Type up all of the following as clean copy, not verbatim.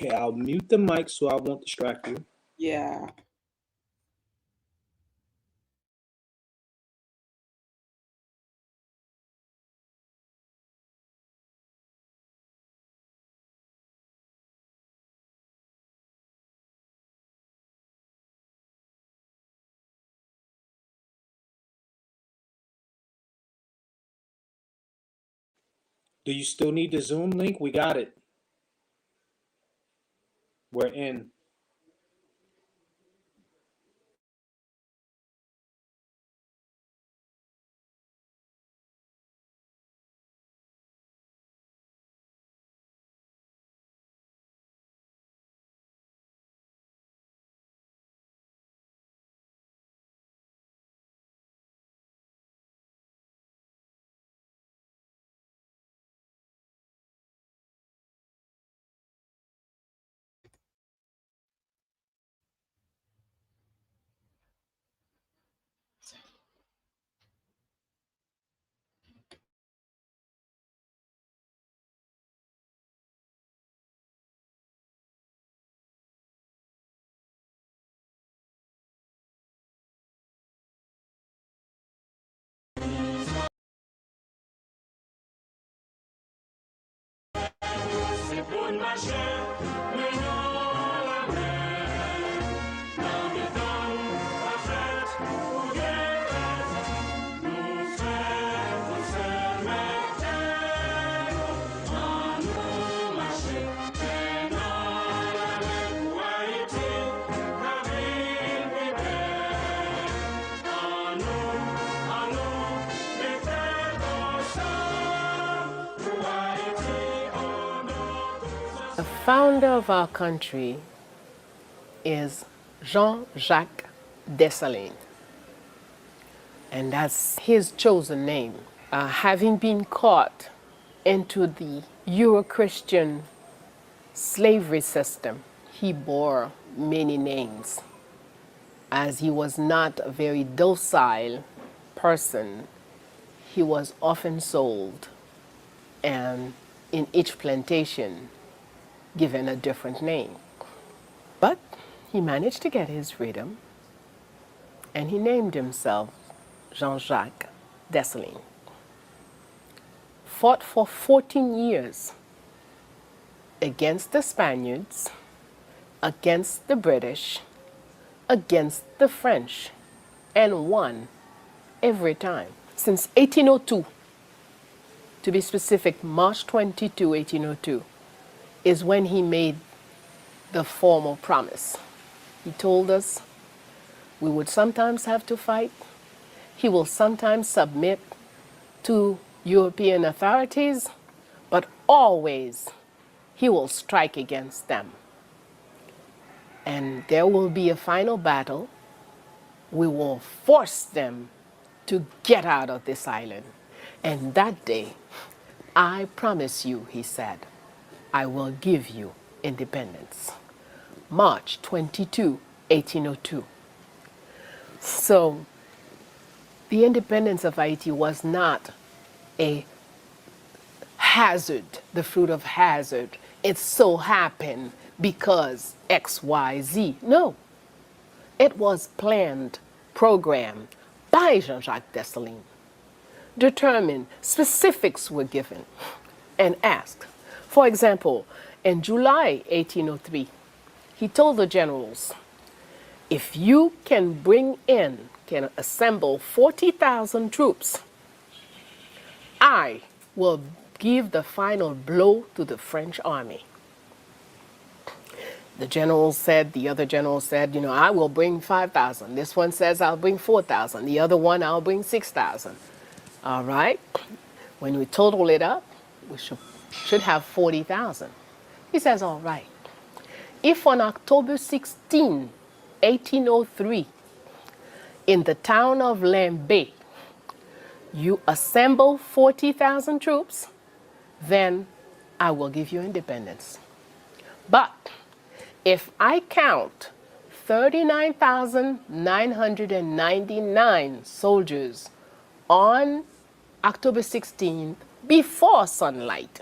Okay, I'll mute the mic so I won't distract you. Yeah. Do you still need the Zoom link? We got it. We're in. The founder of our country is Jean-Jacques Dessalines, and that's his chosen name. Having been caught into the Euro-Christian slavery system, he bore many names. As he was not a very docile person, he was often sold, and in each plantation given a different name. But he managed to get his freedom, and he named himself Jean-Jacques Dessalines. Fought for 14 years against the Spaniards, against the British, against the French, and won every time. Since 1802, to be specific, March 22, 1802, is when he made the formal promise. He told us we would sometimes have to fight. He will sometimes submit to European authorities, but always he will strike against them. And there will be a final battle. We will force them to get out of this island. And that day, I promise you, he said, I will give you independence. March 22, 1802. So the independence of Haiti was not a hazard, the fruit of hazard. It so happened because X, Y, Z. No, it was planned, programmed by Jean-Jacques Dessalines. Determined, specifics were given and asked. For example, in July 1803, he told the generals, if you can assemble 40,000 troops, I will give the final blow to the French army. The general said, the other general said, I will bring 5,000. This one says I'll bring 4,000. The other one, I'll bring 6,000. All right? When we total it up, we should have 40,000. He says, all right. If on October 16, 1803, in the town of Lambay, you assemble 40,000 troops, then I will give you independence. But if I count 39,999 soldiers on October 16th before sunlight,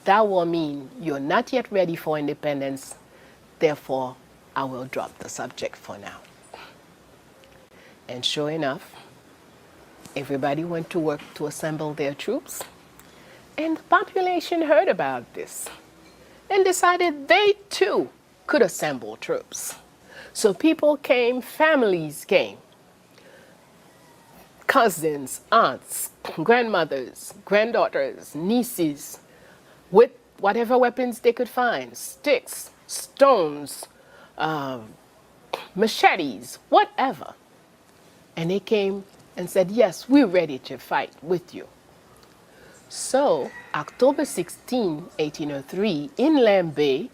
that will mean you're not yet ready for independence. Therefore, I will drop the subject for now. And sure enough, everybody went to work to assemble their troops. And the population heard about this and decided they too could assemble troops. So people came, families came, cousins, aunts, grandmothers, granddaughters, nieces, with whatever weapons they could find, sticks, stones, machetes, whatever. And they came and said, yes, we're ready to fight with you. So, October 16, 1803, in Lamb Bay,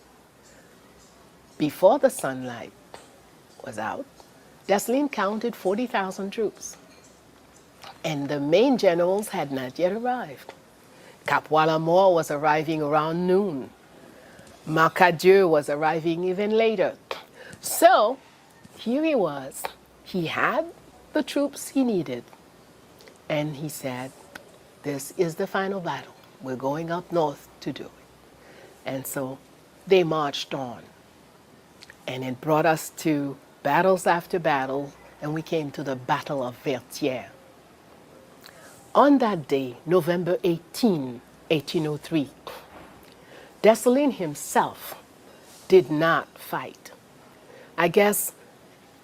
before the sunlight was out, Dessalines counted 40,000 troops. And the main generals had not yet arrived. Cap-Wallamore was arriving around noon. Macadieu was arriving even later. So, here he was. He had the troops he needed. And he said, this is the final battle. We're going up north to do it. And so they marched on. And it brought us to battles after battle, and we came to the Battle of Vertières. On that day, November 18, 1803, Dessalines himself did not fight. I guess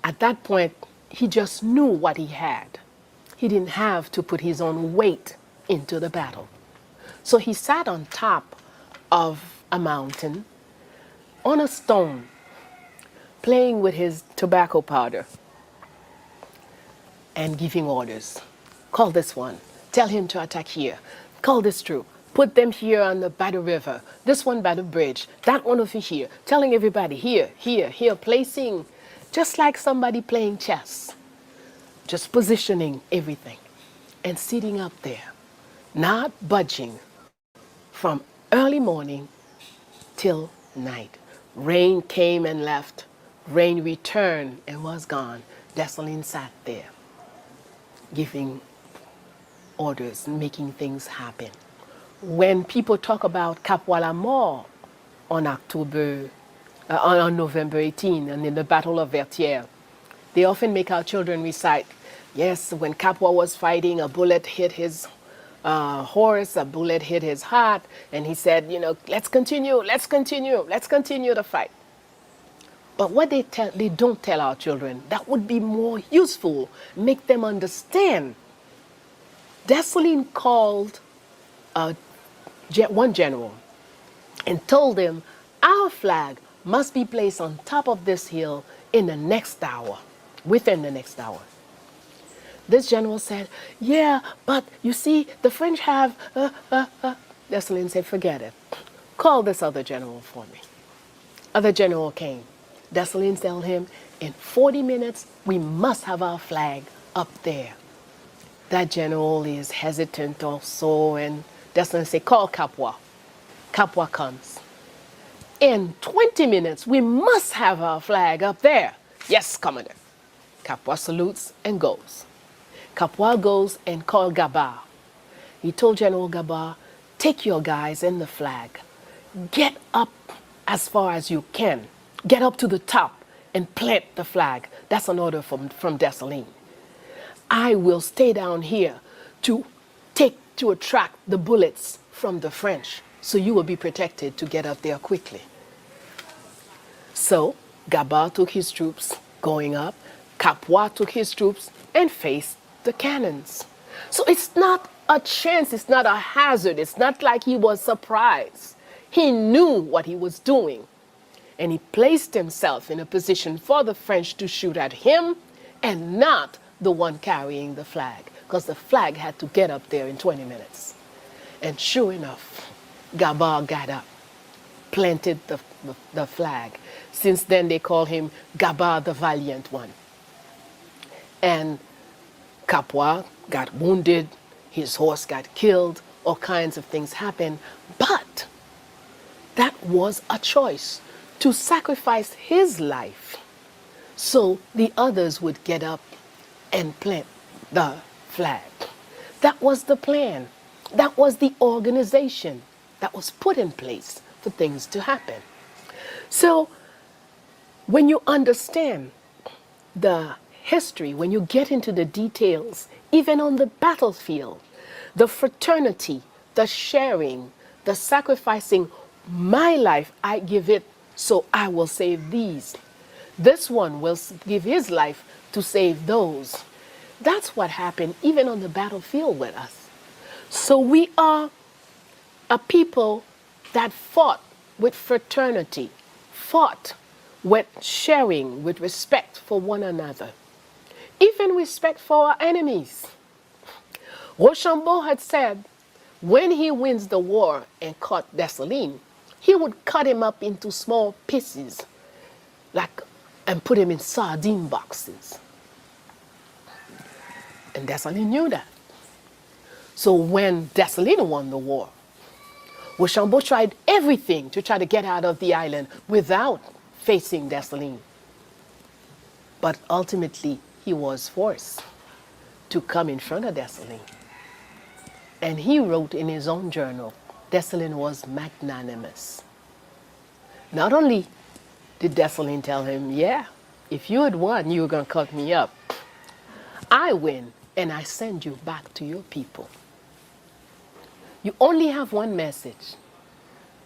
at that point, he just knew what he had. He didn't have to put his own weight into the battle. So he sat on top of a mountain on a stone, playing with his tobacco powder and giving orders. Call this one. Tell him to attack here. Call this troop. Put them here by the river. This one by the bridge. That one over here. Telling everybody here, here, here. Placing, just like somebody playing chess. Just positioning everything. And sitting up there. Not budging from early morning till night. Rain came and left. Rain returned and was gone. Dessalines sat there, giving orders, making things happen. When people talk about Cap-Wallamore on November 18 and in the Battle of Vertières, they often make our children recite, yes, when Capua was fighting, a bullet hit his horse, a bullet hit his heart, and he said, you know, let's continue the fight. But what they don't tell our children, that would be more useful, make them understand. Dessalines called one general and told him, our flag must be placed on top of this hill in the next hour, within the next hour. This general said, yeah, but you see, the French have, Dessalines said, forget it. Call this other general for me. Other general came. Dessalines told him, in 40 minutes, we must have our flag up there. That general is hesitant also, and Dessalines said, call Capua. Capua comes. In 20 minutes, we must have our flag up there. Yes, Commander. Capua salutes and goes. Capua goes and called Gabard. He told General Gabard, take your guys and the flag. Get up as far as you can. Get up to the top and plant the flag. That's an order from Dessalines. I will stay down here to attract the bullets from the French, so you will be protected to get up there quickly. So Gabard took his troops going up. Capua took his troops and faced the cannons. So it's not a chance, it's not a hazard, it's not like he was surprised. He knew what he was doing. And he placed himself in a position for the French to shoot at him and not the one carrying the flag, because the flag had to get up there in 20 minutes. And sure enough, Gabard got up, planted the flag. Since then they call him Gabard the Valiant One. And Capua got wounded, his horse got killed, all kinds of things happened. But that was a choice, to sacrifice his life so the others would get up and plant the flag. That was the plan. That was the organization. that was put in place for things to happen. So when you understand the history, when you get into the details, even on the battlefield, the fraternity, the sharing, the sacrificing, my life, I give it so I will save these. This one will give his life to save those. That's what happened even on the battlefield with us. So we are a people that fought with fraternity, fought with sharing, with respect for one another, even respect for our enemies. Rochambeau had said when he wins the war and caught Dessalines, he would cut him up into small pieces like, and put him in sardine boxes. And Dessalines knew that. So when Dessalines won the war, Rochambeau tried everything to try to get out of the island without facing Dessalines. But ultimately, he was forced to come in front of Dessalines. And he wrote in his own journal, Dessalines was magnanimous. Not only did Dessalines tell him, yeah, if you had won, you were going to cut me up. I win, and I send you back to your people. You only have one message.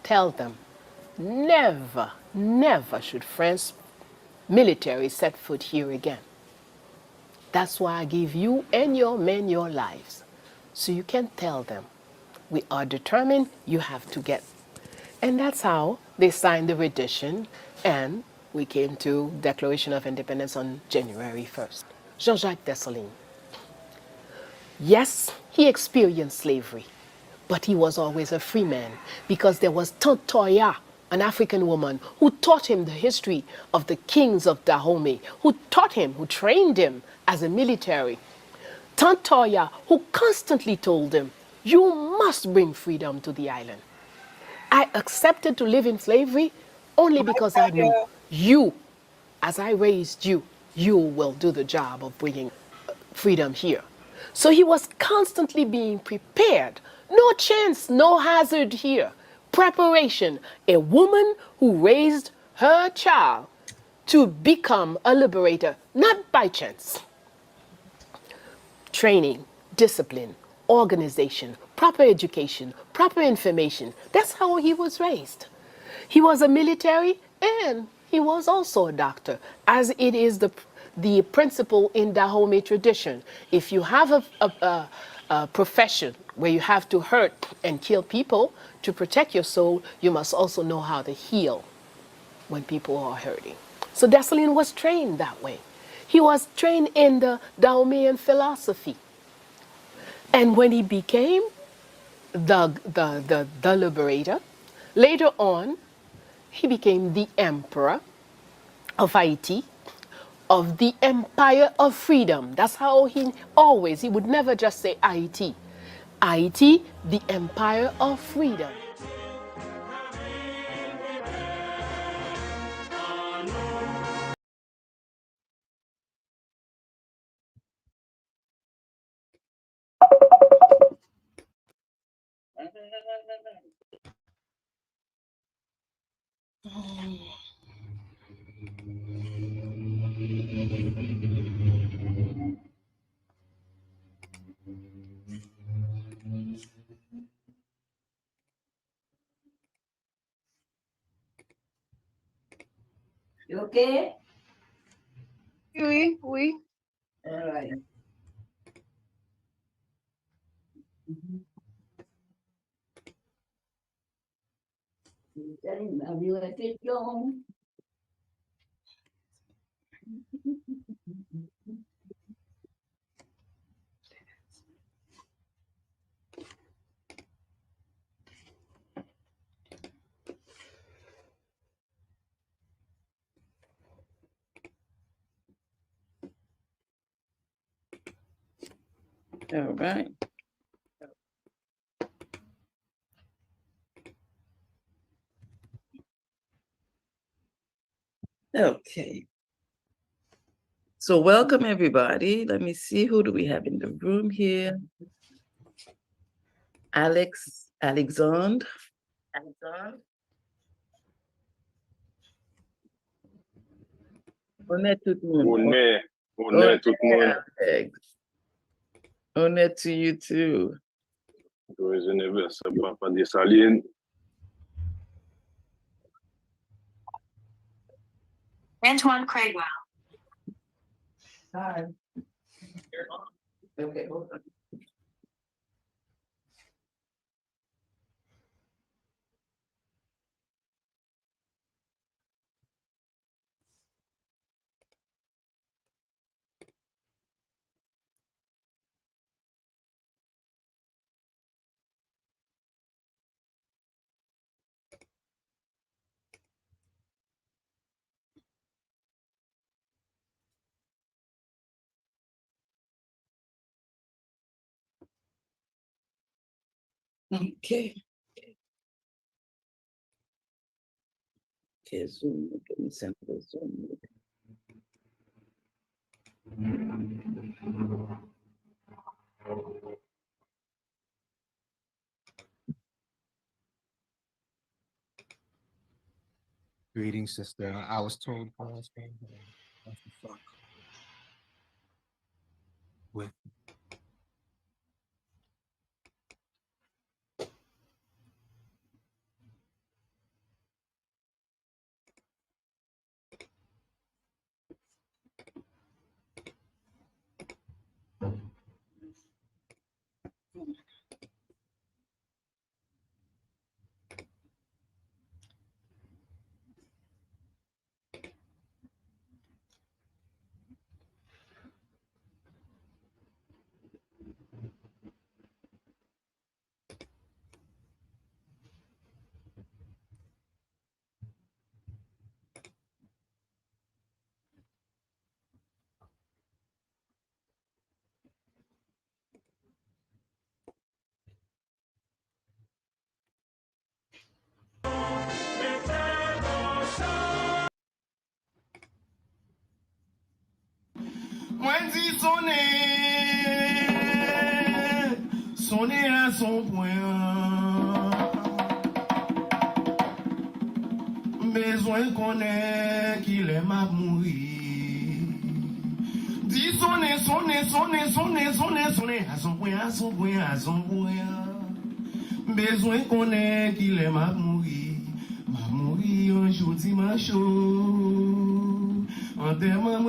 Tell them, never, never should French military set foot here again. That's why I give you and your men your lives. So you can tell them, we are determined, you have to get. And that's how they signed the rendition, and we came to Declaration of Independence on January 1st. Jean-Jacques Dessalines. Yes, he experienced slavery, but he was always a free man because there was Tante Toya, an African woman, who taught him the history of the kings of Dahomey, who taught him, who trained him as a military. Tante Toya, who constantly told him, you must bring freedom to the island. I accepted to live in slavery only because I knew you, as I raised you, you will do the job of bringing freedom here. So he was constantly being prepared. No chance, no hazard here. Preparation. A woman who raised her child to become a liberator, not by chance. Training, discipline, organization, proper education, proper information. That's how he was raised. He was a military and he was also a doctor, as it is the principle in Dahomey tradition. If you have a profession where you have to hurt and kill people to protect your soul, you must also know how to heal when people are hurting. So Dessalines was trained that way. He was trained in the Dahomean philosophy. And when he became the liberator, later on, he became the emperor of Haiti, of the Empire of Freedom. That's how he would never just say Haiti. Haiti, the Empire of Freedom. You okay? Oui, oui. All right. Have you let it go? All right. Okay. So welcome everybody. Let me see, who do we have in the room here? Alexandre. Anton? Honnête tout le monde. Honnête tout le monde. Alex. Honnête to you too. Joyeux anniversaire, Papa Dessalines. Antoine Craigwell. Hi. Okay, hold on. Okay. Okay, Zoom. Let me sample Zoom. Greetings, sister. I was told I was going to what the fuck with Moi dis sonner à son point. Besoin qu'on ait qu'il aime à mourir. Dis sonner à son point. Besoin qu'on ait qu'il aime à mourir. Ma mourir un jour dimanche.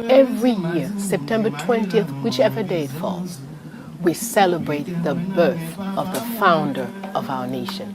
Every year, September 20th, whichever day it falls, we celebrate the birth of the founder of our nation.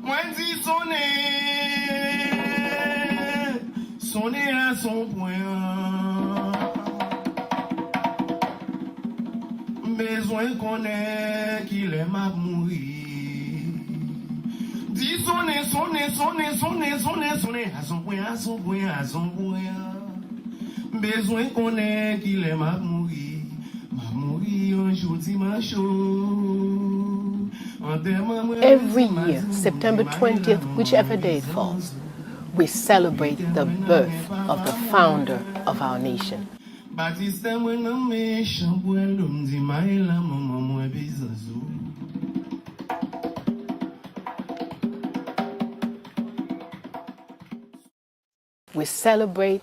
Moi dis sonner à son point. Besoin qu'on ait qu'il aime à mourir. Dis sonner à son point. Besoin qu'on ait qu'il aime à mourir. Ma mourir un jour dimanche. Every year, September 20th, whichever day it falls, we celebrate the birth of the founder of our nation. We celebrate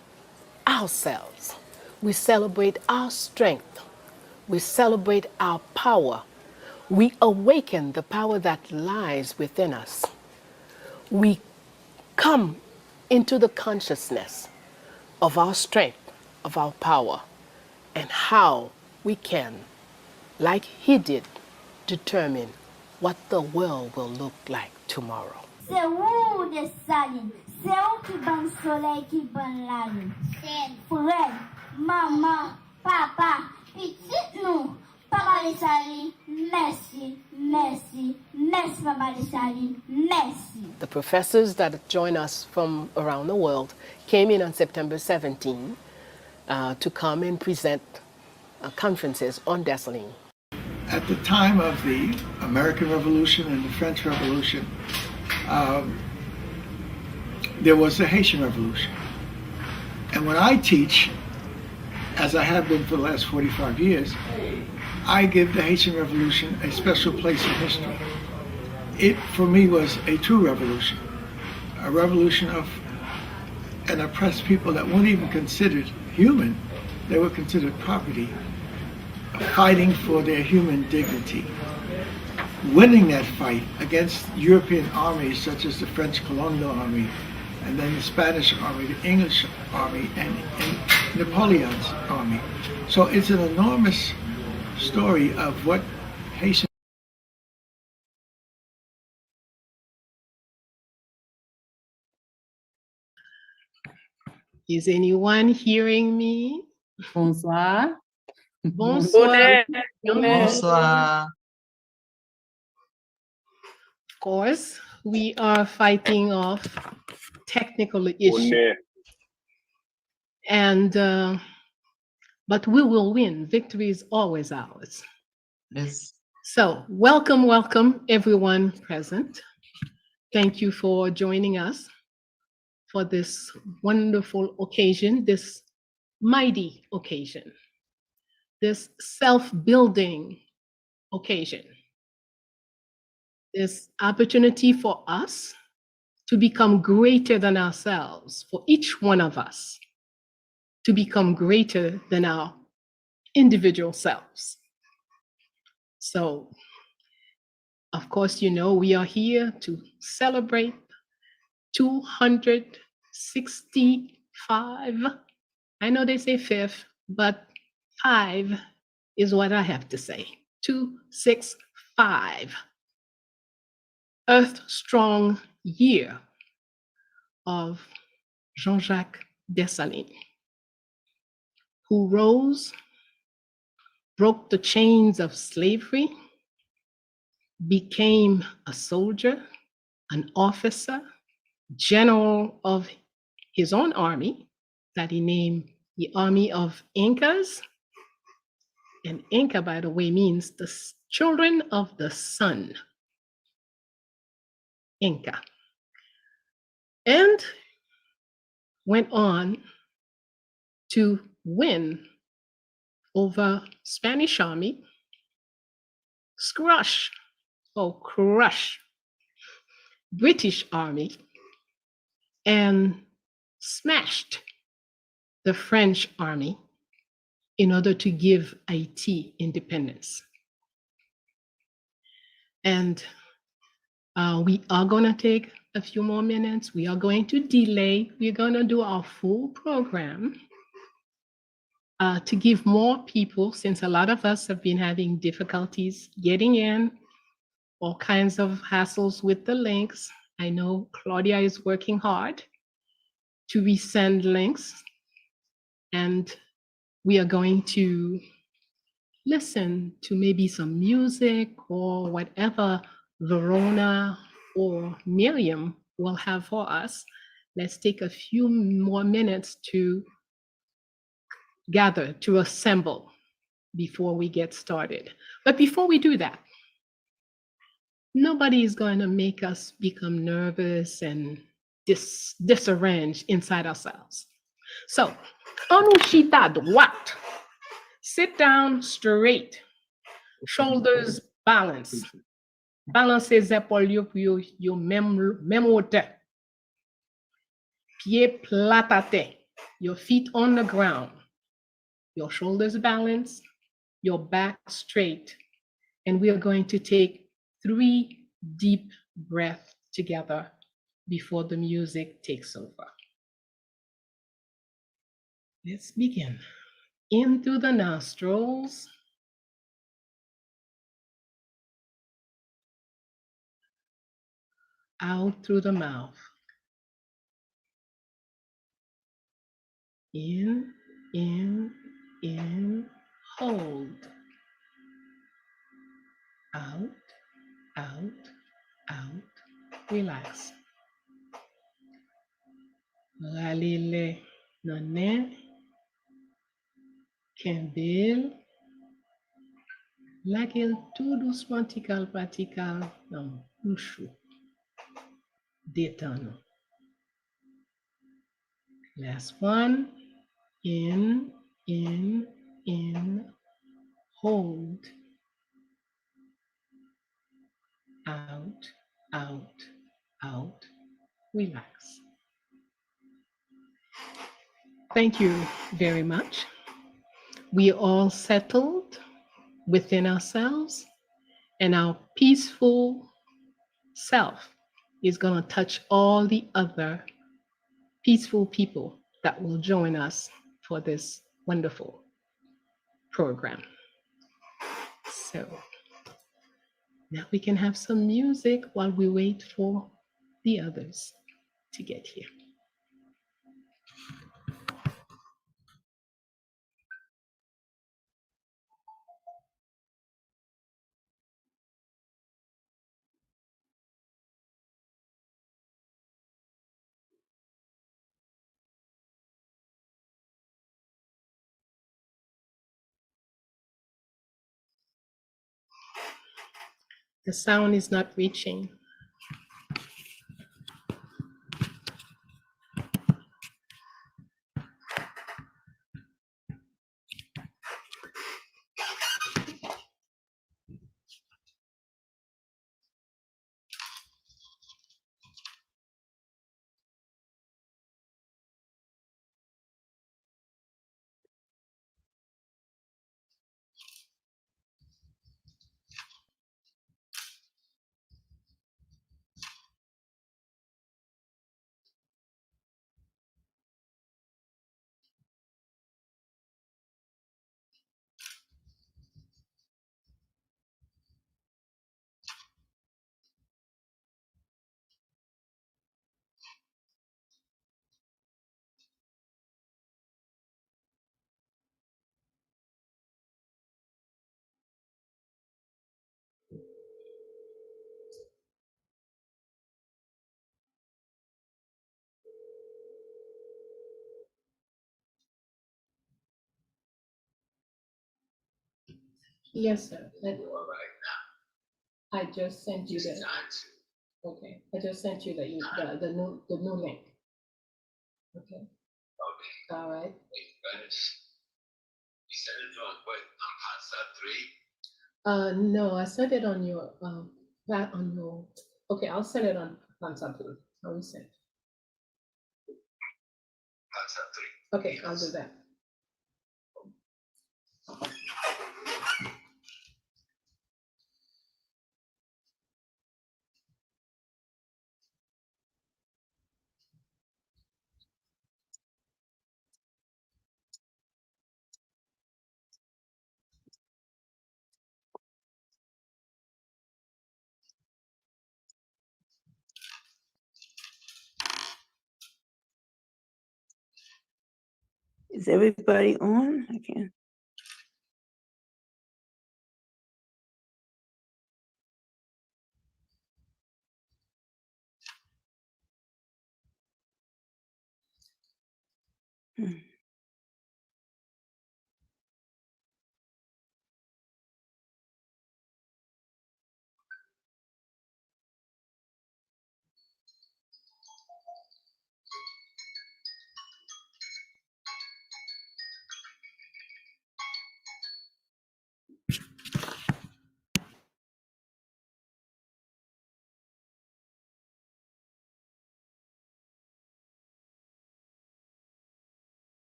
ourselves. We celebrate our strength. We celebrate our power. We awaken the power that lies within us. We come into the consciousness of our strength, of our power, and how we can, like he did, determine what the world will look like tomorrow. C'est où Dessalines? C'est où qui bonne soleil, qui bonne la lune? C'est frère, maman, papa, petite nous. Papa Dessalines, merci, merci, merci, Papa Dessalines, merci. The professors that join us from around the world came in on September 17 to come and present conferences on Dessalines. At the time of the American Revolution and the French Revolution, there was the Haitian Revolution. And when I teach, as I have been for the last 45 years, I give the Haitian Revolution a special place in history. It, for me, was a true revolution, a revolution of an oppressed people that weren't even considered human. They were considered property, fighting for their human dignity, winning that fight against European armies such as the French colonial army, and then the Spanish army, the English army, and Napoleon's army. So it's an enormous story of what Haitian. Is anyone hearing me? Bonsoir. Bonsoir. Bonsoir. Of course, we are fighting off technical issues. Bonnet. And but we will win. Victory is always ours. Yes. So welcome everyone present. Thank you for joining us for this wonderful occasion, this mighty occasion, this self-building occasion, this opportunity for us to become greater than ourselves, for each one of us to become greater than our individual selves. So, of course, you know, we are here to celebrate 265. I know they say fifth, but 5 is what I have to say. 265. Earth Strong Year of Jean-Jacques Dessalines, who rose, broke the chains of slavery, became a soldier, an officer, general of his own army that he named the Army of Incas. And Inca, by the way, means the children of the sun. Inca. And went on to win over Spanish army, crush British army, and smashed the French army in order to give Haiti independence. And we are going to take a few more minutes. We are going to delay. We're going to do our full program to give more people, since a lot of us have been having difficulties getting in, all kinds of hassles with the links. I know Claudia is working hard to resend links, and we are going to listen to maybe some music or whatever Verona or Miriam will have for us. Let's take a few more minutes to gather, to assemble before we get started. But before we do that, nobody is going to make us become nervous and disarranged inside ourselves. So, anushita droite. Sit down straight, shoulders balanced. Balance les épaules pour yo même hauteur. Pieds plat à terre. Your feet on the ground. Your shoulders balanced, your back straight. And we are going to take 3 deep breaths together before the music takes over. Let's begin. In through the nostrils. Out through the mouth. In, hold. Out, relax. Ralile nane, Kembil, Lakil tout doucement tikal patikal nan bouchou. Détends. Last one. In, hold. Out, out, out. Relax. Thank you very much. We all settled within ourselves, and our peaceful self is going to touch all the other peaceful people that will join us for this wonderful program. So now we can have some music while we wait for the others to get here. The sound is not reaching. Yes, sir. I just sent you the. Okay, I just sent you the new link. Okay. All right. You sent it on what, on Concept 3? No, I sent it on your that on your. Okay, I'll send it on something. How we send? Concept 3. Okay, I'll do that. Is everybody on? I can't.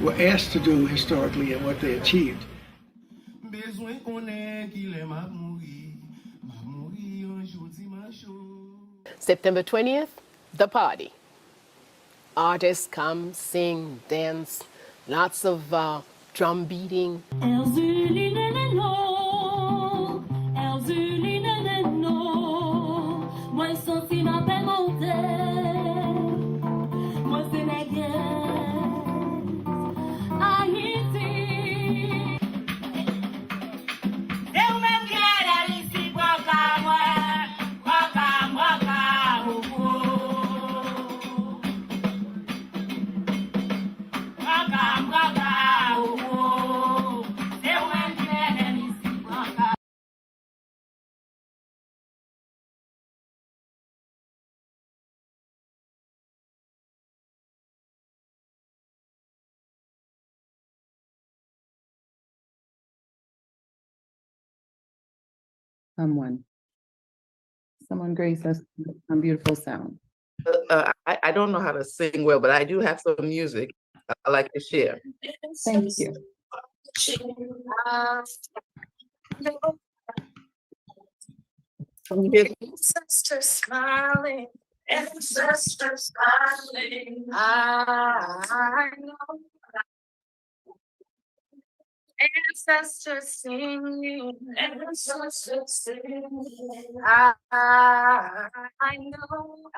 Were asked to do historically and what they achieved. September 20th, the party. Artists come, sing, dance, lots of drum beating. I Someone grace us with some beautiful sound. I don't know how to sing well, but I do have some music I like to share. Thank you. Ancestor smiling, ancestor smiling. I know. Ancestor singing, ancestor singing. I know.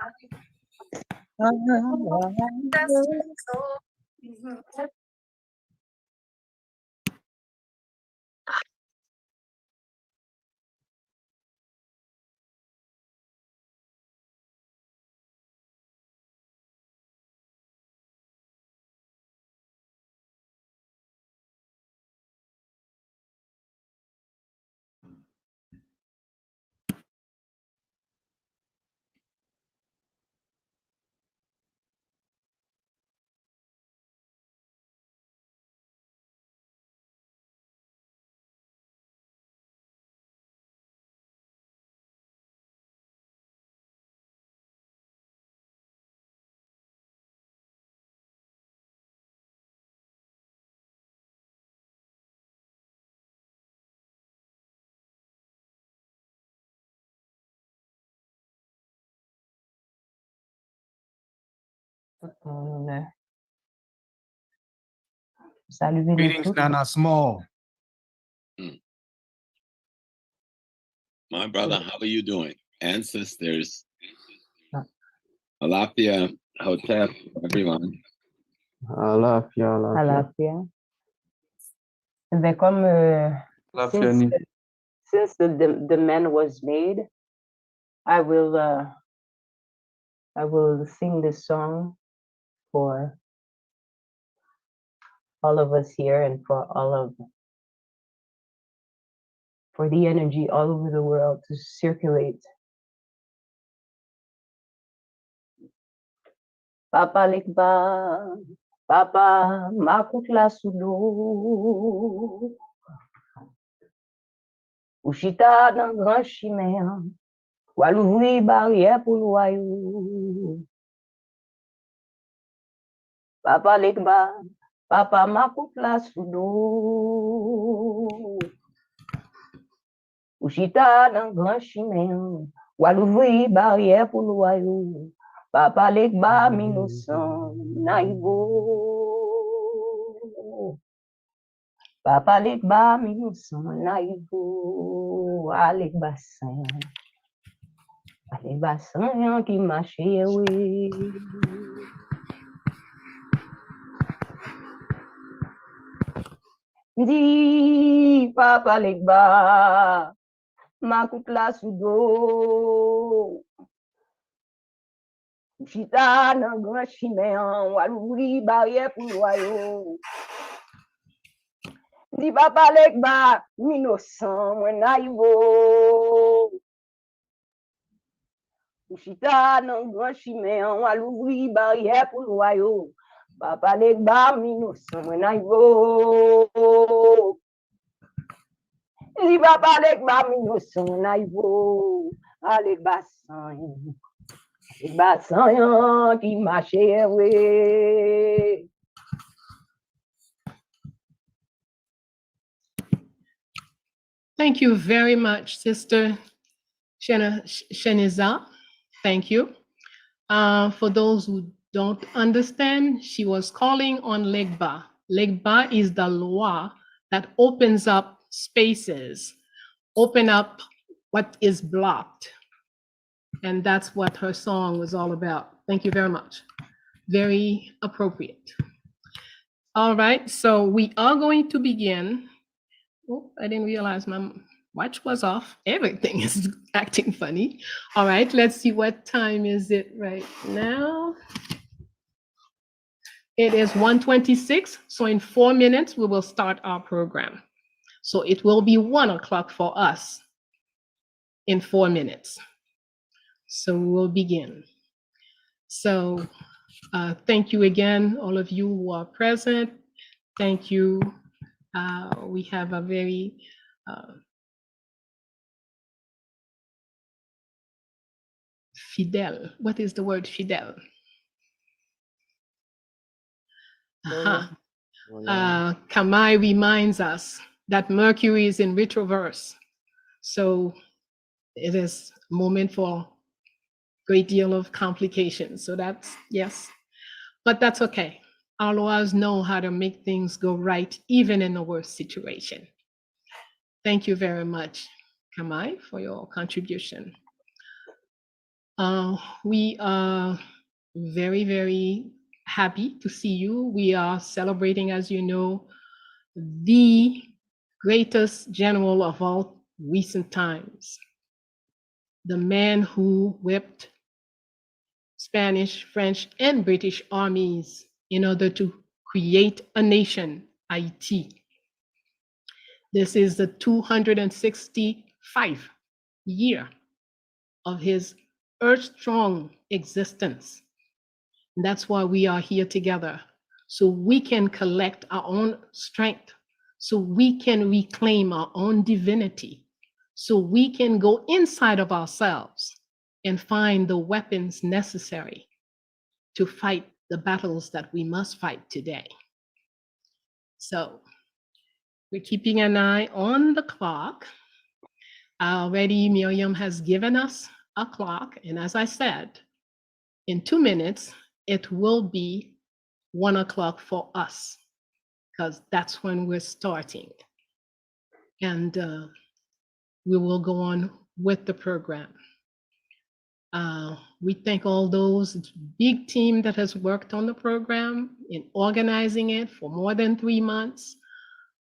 Greetings, Nana Small. My brother, how are you doing? Ancestors. Alafia, Hotep, everyone. Alafia. Ben, comme since the man was made, I will sing this song for all of us here and for the energy all over the world to circulate. Papa Lekba, Papa Makutla Sudo, Ushita dans grand chimère, Wal ouvri barrière pour loyau. Papa Lekba, Papa Makutla Sudo, Ushita dans grand chimère, Wal ouvri barrière pour loyau. Papa Lekba innocent naïvo. Papa Lekba innocent naïvo. Alekba saint qui marche oui. Di Papa Lekba Makutla Sudo. Chita nan grand chimèan, wal ouvri barrière pour loyau. Di Papa Lekba, innocent, mwen naïvo. Chita nan grand chimèan, wal ouvri barrière pour loyau. Papa Lekba, innocent, mwen naïvo. Di Papa Lekba, innocent, mwen naïvo. Alekba saint. Thank you very much, Sister Sheniza. Thank you. For those who don't understand, she was calling on Legba. Legba is the law that opens up spaces, open up what is blocked. And that's what her song was all about. Thank you very much. Very appropriate. All right, so we are going to begin. Oh, I didn't realize my watch was off. Everything is acting funny. All right, let's see, what time is it right now? It is 1:26, so in 4 minutes, we will start our program. So it will be 1 o'clock for us in 4 minutes. So we'll begin. So thank you again, all of you who are present. Thank you. We have a very Fidel. What is the word fidel? Kamai reminds us that Mercury is in retroverse. So it is a moment for great deal of complications. So that's, yes, but that's okay. Our laws know how to make things go right, even in the worst situation. Thank you very much, Kamai, for your contribution. We are very, very happy to see you. We are celebrating, as you know, the greatest general of all recent times, the man who whipped Spanish, French, and British armies in order to create a nation, Haiti. This is the 265th year of his earth-strong existence. And that's why we are here together, so we can collect our own strength, so we can reclaim our own divinity, so we can go inside of ourselves and find the weapons necessary to fight the battles that we must fight today. So we're keeping an eye on the clock. Already Miriam has given us a clock, and as I said, in 2 minutes, it will be 1 o'clock for us, because that's when we're starting. And we will go on with the program. We thank all those big team that has worked on the program in organizing it for more than 3 months.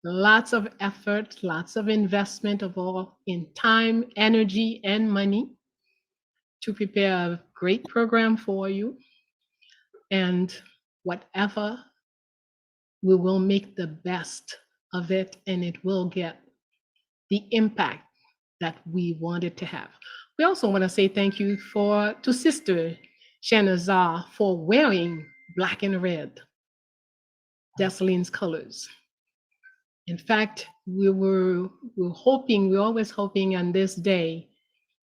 Lots of effort, lots of investment of all in time, energy, and money to prepare a great program for you. And whatever, we will make the best of it, and it will get the impact that we wanted to have. We also want to say thank you to Sister Shanazar for wearing black and red, Dessalines colors. In fact, we're always hoping on this day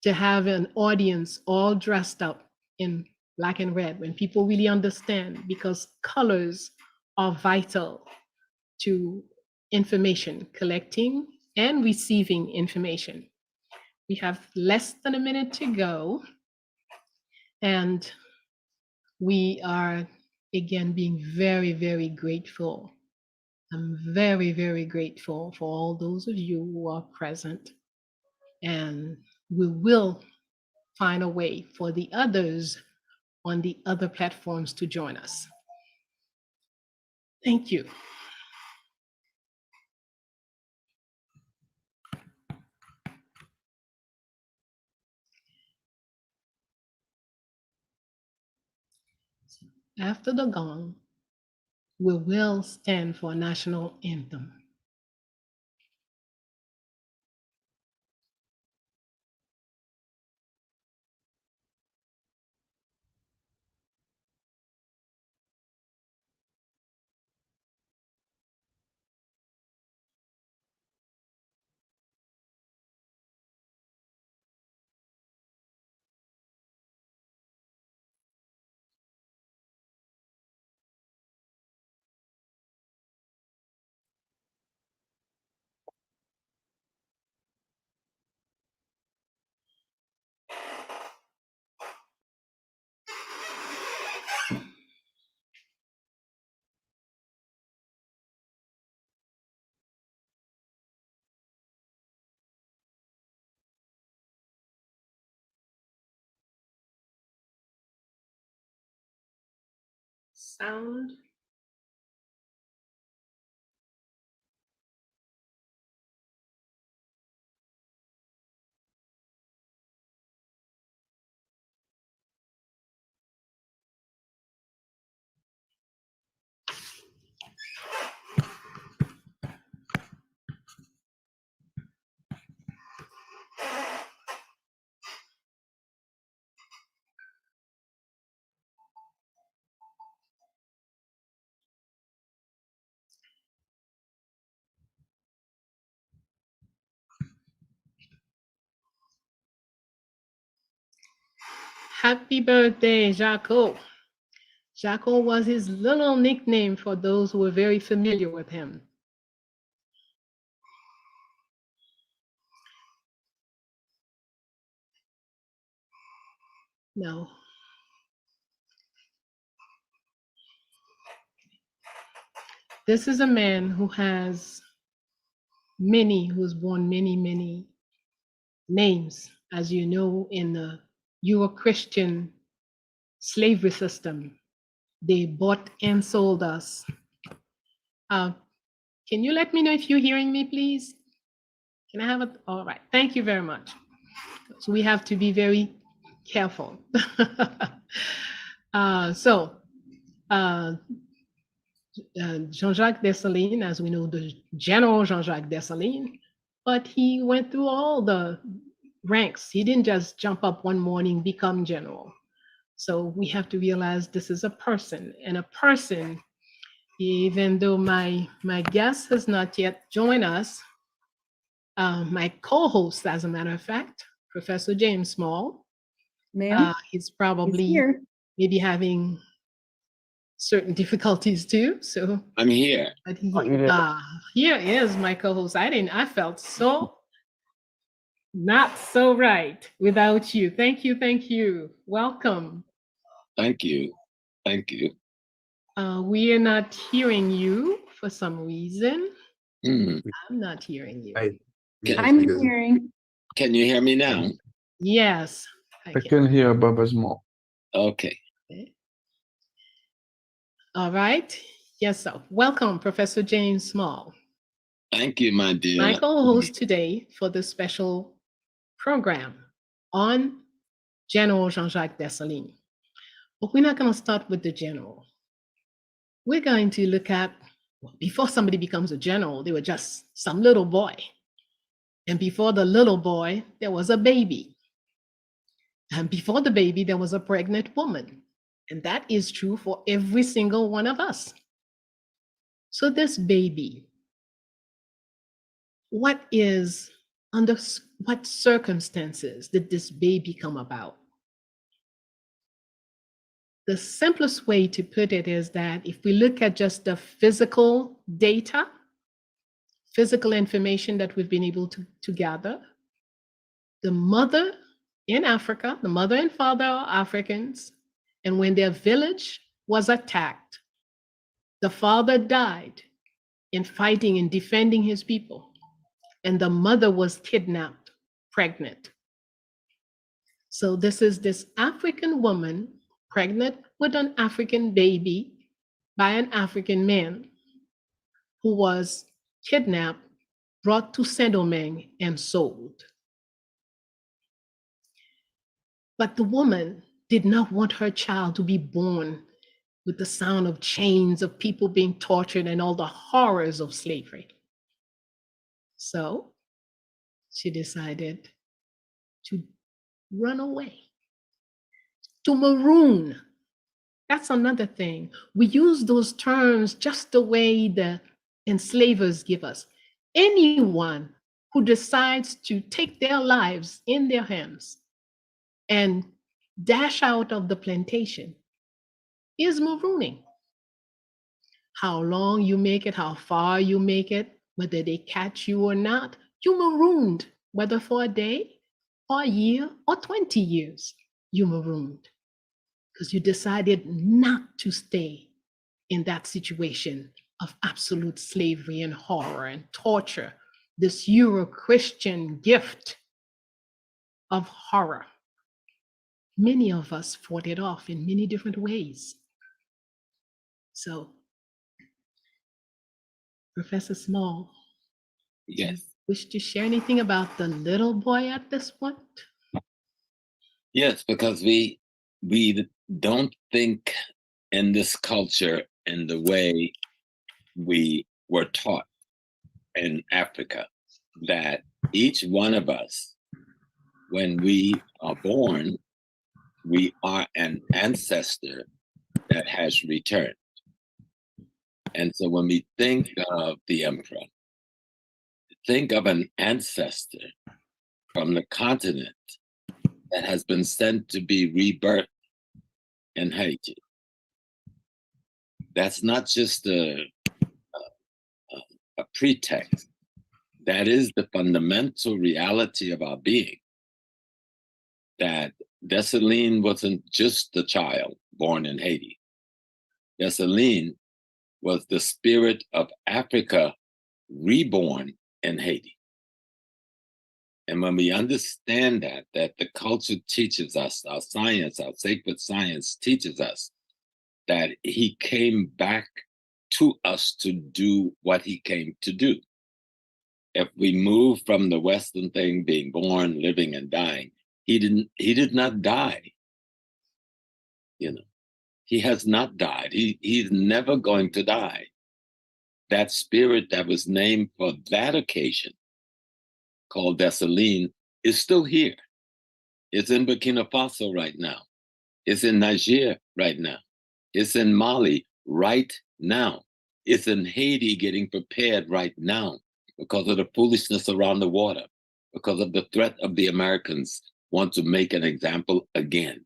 to have an audience all dressed up in black and red, when people really understand, because colors are vital to information, collecting and receiving information. We have less than a minute to go, and we are again being very, very grateful. I'm very, very grateful for all those of you who are present, and we will find a way for the others on the other platforms to join us. Thank you. After the gong, we will stand for a national anthem. Sound. Happy birthday, Jaco. Jaco was his little nickname for those who were very familiar with him. No. This is a man who was born many names. As you know, in the Euro-Christian slavery system, they bought and sold us. Can you let me know if you're hearing me, please? Can I have it? All right, thank you very much. So we have to be very careful. Jean-Jacques Dessalines, as we know, the General Jean-Jacques Dessalines, but he went through all the ranks. He didn't just jump up one morning, become general. So we have to realize this is a person, and a person, even though my guest has not yet joined us, my co-host, as a matter of fact, Professor James Small, he's probably here. maybe having certain difficulties too. So I'm here. but here is my co-host. I felt so not so right without you. Thank you. Welcome. Thank you. We are not hearing you for some reason. Mm. I'm not hearing you. I'm hearing. Can you hear me now? Yes. I can hear Baba Small. Okay. All right. Yes, sir. Welcome, Professor James Small. Thank you, my dear. My co-host today for this special program on General Jean-Jacques Dessalines. But we're not going to start with the general. We're going to look at, before somebody becomes a general, they were just some little boy. And before the little boy, there was a baby. And before the baby, there was a pregnant woman. And that is true for every single one of us. So this baby, under what circumstances did this baby come about? The simplest way to put it is that if we look at just the physical data, physical information that we've been able to gather, the mother in Africa, the mother and father are Africans, and when their village was attacked, the father died in fighting and defending his people, and the mother was kidnapped, pregnant. So this is this African woman pregnant with an African baby by an African man who was kidnapped, brought to Saint-Domingue, and sold. But the woman did not want her child to be born with the sound of chains, of people being tortured, and all the horrors of slavery. So she decided to run away, to maroon. That's another thing. We use those terms just the way the enslavers give us. Anyone who decides to take their lives in their hands and dash out of the plantation is marooning. How long you make it, how far you make it, whether they catch you or not, you marooned, whether for a day or a year or 20 years, you marooned because you decided not to stay in that situation of absolute slavery and horror and torture, this Euro-Christian gift of horror. Many of us fought it off in many different ways. So, Professor Small, yes, wish to share anything about the little boy at this point? Yes, because we don't think in this culture in the way we were taught in Africa, that each one of us, when we are born, we are an ancestor that has returned. And so when we think of the emperor, think of an ancestor from the continent that has been sent to be rebirthed in Haiti. That's not just a pretext. That is the fundamental reality of our being. That Dessalines wasn't just a child born in Haiti. Dessalines was the spirit of Africa reborn in Haiti. And when we understand that the culture teaches us, our science, our sacred science teaches us that he came back to us to do what he came to do. If we move from the Western thing, being born, living, and dying, he did not die. You know, he has not died. He's never going to die. That spirit that was named for that occasion, called Dessalines, is still here. It's in Burkina Faso right now. It's in Niger right now. It's in Mali right now. It's in Haiti getting prepared right now because of the foolishness around the water, because of the threat of the Americans want to make an example again.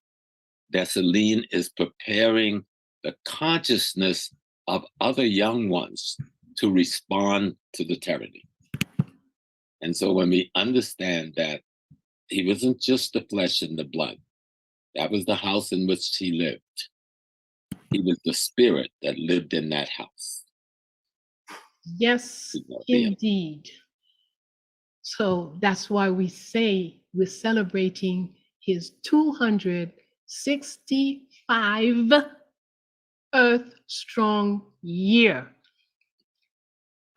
Dessalines is preparing the consciousness of other young ones to respond to the tyranny. And so when we understand that he wasn't just the flesh and the blood, that was the house in which he lived. He was the spirit that lived in that house. Yes, indeed. So that's why we say we're celebrating his 265 Earth Strong year.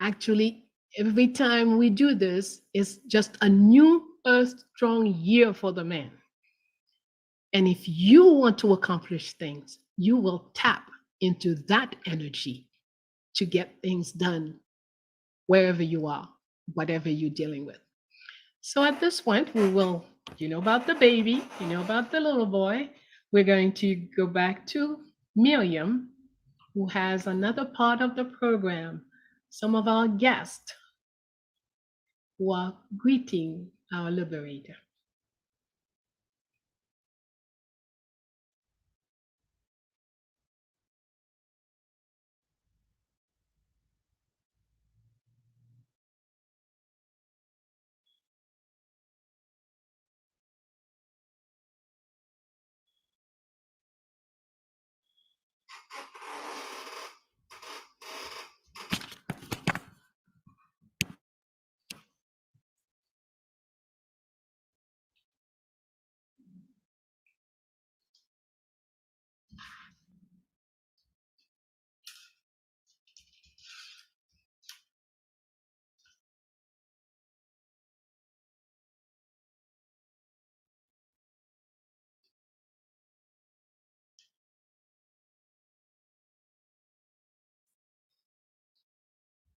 Actually, every time we do this, it's just a new Earth Strong year for the man. And if you want to accomplish things, you will tap into that energy to get things done wherever you are, whatever you're dealing with. So at this point, we will, you know about the baby, you know about the little boy. We're going to go back to Miriam, who has another part of the program. Some of our guests who are greeting our liberator.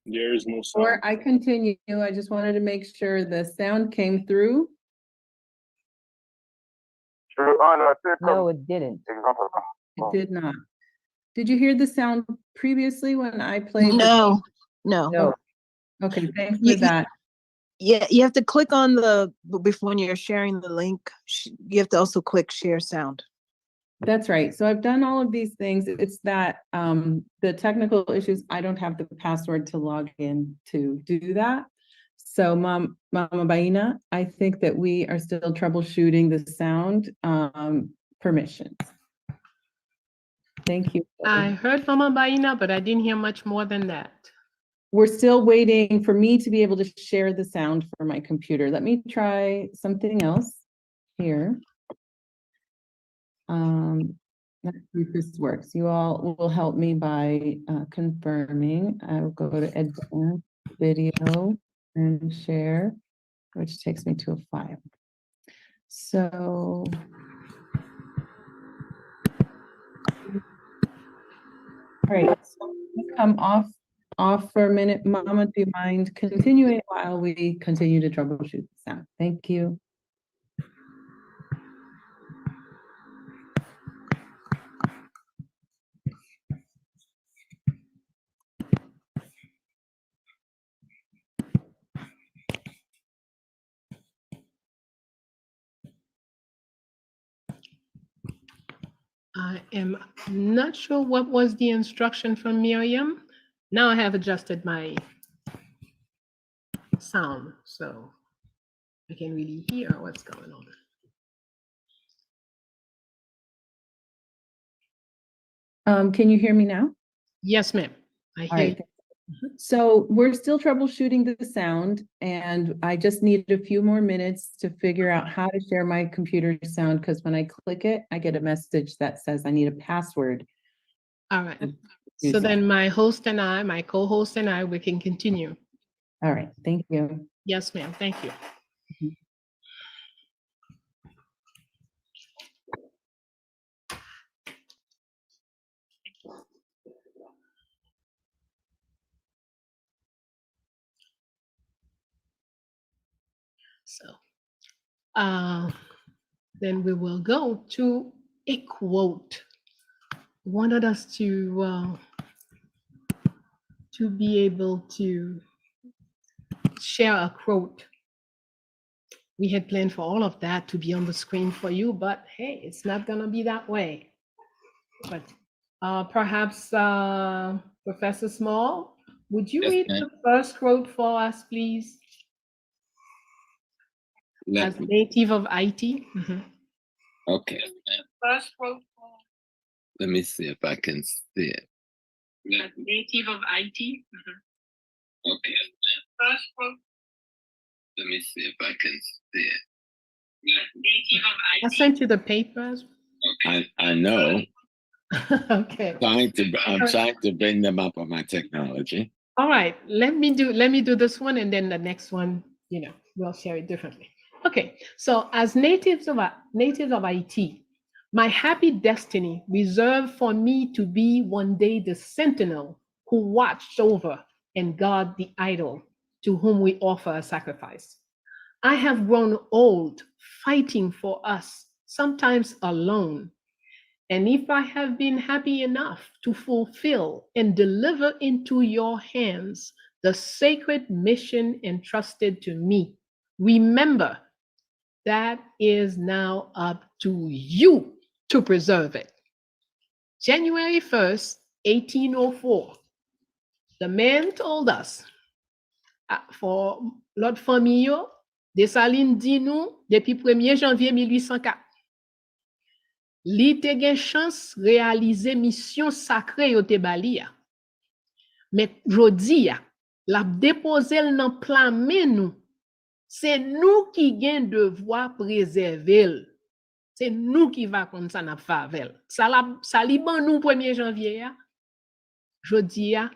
There is no sound. Before I continue, I just wanted to make sure the sound came through. No, it didn't. It did not. Did you hear the sound previously when I played? No. No. Okay, thanks for You- that. Yeah, you have to click on before when you're sharing the link, you have to also click share sound. That's right. So I've done all of these things. It's that the technical issues, I don't have the password to log in to do that. So Mama Baina, I think that we are still troubleshooting the sound permissions. Thank you. I heard Mama Baina, but I didn't hear much more than that. We're still waiting for me to be able to share the sound for my computer. Let me try something else here. Let's see if this works. You all will help me by confirming. I will go to advanced video and share, which takes me to a file. So, all right, so let's come off for a minute. Mama, do you mind continuing while we continue to troubleshoot the sound? Thank you. I am not sure what was the instruction from Miriam. Now I have adjusted my sound, so I can really hear what's going on. Can you hear me now? Yes, ma'am. I All hear right. you. So we're still troubleshooting the sound, and I just need a few more minutes to figure out how to share my computer sound, because when I click it, I get a message that says I need a password. All right. use So it. then my host and I, my co-host and I, we can continue. All right, thank you. Yes, ma'am. Thank you. So then we will go to a quote. Wanted us to be able to share a quote. We had planned for all of that to be on the screen for you, but hey, it's not gonna be that way. But perhaps Professor Small, would you read the first quote for us, please? As native of Haiti. Okay. First quote. Let me see if I can see it. As native of Haiti. Okay. First quote. Let me see if I can see it. Native of Haiti. I sent you the papers. I know. Okay. I'm trying to bring them up on my technology. All right. Let me do this one, and then the next one, we'll share it differently. Okay. So as natives of Haiti, my happy destiny reserved for me to be one day the sentinel who watched over and guard the idol to whom we offer a sacrifice. I have grown old fighting for us, sometimes alone. And if I have been happy enough to fulfill and deliver into your hands the sacred mission entrusted to me, remember that is now up to you to preserve it. January 1st, 1804, the man told us, for l'autre famille, Dessalines dit nous depuis 1er janvier 1804. Li te gen chance réaliser mission sacrée yo te bali ya. Mais jodi ya, la dépose nan plan men nou. C'est nous qui gen devoir préserver. C'est nous qui va kon sa n'a favel. Ça li ban nou 1er janvier ya. Jodi ya,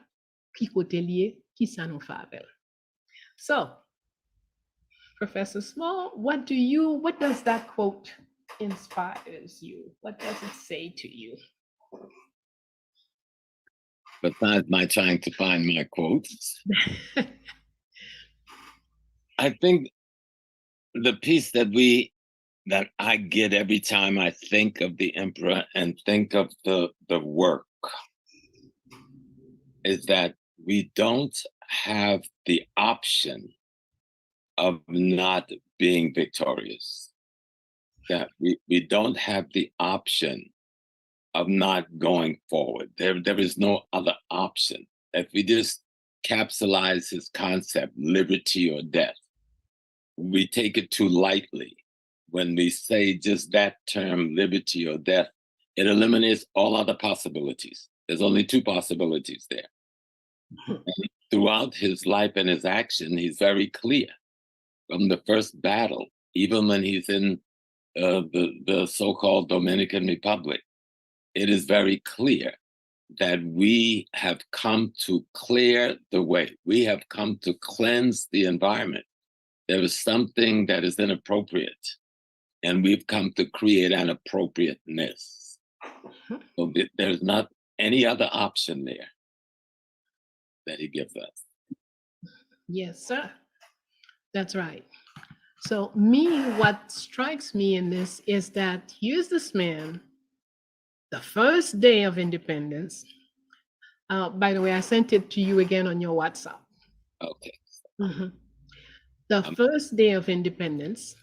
ki kote liye, ki sa nou favel. So, Professor Small, what does that quote inspires you? What does it say to you? Besides my trying to find my quotes, I think the piece that I get every time I think of the emperor and think of the work is that we don't have the option of not being victorious. That we don't have the option of not going forward. There is no other option. If we just capsulize his concept, liberty or death, we take it too lightly. When we say just that term, liberty or death, it eliminates all other possibilities. There's only two possibilities there. And throughout his life and his action, he's very clear. From the first battle, even when he's in the so-called Dominican Republic, it is very clear that we have come to clear the way. We have come to cleanse the environment. There is something that is inappropriate, and we've come to create an appropriateness. So there's not any other option there that he gives us. Yes, sir. That's right. So what strikes me in this is that here's this man, the first day of independence. By the way, I sent it to you again on your WhatsApp. Okay. The first day of independence,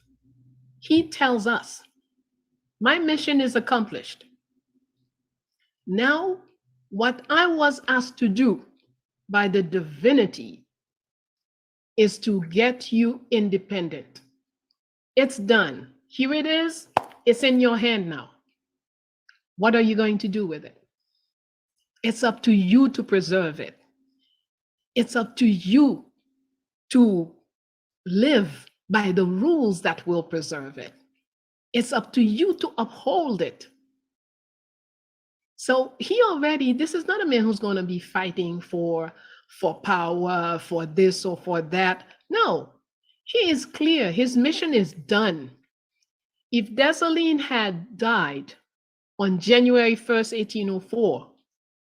he tells us, my mission is accomplished. Now, what I was asked to do by the divinity is to get you independent. It's done. Here it is. It's in your hand now. What are you going to do with it? It's up to you to preserve it. It's up to you to live by the rules that will preserve it. It's up to you to uphold it. So this is not a man who's going to be fighting for power, for this or for that. No, he is clear. His mission is done. If Dessalines had died on January 1st, 1804,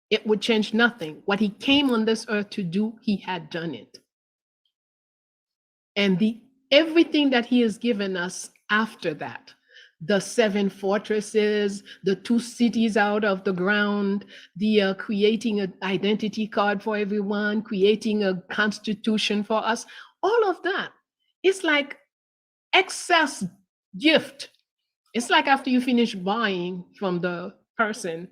it would change nothing. What he came on this earth to do, he had done it. And everything that he has given us after that, the 7 fortresses, the 2 cities out of the ground, the creating an identity card for everyone, creating a constitution for us, all of that, it's like excess gift. It's like after you finish buying from the person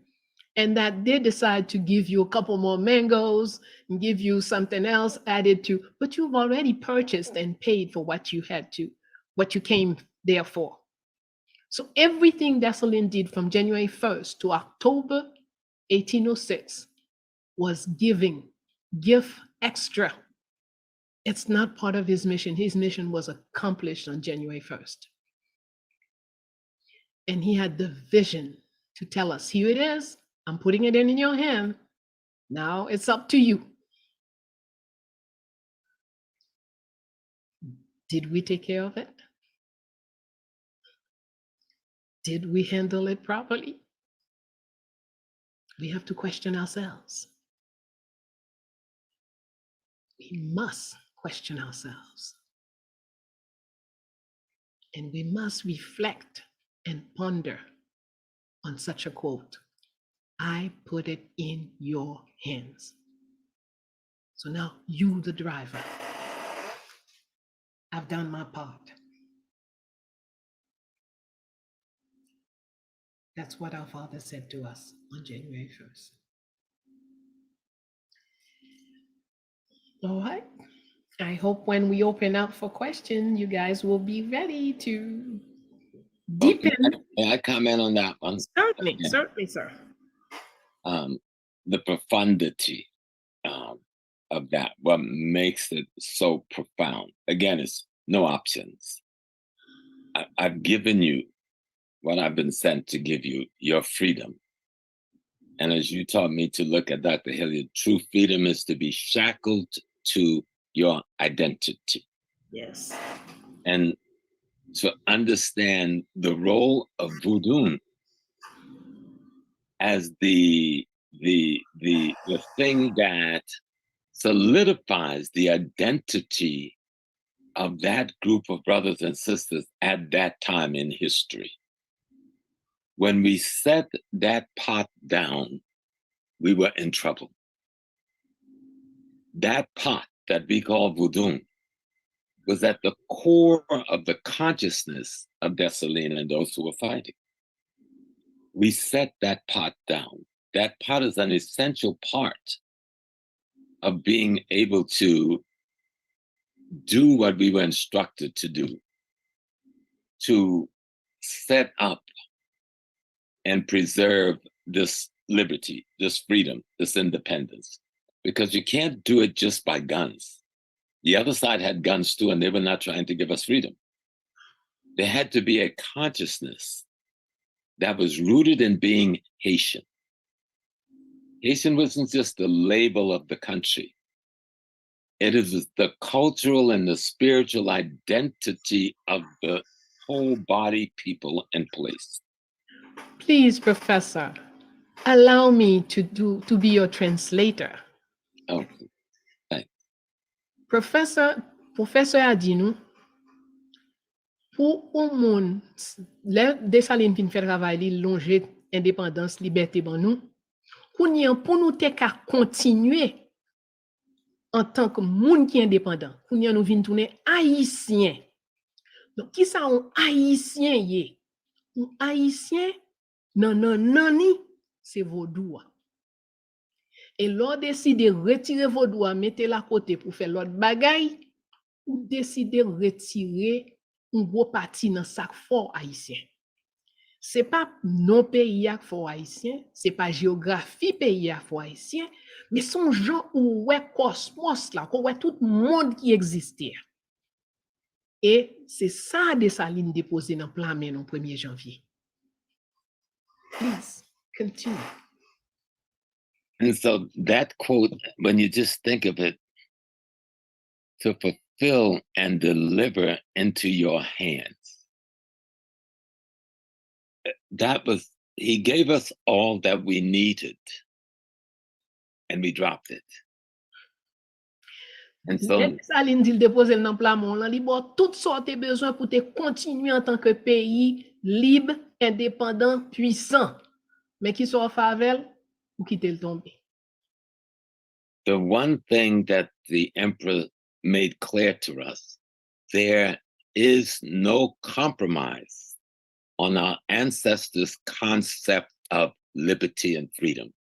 and that they decide to give you a couple more mangoes and give you something else added to, but you've already purchased and paid for what you came there for. So everything Dessalines did from January 1st to October 1806 was gift extra. It's not part of his mission. His mission was accomplished on January 1st. And he had the vision to tell us, here it is. I'm putting it in your hand. Now it's up to you. Did we take care of it? Did we handle it properly? We have to question ourselves. We must question ourselves. And we must reflect and ponder on such a quote. I put it in your hands. So now you, the driver, I've done my part. That's what our Father said to us on January 1st. All right. I hope when we open up for questions, you guys will be ready to deepen. May I comment on that one? Certainly, certainly, sir. The profundity of that, what makes it so profound. Again, it's no options. I've given you what I've been sent to give you, your freedom. And as you taught me to look at Dr. Hilliard, true freedom is to be shackled to your identity. Yes. And to understand the role of voodoo as the thing that solidifies the identity of that group of brothers and sisters at that time in history. When we set that pot down, we were in trouble. That pot that we call voodoo was at the core of the consciousness of Dessalines and those who were fighting. We set that pot down. That pot is an essential part of being able to do what we were instructed to do, to set up and preserve this liberty, this freedom, this independence, because you can't do it just by guns. The other side had guns too, and they were not trying to give us freedom. There had to be a consciousness that was rooted in being Haitian. Haitian wasn't just the label of the country. It is the cultural and the spiritual identity of the whole body, people, and place. Please, Professor, allow me to be your translator. Oh, thanks. Professor Adino, pour au monde, les Dessalines fin fait travail li longer indépendance, liberté ban nous, pour nous te ka continuer en tant que monde qui indépendant, pour nous vinn tourner haïtien. Donc qui ça un haïtien yé? Un haïtien non ni c'est vaudou. Et l'on décide de retirer vaudou, mettez la côté pour faire l'autre bagaille, ou décide de retirer un gros parti dans sac fort haïtien. C'est pas non pays à fort haïtien, c'est pas géographie pays à fort haïtien, mais son genre où ouais cosmos là, où ouais tout le monde qui existait. Et c'est ça Dessalines déposé dans plan mais le 1er janvier. Please continue. And so that quote, when you just think of it, to fulfill and deliver into your hands, that was, he gave us all that we needed, and we dropped it. And so, Dessalines dit déposer dans plan mon là, li bon toutes sortes besoin pour te continuer en tant que pays libre, indépendant, puissant. Mais qui soit favel ou quitter le tomber. the one thing that the emperor made clear to us, there is no compromise on our ancestors' concept of liberty and freedom.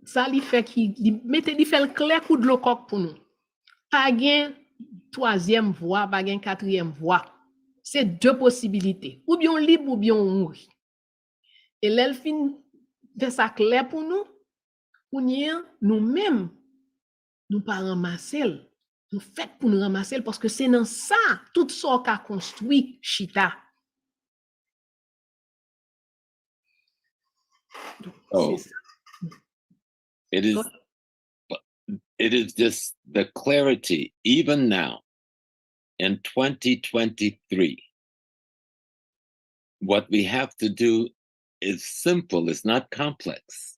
Ça li fait qui mette li fait le clair coup de l'eau coq pour nous. Pas gain troisième voie, pas gain quatrième voie. C'est deux possibilités. Ou bien on libre ou bien on mourit. Et l'elfine fait ça clair pour nous. Nous-mêmes, nous pas ramasser. Nous fait pour nous ramasser parce que c'est dans ça tout ça qu'a construit Chita. Oh, it is just the clarity, even now in 2023. What we have to do is simple, it's not complex.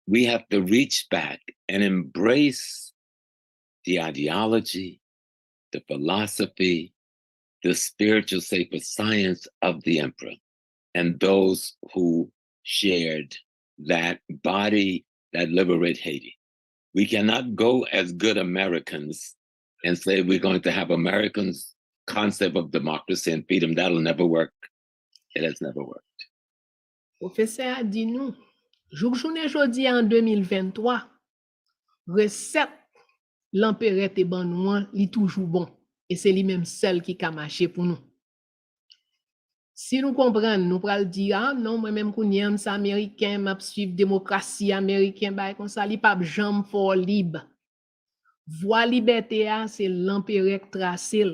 We have to reach back and embrace the ideology, the philosophy, the spiritual sacred science of the emperor and those who shared that body that liberate Haiti. We cannot go as good Americans and say we're going to have Americans' concept of democracy and freedom. That'll never work. It has never worked. Professeur a dit nous, journée jodi en 2023, recette l'empereur te ban nous, li toujours bon. Et c'est lui-même seul qui a marché pour nous. Si nous comprenons, nous pourrons dire, ah non, moi-même, qu'on y aime ça américain, m'a suivre démocratie américaine, bah, comme ça, li pas jambe fort libre. Voie liberté, c'est l'empereur tracé.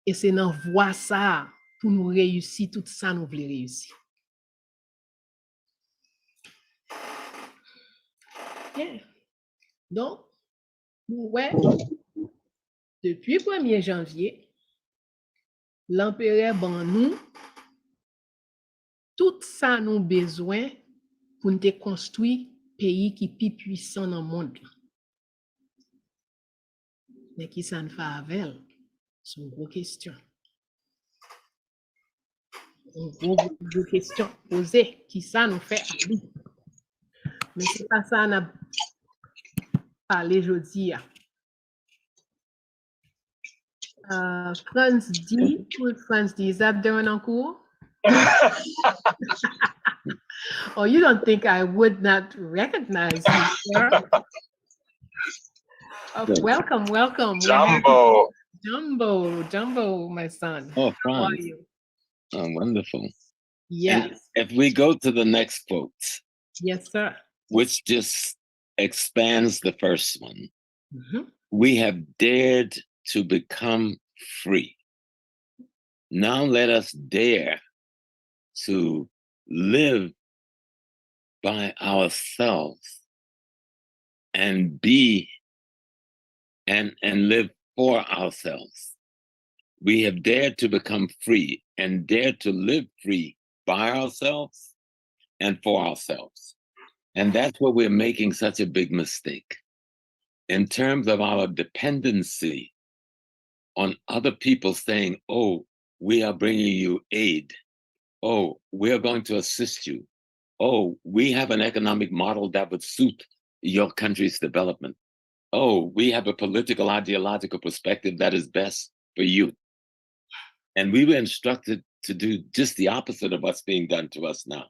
Et c'est dans voie ça, pour nous réussir, tout ça, nous voulons réussir. Yeah. Donc, ouais, depuis 1er janvier, l'empereur ban nous tout ça nous besoin pour nous construire pays qui plus puissant dans le monde. Mais qui ça ne fait avec? C'est une grosse question. Une grosse question posée. Qui ça nous fait avec? Mais c'est pas ça qu'on a parlé aujourd'hui. France dit, France dit, is that doing en cours? Oh, you don't think I would not recognize you, sir? Oh, welcome, welcome. Jumbo, my son. Oh, How are France. you? Oh, wonderful. Yes. And if we go to the next quote, Yes, sir. which just expands the first one, Mm-hmm. we have dared to become free. Now let us dare to live by ourselves and be and live for ourselves. We have dared to become free and dared to live free by ourselves and for ourselves. And that's where we're making such a big mistake in terms of our dependency on other people saying, oh, we are bringing you aid. Oh, we are going to assist you. Oh, we have an economic model that would suit your country's development. Oh, we have a political, ideological perspective that is best for you. And we were instructed to do just the opposite of what's being done to us now.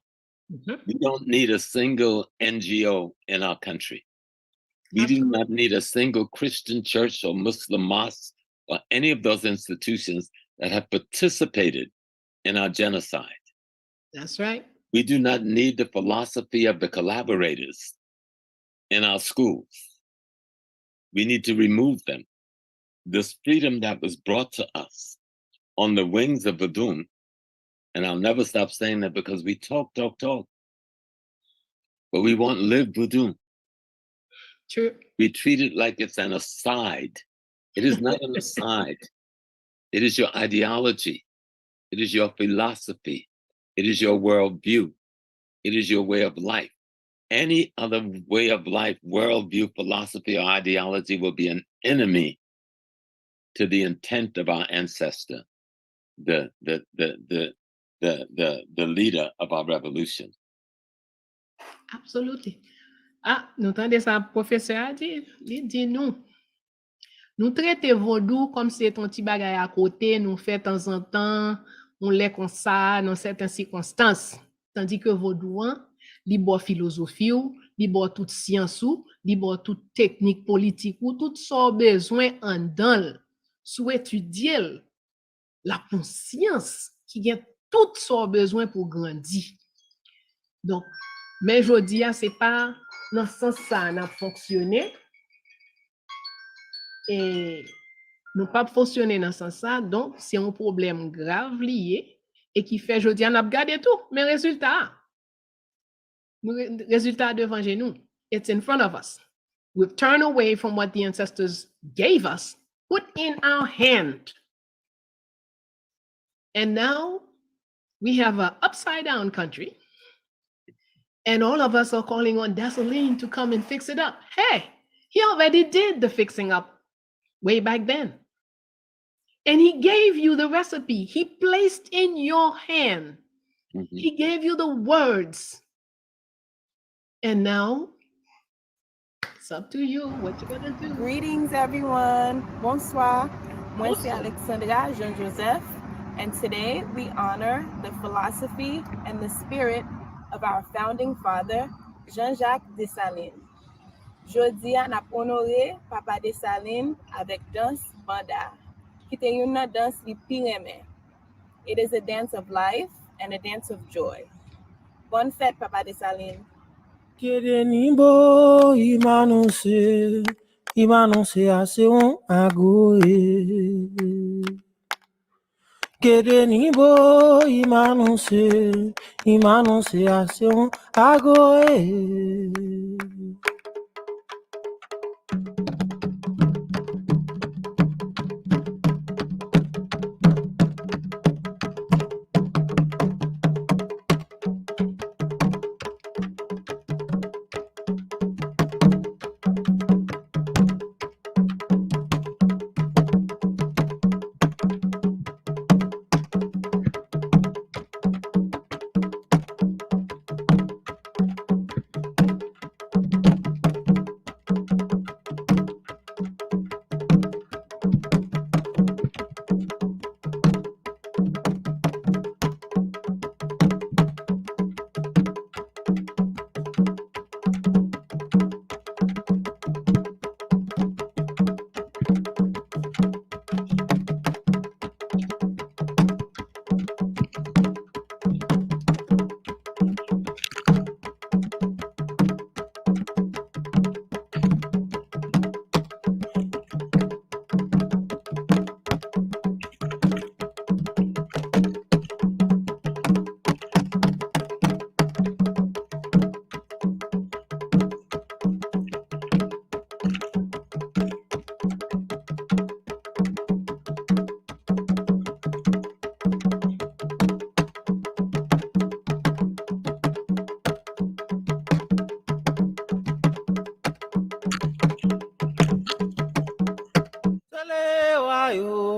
We don't need a single NGO in our country. We do not need a single Christian church or Muslim mosque or any of those institutions that have participated in our genocide. That's right. We do not need the philosophy of the collaborators in our schools. We need to remove them. This freedom that was brought to us on the wings of Vadum, and I'll never stop saying that because we talk, but we won't live Vadum. True. We treat it like it's an aside. It is not an aside. It is your ideology. It is your philosophy. It is your worldview. It is your way of life. Any other way of life, worldview, philosophy, or ideology will be an enemy to the intent of our ancestor, the leader of our revolution. Absolutely. Ah, nous entendez ça, professeur a dit, il dit nous. Nous traitons vaudou comme si c'était un petit bagay à côté, nous fait de temps en temps, on l'est comme ça dans certaines circonstances. Tandis que vaudou, li bo philosophie ou, li bo toute science ou, li bo toute technique politique ou, tout son besoin en dans, sous étudier la conscience qui a tout son besoin pour grandir. Donc, mais je dis, c'est pas dans ce sens ça n'a fonctionné. Et nous pas fonctionner dans ce sens ça, donc c'est un problème grave lié et qui fait, je dis, on a regardé tout, mais résultat devant nous. It's in front of us. We've turned away from what the ancestors gave us, put in our hand. And now we have an upside down country. And all of us are calling on Dessalines to come and fix it up. Hey, he already did the fixing up way back then. And he gave you the recipe. He placed in your hand. He gave you the words. And now it's up to you what you're going to do. Greetings, everyone. Bonsoir. Moi, c'est Alexandra Jean-Joseph. And today we honor the philosophy and the spirit of our founding father, Jean-Jacques Dessalines. Jodi a nap honoré Papa Dessalines avec danse banda, qui te yon nan danse li pi reme. It is a dance of life and a dance of joy. Bonne fête, Papa Dessalines. Kede nimbo imanonse ase on agoe. Kede nimbo imanonse ase on agoe.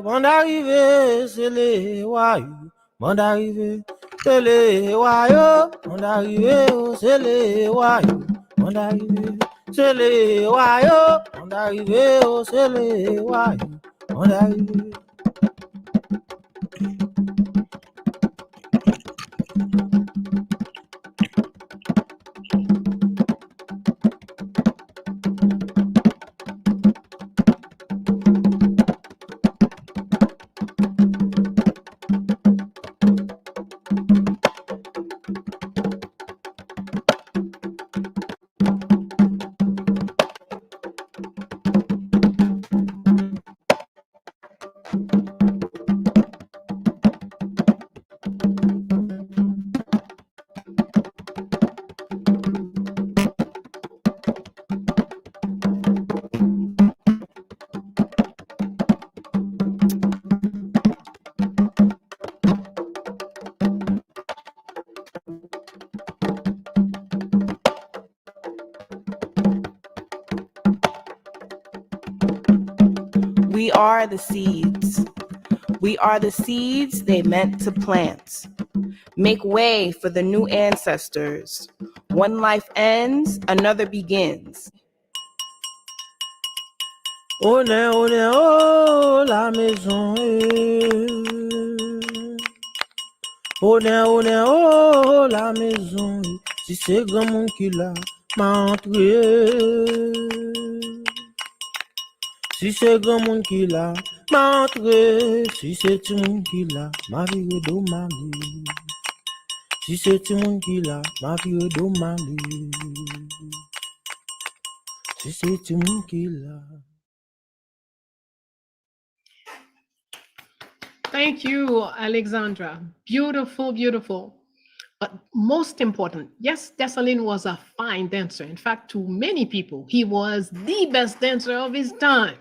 Monde arrivé, c'est les waouh. Monde arrivé, c'est les waouh. Monde arrivé, c'est les waouh. Monde arrivé, c'est les waouh. Monde arrivé, c'est les waouh. Monde arrivé. We are the seeds. We are the seeds they meant to plant. Make way for the new ancestors. One life ends, another begins. On est, oh, la maison. On est, oh, la maison. Si c'est grand monde qui l'a, m'a entré. Si c'est grand monde qui l'a, m'a entré. Si c'est tout monde qui l'a, m'a viré d'Omali. Si c'est tout monde qui l'a, m'a viré d'Omali. Si c'est tout monde qui l'a. Thank you, Alexandra. Beautiful, beautiful. But most important, yes, Dessalines was a fine dancer. In fact, to many people, he was the best dancer of his time.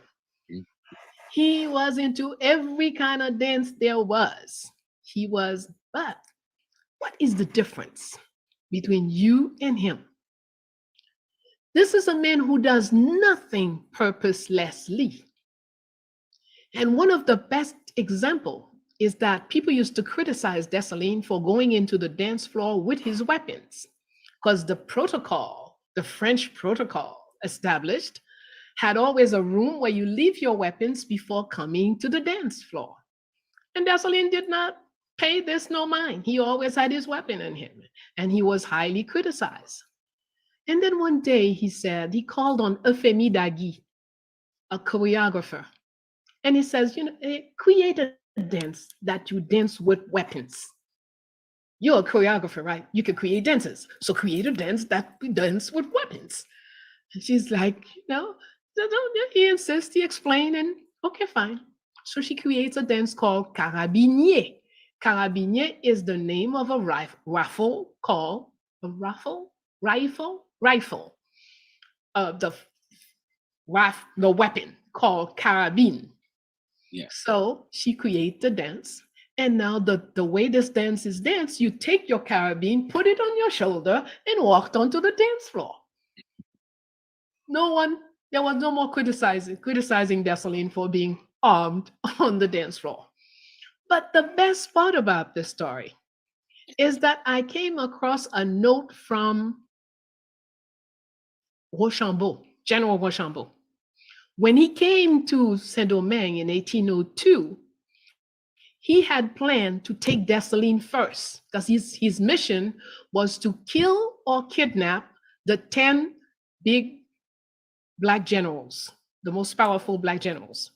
He was into every kind of dance there was. But what is the difference between you and him? This is a man who does nothing purposelessly. And one of the best example is that people used to criticize Dessalines for going into the dance floor with his weapons, because the protocol, the French protocol established, had always a room where you leave your weapons before coming to the dance floor. And Dessalines did not pay this no mind. He always had his weapon in him, and he was highly criticized. And then one day he said, he called on Euphémie Dagui, a choreographer. And he says, create a dance that you dance with weapons. You're a choreographer, right? You can create dances. So create a dance that we dance with weapons. And she's like, he insists, he explained, and okay, fine. So she creates a dance called carabinier. Carabinier is the name of a rifle called a rifle. The weapon called carabine. Yeah. So she creates the dance. And now the way this dance is danced, you take your carabine, put it on your shoulder, and walked onto the dance floor. There was no more criticizing Dessalines for being armed on the dance floor. But the best part about this story is that I came across a note from Rochambeau, General Rochambeau. When he came to Saint-Domingue in 1802, he had planned to take Dessalines first, because his mission was to kill or kidnap the 10 big Black generals, the most powerful Black generals.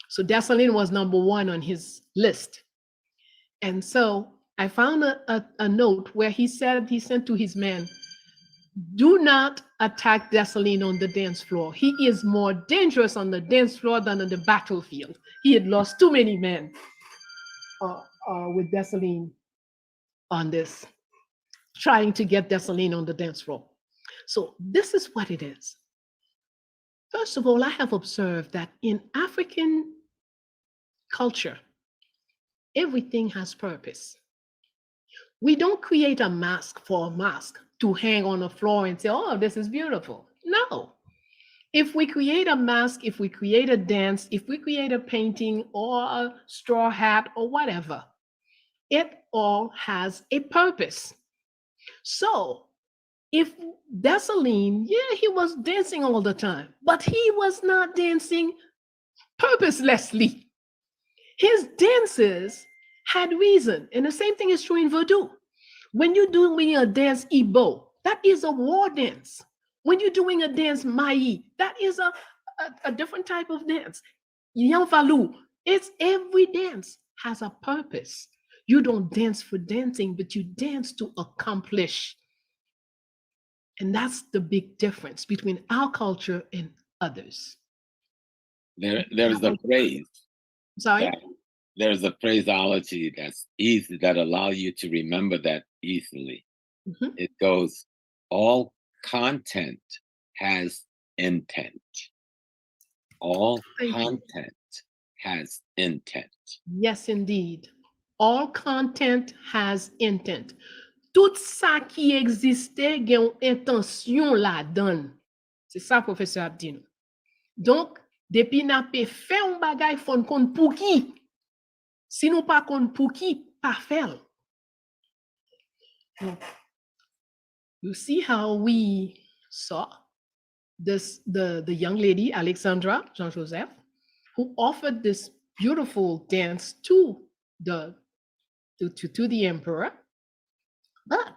So Dessalines was number one on his list. And so I found a note where he sent to his men, do not attack Dessalines on the dance floor. He is more dangerous on the dance floor than on the battlefield. He had lost too many men with Dessalines on this, trying to get Dessalines on the dance floor. So this is what it is. First of all, I have observed that in African culture, everything has purpose. We don't create a mask for a mask to hang on the floor and say, oh, this is beautiful. No. If we create a mask, if we create a dance, if we create a painting or a straw hat or whatever, it all has a purpose. So if Dessalines, he was dancing all the time, but he was not dancing purposelessly. His dances had reason. And the same thing is true in Voodoo. When you're doing a dance Igbo, that is a war dance. When you're doing a dance Mai, that is a different type of dance. Yanfalu, it's every dance has a purpose. You don't dance for dancing, but you dance to accomplish. And that's the big difference between our culture and others. There's a phrase. Sorry? There's a phraseology that's easy, that allow you to remember that easily. Mm-hmm. It goes, all content has intent. All content has intent. Yes, indeed. All content has intent. Tout ça qui existait gen intention la donne. C'est ça, professeur Abdino. Donc, Depuis n'a pas fait un bagay fon kon pou ki. Si nous pas kon pou ki, pas faire. You see how we saw this the young lady Alexandra Jean-Joseph, who offered this beautiful dance to the emperor, but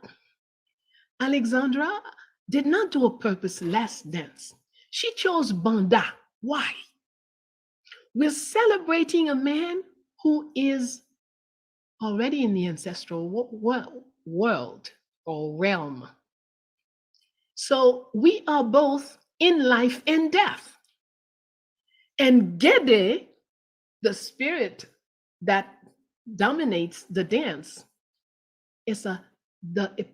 Alexandra did not do a purposeless dance. She chose banda. Why? We're celebrating a man who is already in the ancestral world or realm. So we are both in life and death. And Gede, the spirit that dominates the dance, is a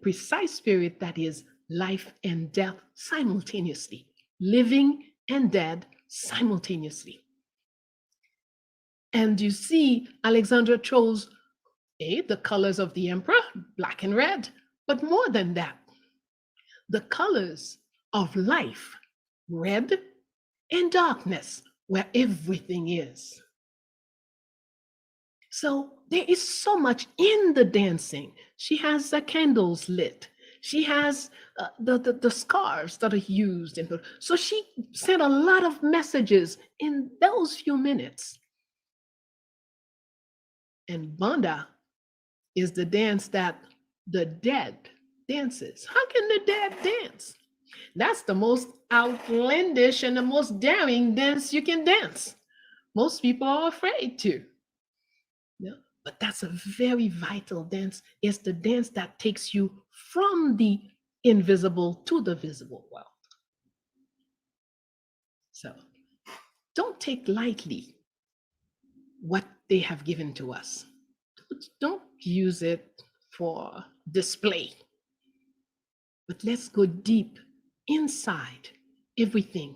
precise spirit that is life and death simultaneously, living and dead simultaneously. And you see, Alexandra chose the colors of the emperor, black and red, but more than that, the colors of life, red and darkness, where everything is. So there is so much in the dancing. She has the candles lit. She has the scarves that are used. So she sent a lot of messages in those few minutes. And Banda is the dance that the dead dances. How can the dead dance? That's the most outlandish and the most daring dance you can dance. Most people are afraid to. Yeah, but that's a very vital dance. It's the dance that takes you from the invisible to the visible world. So don't take lightly what they have given to us. Don't use it for display. But let's go deep inside everything,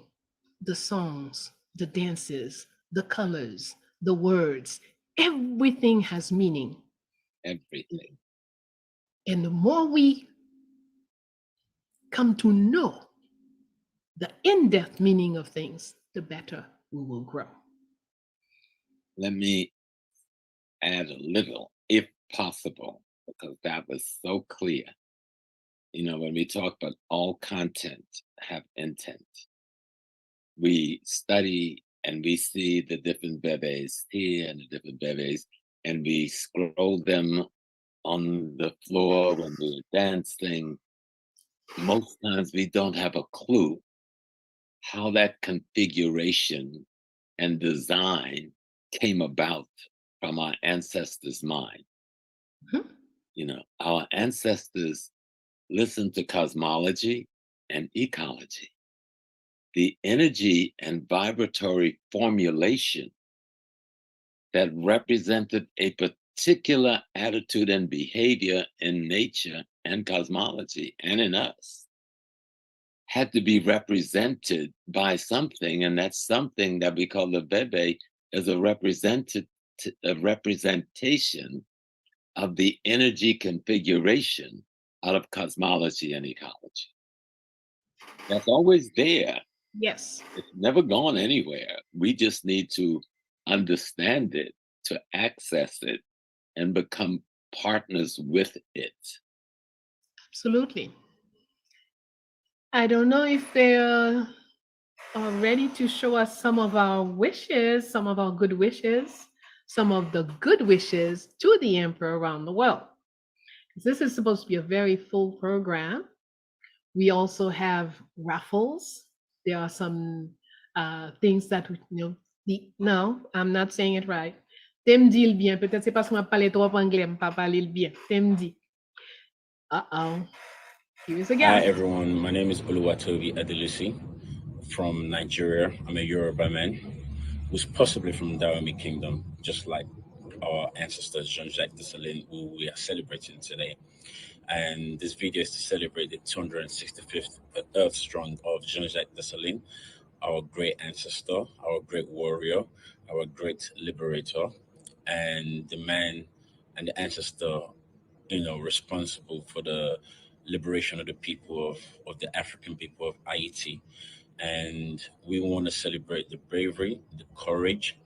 the songs, the dances, the colors, the words, everything has meaning. Everything. And the more we come to know the in-depth meaning of things, the better we will grow. Let me add a little, if possible, because that was so clear. You know, when we talk about all content have intent, we study and we see the different bebes here and the different bebes, and we scroll them on the floor when we're dancing. Most times we don't have a clue how that configuration and design came about from our ancestors' mind. Mm-hmm. You know, our ancestors listened to cosmology and ecology. The energy and vibratory formulation that represented a particular attitude and behavior in nature and cosmology and in us had to be represented by something, and that's something that we call the bebe is a representation of the energy configuration out of cosmology and ecology. That's always there. Yes. It's never gone anywhere. We just need to understand it, to access it, and become partners with it. Absolutely. I don't know if they're ready to show us some of our wishes, some of our good wishes, some of the good wishes to the emperor around the world. This is supposed to be a very full program. We also have raffles. There are some things that, no, I'm not saying it right. T'aimes dit bien, peut-être c'est parce qu'on a parlé trop anglais, on pas parler bien. T'aimes dit. Uh-oh. Here's again. Hi everyone, my name is Oluwatobi Adelusi from Nigeria. I'm a Yoruba man who's possibly from Dawami Kingdom, just like our ancestors Jean-Jacques Dessalines, who we are celebrating today. And this video is to celebrate the 265th Earth Strong of Jean-Jacques Dessalines, our great ancestor, our great warrior, our great liberator, and the man and the ancestor, responsible for the liberation of the people of the African people of Haiti And we want to celebrate the bravery, the courage,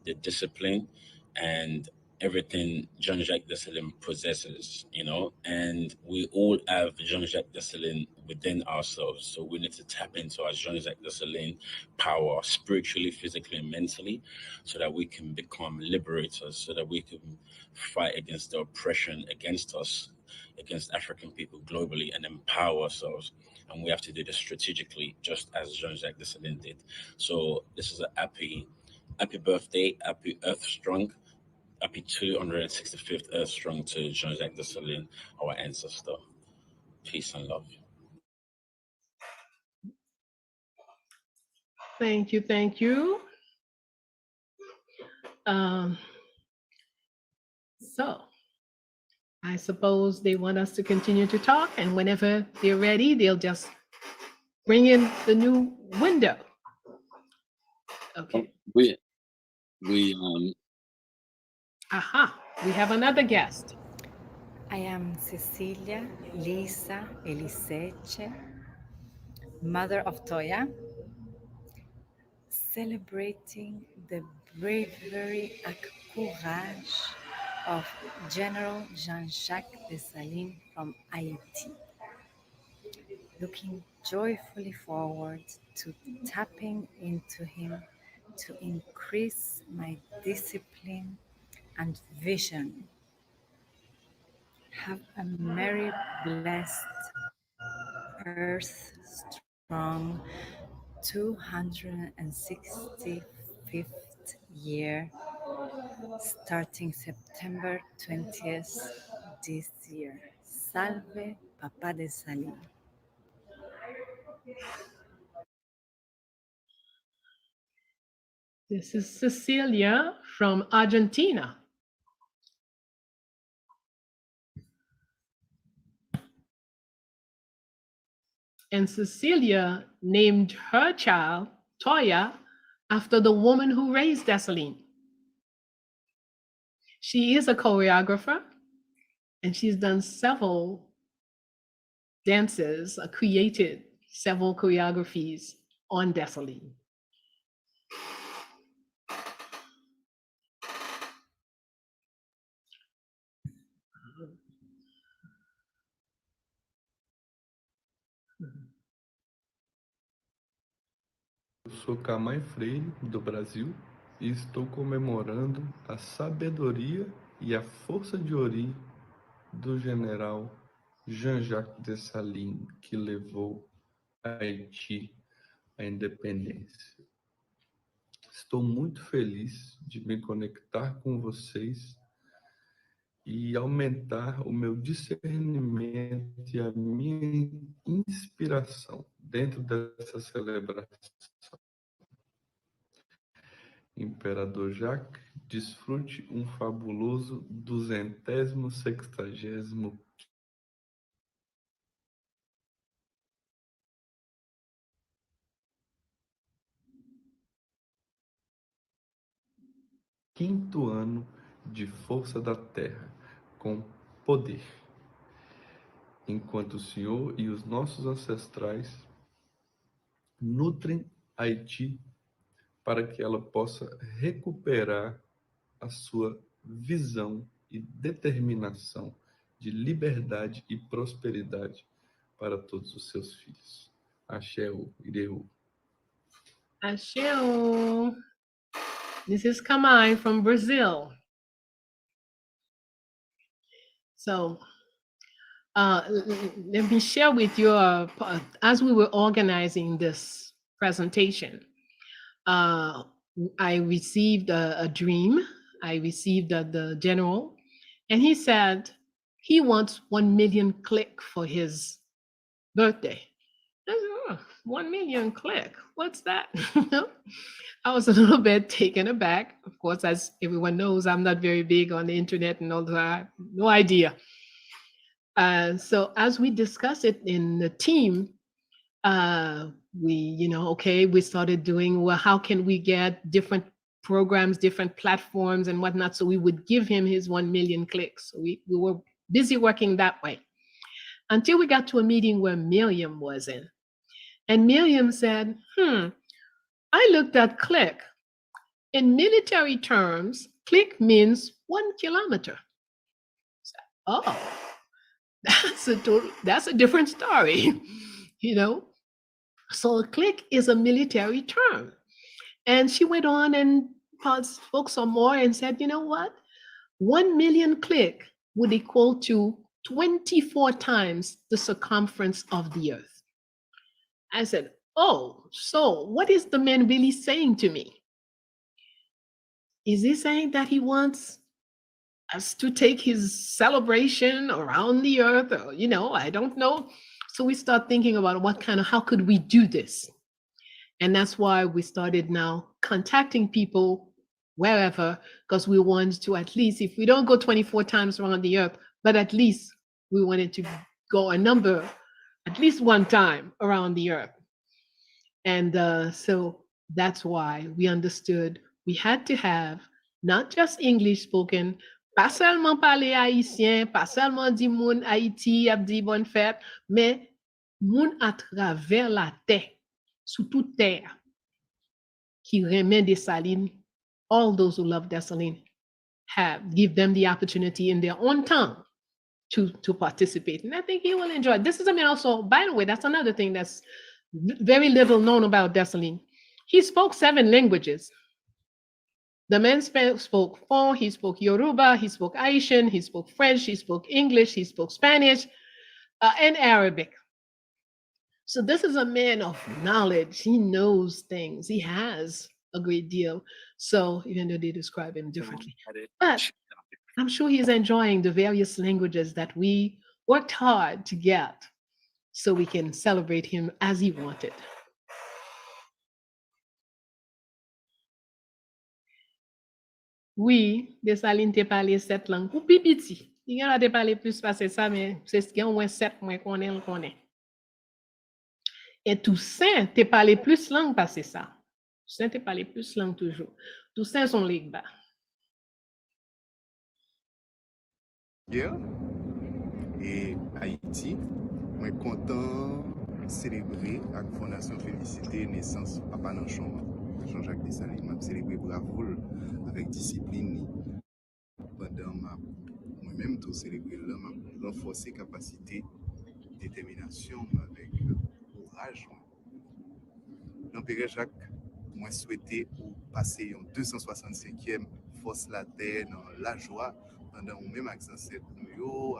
the discipline, and everything Jean-Jacques Dessalines possesses, you know, and we all have Jean-Jacques Dessalines within ourselves. So we need to tap into our Jean-Jacques Dessalines power spiritually, physically, and mentally, so that we can become liberators, so that we can fight against the oppression against us, against African people globally, and empower ourselves. And we have to do this strategically, just as Jean-Jacques Dessalines did. So this is a happy birthday, happy Earth Strong, happy 265th Earth Strong to Jean-Jacques Dessalines, our ancestor. Peace and love. Thank you, thank you. So I suppose they want us to continue to talk, and whenever they're ready, they'll just bring in the new window. Okay. We Aha, we have another guest. I am Cecilia Lisa Eliseche, mother of Toya, celebrating the bravery and courage of General Jean-Jacques Dessalines from Haiti. Looking joyfully forward to tapping into him to increase my discipline and vision. Have a merry, blessed, earth strong 265th year, starting September 20th this year. Salve Papa Dessalines. This is Cecilia from Argentina. And Cecilia named her child Toya after the woman who raised Dessalines. She is a choreographer, and she's done several dances, created several choreographies on Dessalines. Eu sou Camai Freire, do Brasil, e estou comemorando a sabedoria e a força de ori do general Jean-Jacques Dessalines, que levou a Haiti à independência. Estou muito feliz de me conectar com vocês e aumentar o meu discernimento e a minha inspiração dentro dessa celebração. Imperador Jacques, desfrute um fabuloso 260º quinto ano de força da terra, com poder. Enquanto o Senhor e os nossos ancestrais nutrem Haiti para que ela possa recuperar a sua visão e determinação de liberdade e prosperidade para todos os seus filhos. Axéu, Ireu. Axéu. This is Kamai from Brazil. So let me share with you, as we were organizing this presentation, I received a dream. I received the general, and he said he wants 1 million click for his birthday. I said, 1 million click, what's that? I was a little bit taken aback. Of course, as everyone knows, I'm not very big on the internet and all that. I have no idea. So as we discussed it in the team, we started doing, well, how can we get different programs, different platforms and whatnot? So we would give him his 1 million clicks. So we were busy working that way until we got to a meeting where Miriam was in. And Miriam said, I looked at click. In military terms, click means 1 kilometer. Oh, that's a different story, you know? So a click is a military term. And she went on and spoke some more and said, you know what? 1 million click would equal to 24 times the circumference of the earth. I said, oh, so what is the man really saying to me? Is he saying that he wants us to take his celebration around the earth? Or, you know, I don't know. So we start thinking about how could we do this? And that's why we started now contacting people wherever, because we want to, at least, if we don't go 24 times around the earth, but at least we wanted to go at least 1 time around the earth. And so that's why we understood we had to have not just English spoken, pas seulement parler haïtien, pas seulement di moun Haïti ap di bonne fête, mais moun à travers la terre, sous toute terre, qui remet Dessalines, all those who love Dessalines, give them the opportunity in their own tongue to participate. And I think he will enjoy it. This is, I mean, also, by the way, that's another thing that's very little known about Dessalines. He spoke 7 languages. The man spoke Fon, he spoke Yoruba, he spoke Haitian, he spoke French, he spoke English, he spoke Spanish, and Arabic. So this is a man of knowledge. He knows things. He has a great deal. So even though they describe him differently, but I'm sure he's enjoying the various languages that we worked hard to get so we can celebrate him as he wanted. Oui, Dessalines te parlé 7 langues. Ou pipiti. Il y a de parler plus parce que ça, mais c'est ce qu'il y a au moins 7 mois qu'on est. Et Toussaint te parlé plus langue parce que ça. Toussaint te parlé plus langue toujours. Toussaint son ligue bas. Yeah. Et Haïti, je suis content de célébrer la Fondation Félicité naissance Papa Nanchon, Jean-Jacques Dessalines. Je célébrer bravo avec discipline. Pendant moi-même, tout célébrer là, renforcer capacité, détermination avec courage. L'Empire Jacques, moi souhaité passer en 265e force la terre dans la joie pendant même avec ancêtre nous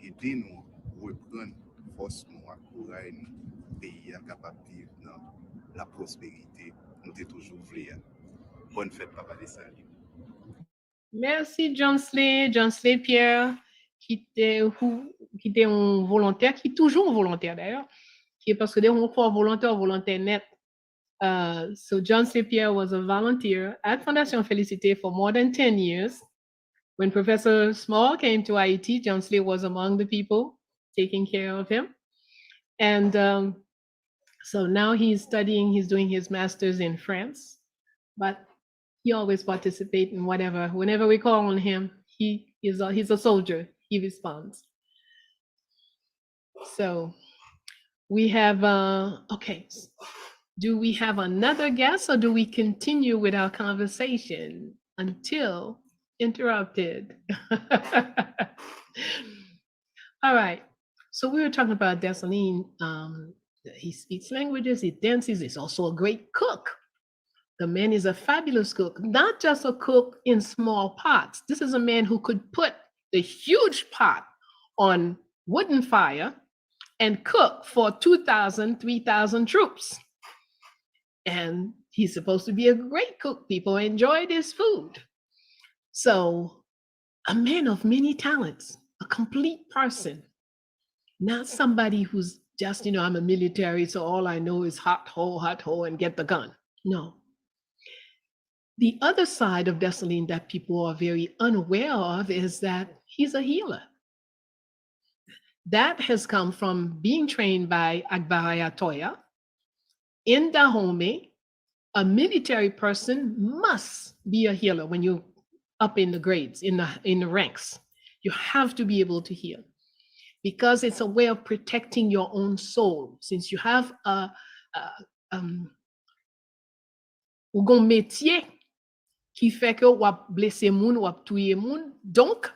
aider nous reprendre force nous courage nous pays capable de vivre dans la prospérité nous t'es toujours voulu. Bonne fête Papa Dessalines. Merci John Slay Pierre qui était un volontaire, qui est toujours un volontaire d'ailleurs, qui est parce que on croit volontaire net. So John Slay Pierre was a volunteer at Fondation Félicité for more than 10 years. When Professor Small came to Haiti, John Slay was among the people taking care of him. And so now he's doing his master's in France, but he always participates in whatever, whenever we call on him, he's a soldier, he responds. So we have, okay, do we have another guest or do we continue with our conversation until interrupted? All right, so we were talking about Dessalines. He speaks languages, he dances, he's also a great cook. The man is a fabulous cook, not just a cook in small pots. This is a man who could put the huge pot on wooden fire and cook for 2,000, 3,000 troops. And he's supposed to be a great cook. People enjoyed his food. So a man of many talents, a complete person, not somebody who's just, I'm a military, so all I know is hot hole, and get the gun. No. The other side of Dessalines that people are very unaware of is that he's a healer. That has come from being trained by Agbaraya Toya. In Dahomey, a military person must be a healer when you're up in the grades, in the ranks. You have to be able to heal. because it's a way of protecting your own soul. Since you have a métier qui fait que ou blesser moun ou tuer moun, donc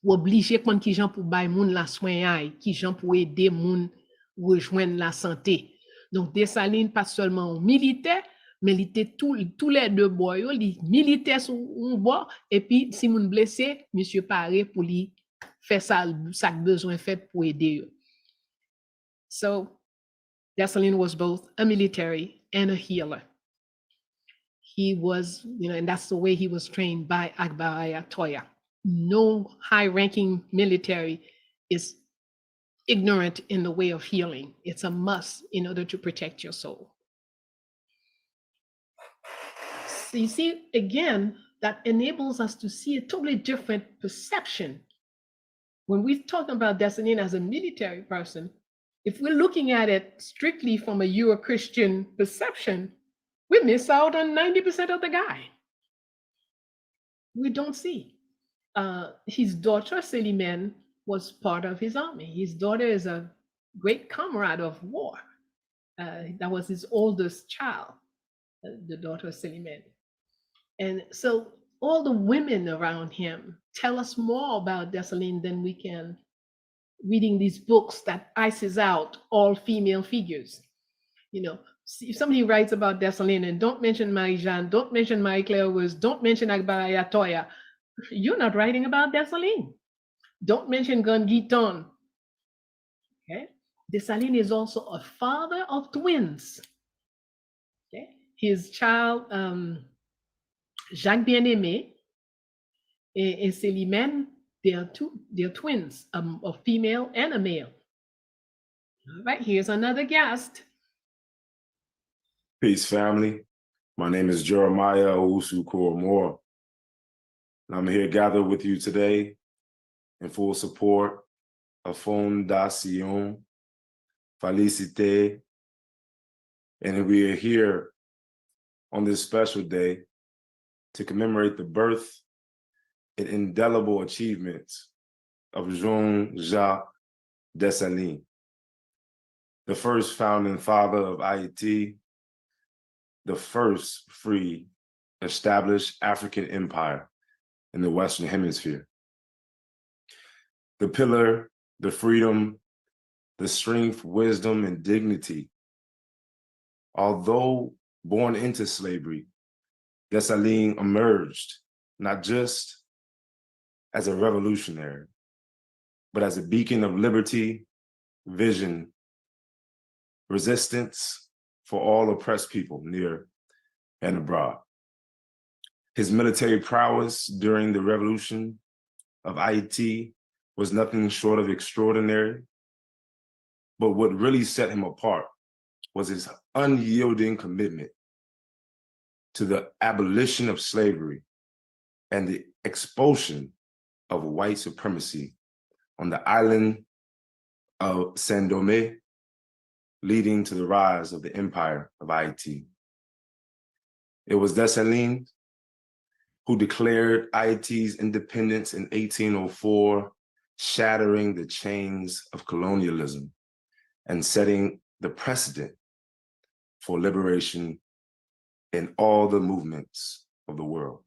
ou obligé prendre qui gens pour bay moun la soin qui gens pour aider moun rejoindre la santé. Donc Dessalines pas seulement militaire, mais il était tous les deux boys, les militaires sur un bord et puis si moun blessé, monsieur paré pour lui faire ça besoin fait pour aider. So Dessalines was both a military and a healer. He was, and that's the way he was trained by Akbar Ayatoya. No high-ranking military is ignorant in the way of healing. It's a must in order to protect your soul. So you see, again, that enables us to see a totally different perception. When we're talking about Dessalines as a military person, if we're looking at it strictly from a Euro-Christian perception, we miss out on 90% of the guy. We don't see. His daughter, Selimen, was part of his army. His daughter is a great comrade of war. That was his oldest child, the daughter of Selimen. And so all the women around him tell us more about Dessalines than we can reading these books that ices out all female figures. If somebody writes about Dessalines and don't mention Marie-Jeanne, don't mention Marie-Claire Wurst, don't mention Akbar Ayatoya, you're not writing about Dessalines. Don't mention Gun Guiton. Okay? Dessalines is also a father of twins. Okay? His child, Jacques Bien-Aimé and Célimène, they're twins, a female and a male. All right, here's another guest. Peace, family. My name is Jeremiah Owusu Moore. I'm here gathered with you today in full support of Fondation Félicité. And we are here on this special day to commemorate the birth and indelible achievements of Jean-Jacques Dessalines, the first founding father of Haiti, the first free established African empire in the Western Hemisphere. The pillar, the freedom, the strength, wisdom, and dignity. Although born into slavery, Dessalines emerged not just as a revolutionary, but as a beacon of liberty, vision, resistance for all oppressed people near and abroad. His military prowess during the revolution of Haiti was nothing short of extraordinary, but what really set him apart was his unyielding commitment to the abolition of slavery and the expulsion of white supremacy on the island of Saint-Domingue, leading to the rise of the empire of Haiti. It was Dessalines who declared Haiti's independence in 1804, shattering the chains of colonialism and setting the precedent for liberation in all the movements of the world.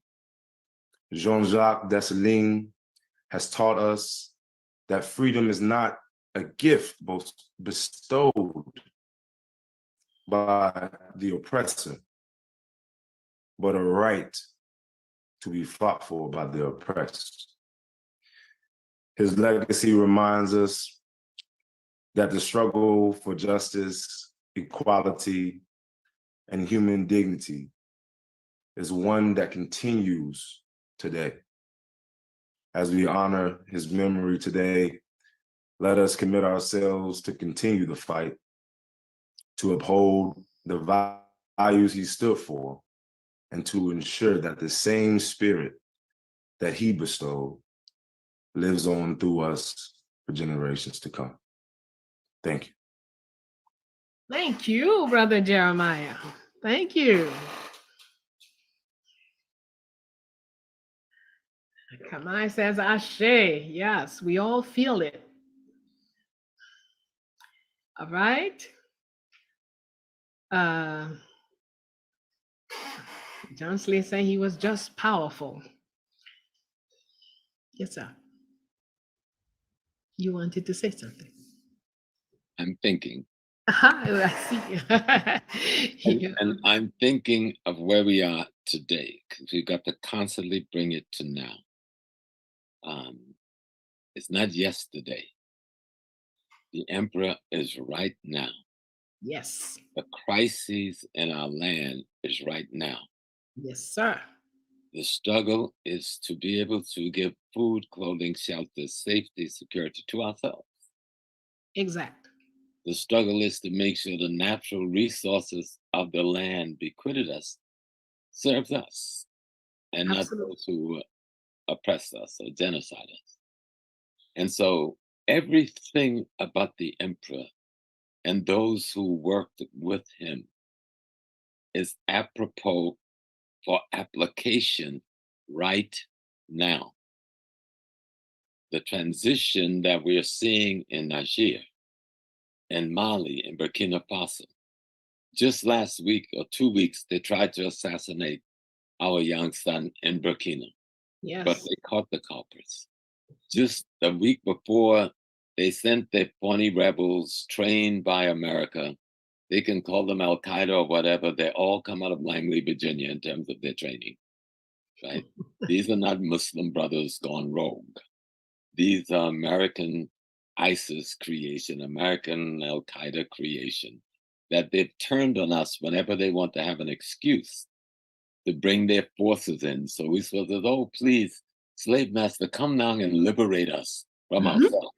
Jean-Jacques Dessalines has taught us that freedom is not a gift bestowed by the oppressor, but a right to be fought for by the oppressed. His legacy reminds us that the struggle for justice, equality, and human dignity is one that continues today. As we honor his memory today, let us commit ourselves to continue the fight, to uphold the values he stood for, and to ensure that the same spirit that he bestowed lives on through us for generations to come. Thank you. Thank you, Brother Jeremiah. Thank you. Kamai says, Ashe. Yes, we all feel it. All right. John Slade said he was just powerful. Yes, sir. You wanted to say something. I'm thinking. I see. And I'm thinking of where we are today, because we've got to constantly bring it to now. It's not yesterday. The emperor is right now. Yes. The crisis in our land is right now. Yes, sir. The struggle is to be able to give food, clothing, shelter, safety, security to ourselves. Exact. The struggle is to make sure the natural resources of the land bequeathed us serves us, and not those who oppress us or genocide us. And so everything about the emperor and those who worked with him is apropos for application right now. The transition that we're seeing in Niger, in Mali, in Burkina Faso. Just last week or 2 weeks, they tried to assassinate our young son in Burkina. Yes. But they caught the culprits. Just a week before, they sent their phony rebels trained by America. They can call them Al-Qaeda or whatever. They all come out of Langley, Virginia in terms of their training, right? These are not Muslim brothers gone rogue. These are American ISIS creation, American Al-Qaeda creation, that they've turned on us whenever they want to have an excuse to bring their forces in. So we supposed to, oh, please, slave master, come down and liberate us from ourselves.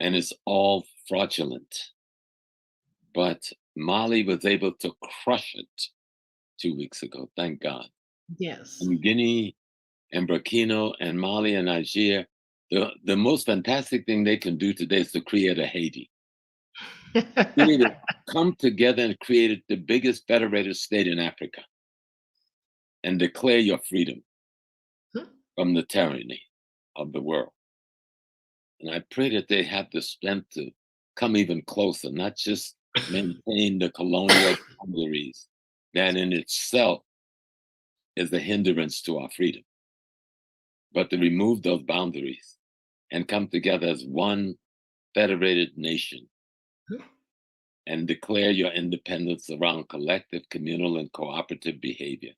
And it's all fraudulent. But Mali was able to crush it 2 weeks ago, thank God. Yes. And Guinea and Burkina and Mali and Niger, the most fantastic thing they can do today is to create a Haiti. You need to come together and create the biggest federated state in Africa and declare your freedom from the tyranny of the world. And I pray that they have the strength to come even closer, not just maintain the colonial boundaries that in itself is a hindrance to our freedom, but to remove those boundaries and come together as one federated nation and declare your independence around collective, communal, and cooperative behavior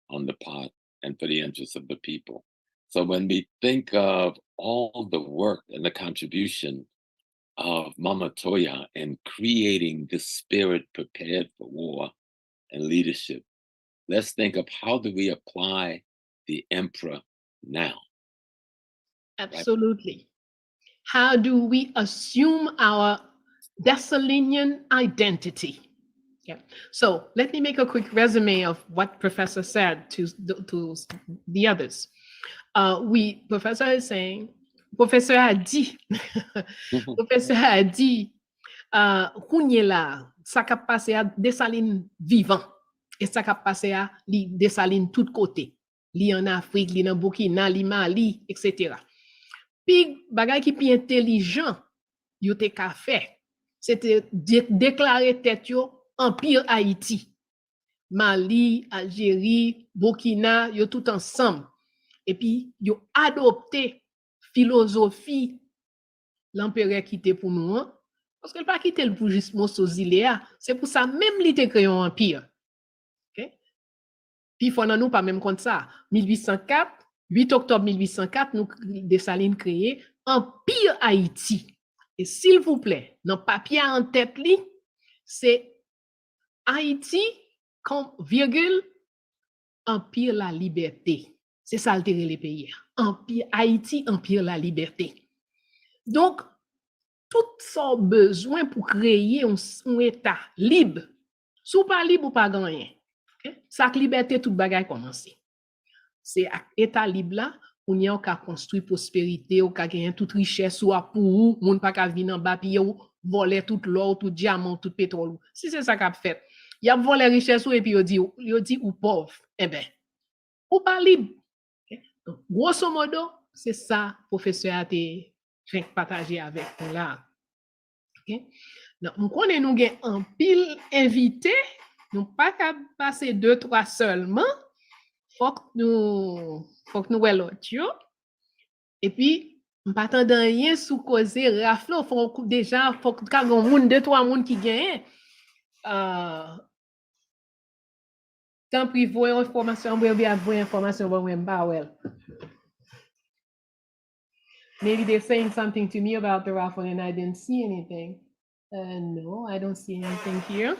on the part and for the interests of the people. So when we think of all the work and the contribution of Mama Toya in creating this spirit prepared for war and leadership, let's think of how do we apply the emperor now? Absolutely. How do we assume our Dessalinian identity? Yeah. So let me make a quick resume of what Professor said to the others. Professor is saying, Professeur a dit, Professeur a dit, kounye la, sa kap pase a Dessalines vivant, et sa kap pase a li Dessalines tout kote, li en Afrique, li nan Burkina, li Mali, etc. Puis bagay ki pi intelligent yo te ka fait, c'était déclarer tête yo Empire Haïti. Mali, Algérie, Burkina, yo tout ensemble. Et puis yo adopté philosophie l'empereur qui était pour nous, hein? Parce qu'elle pas quitté le pour juste Mossozilea, c'est pour ça même li te créé un empire. OK? Puis faut nous pas même compte ça. 1804, 8 octobre 1804, nous Dessalines créé Empire Haïti. Et s'il vous plaît, dans papier en tête li, c'est Haïti comme virgule Empire la liberté. C'est ça altérer les pays. Empire Haïti, Empire la liberté. Donc, tout ça besoin pour créer un état libre. Sou pas libre ou pas gagné. Okay? Ça liberté toute bagaille commencer. C'est état libre là, on y a qu'à construire prospérité, ou qu'à gagner toute richesse ou pour moun pas qu'à venir en bas puis ou voler tout l'or, tout diamant, tout pétrole. Si c'est ça qu'a fait, y a volé richesse et puis yo dit ou pauvre. Eh ben, ou pas libre. Okay? Donc, grosso modo, c'est ça professeur a été partager avec nous là. Ok? Non, on connaît nous gen un pile invité, nous pas qu'à passer 2-3 seulement. Faut que nous ouais l'autre yo. Et puis on pas attendre rien sous causer Raffle, faut déjà faut que quand on monde 2-3 monde qui gagne tant pis voyer information bien voyer information bon même pas well. Maybe they're saying something to me about the raffle and I didn't see anything. No, I don't see anything here.